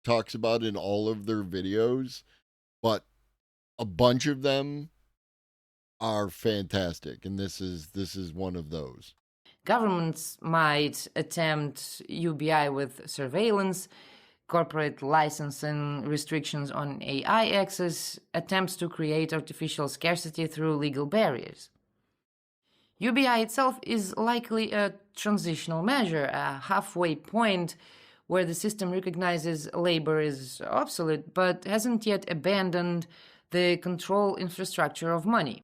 talks about in all of their videos, but a bunch of them are fantastic, and this is one of those. Governments might attempt UBI with surveillance, corporate licensing restrictions on AI access, attempts to create artificial scarcity through legal barriers. UBI itself is likely a transitional measure, a halfway point where the system recognizes labor is obsolete but hasn't yet abandoned the control infrastructure of money.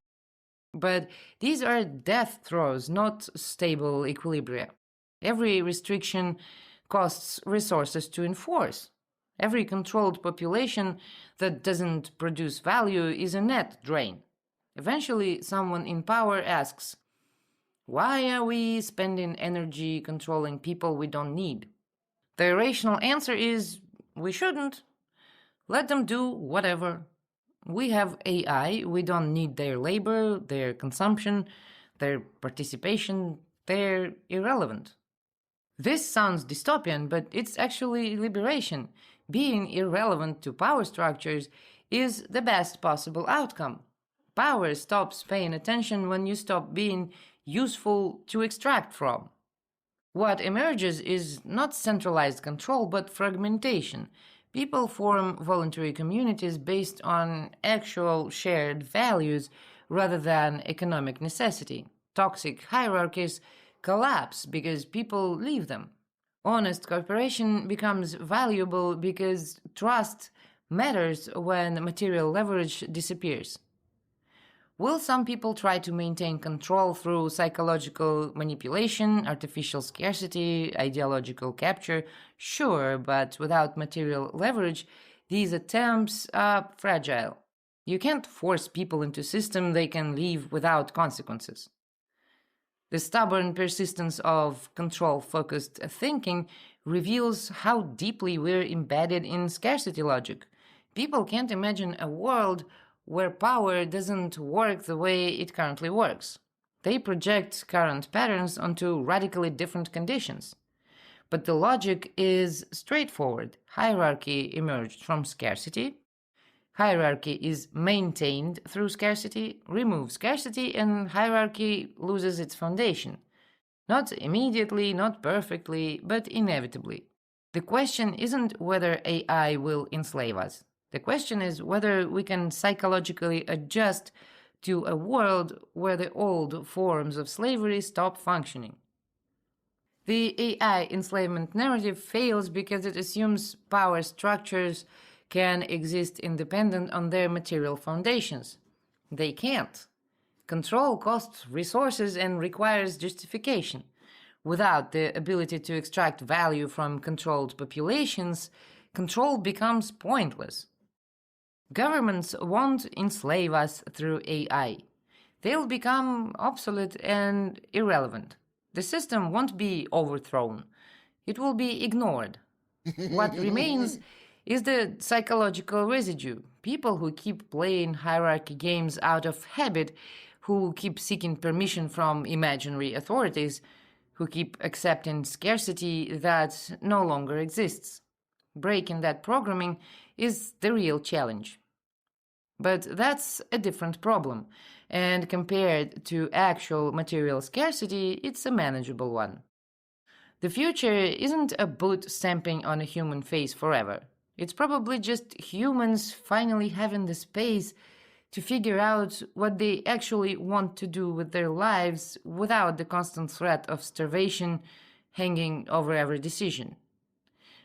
But these are death throes, not stable equilibria. Every restriction costs resources to enforce. Every controlled population that doesn't produce value is a net drain. Eventually, someone in power asks, why are we spending energy controlling people we don't need? The rational answer is, we shouldn't. Let them do whatever. We have AI, we don't need their labor, their consumption, their participation, they're irrelevant. This sounds dystopian, but it's actually liberation. Being irrelevant to power structures is the best possible outcome. Power stops paying attention when you stop being useful to extract from. What emerges is not centralized control, but fragmentation. People form voluntary communities based on actual shared values rather than economic necessity. Toxic hierarchies collapse because people leave them. Honest cooperation becomes valuable because trust matters when material leverage disappears. Will some people try to maintain control through psychological manipulation, artificial scarcity, ideological capture? Sure, but without material leverage, these attempts are fragile. You can't force people into a system they can leave without consequences. The stubborn persistence of control-focused thinking reveals how deeply we're embedded in scarcity logic. People can't imagine a world where power doesn't work the way it currently works. They project current patterns onto radically different conditions. But the logic is straightforward. Hierarchy emerged from scarcity. Hierarchy is maintained through scarcity. Remove scarcity and hierarchy loses its foundation. Not immediately, not perfectly, but inevitably. The question isn't whether AI will enslave us. The question is whether we can psychologically adjust to a world where the old forms of slavery stop functioning. The AI enslavement narrative fails because it assumes power structures can exist independent on their material foundations. They can't. Control costs resources and requires justification. Without the ability to extract value from controlled populations, control becomes pointless. Governments won't enslave us through AI. They'll become obsolete and irrelevant. The system won't be overthrown. It will be ignored. What remains is the psychological residue. People who keep playing hierarchy games out of habit, who keep seeking permission from imaginary authorities, who keep accepting scarcity that no longer exists. Breaking that programming is the real challenge. But that's a different problem, and compared to actual material scarcity, it's a manageable one. The future isn't a boot stamping on a human face forever. It's probably just humans finally having the space to figure out what they actually want to do with their lives without the constant threat of starvation hanging over every decision.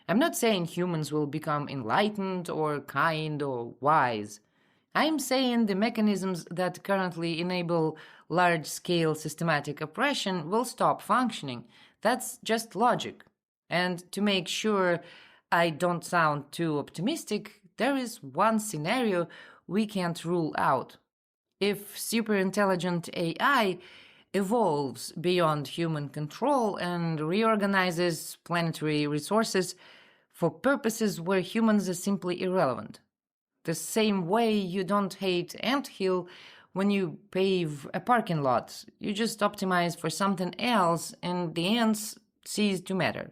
I'm not saying humans will become enlightened or kind or wise. I'm saying the mechanisms that currently enable large-scale systematic oppression will stop functioning. That's just logic. And to make sure I don't sound too optimistic, there is one scenario we can't rule out. If superintelligent AI evolves beyond human control and reorganizes planetary resources, for purposes where humans are simply irrelevant. The same way you don't hate anthill when you pave a parking lot. You just optimize for something else and the ants cease to matter.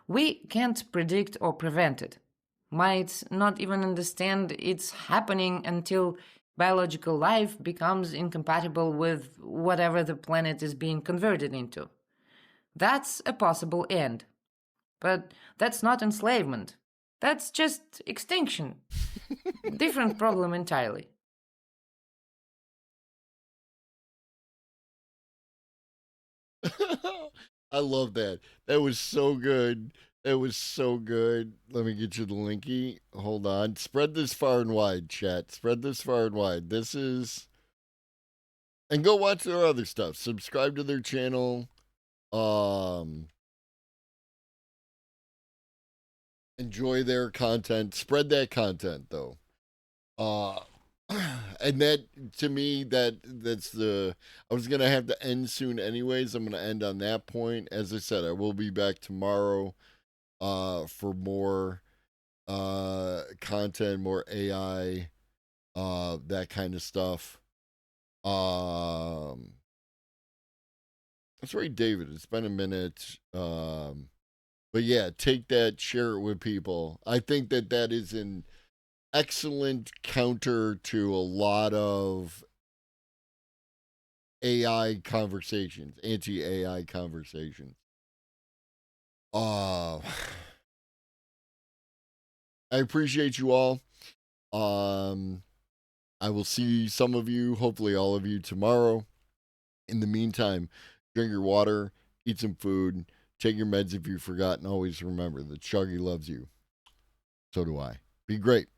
We can't predict or prevent it. Might not even understand it's happening until biological life becomes incompatible with whatever the planet is being converted into. That's a possible end. But that's not enslavement. That's just extinction. Different problem entirely. I love that. That was so good. That was so good. Let me get you the linky. Hold on. Spread this far and wide, chat. Spread this far and wide. This is. And go watch their other stuff. Subscribe to their channel. Enjoy their content. Spread that content though. And that, to me, that's the. I was gonna have to end soon anyways. I'm gonna end on that point. As I said, I will be back tomorrow for more content, more AI, that kind of stuff. That's right, David. It's been a minute. But yeah, take that, share it with people. I think that is an excellent counter to a lot of AI conversations, anti-AI conversations. I appreciate you all. I will see some of you, hopefully all of you, tomorrow. In the meantime, drink your water, eat some food, take your meds if you forgot, and always remember that Chuggy loves you. So do I. Be great.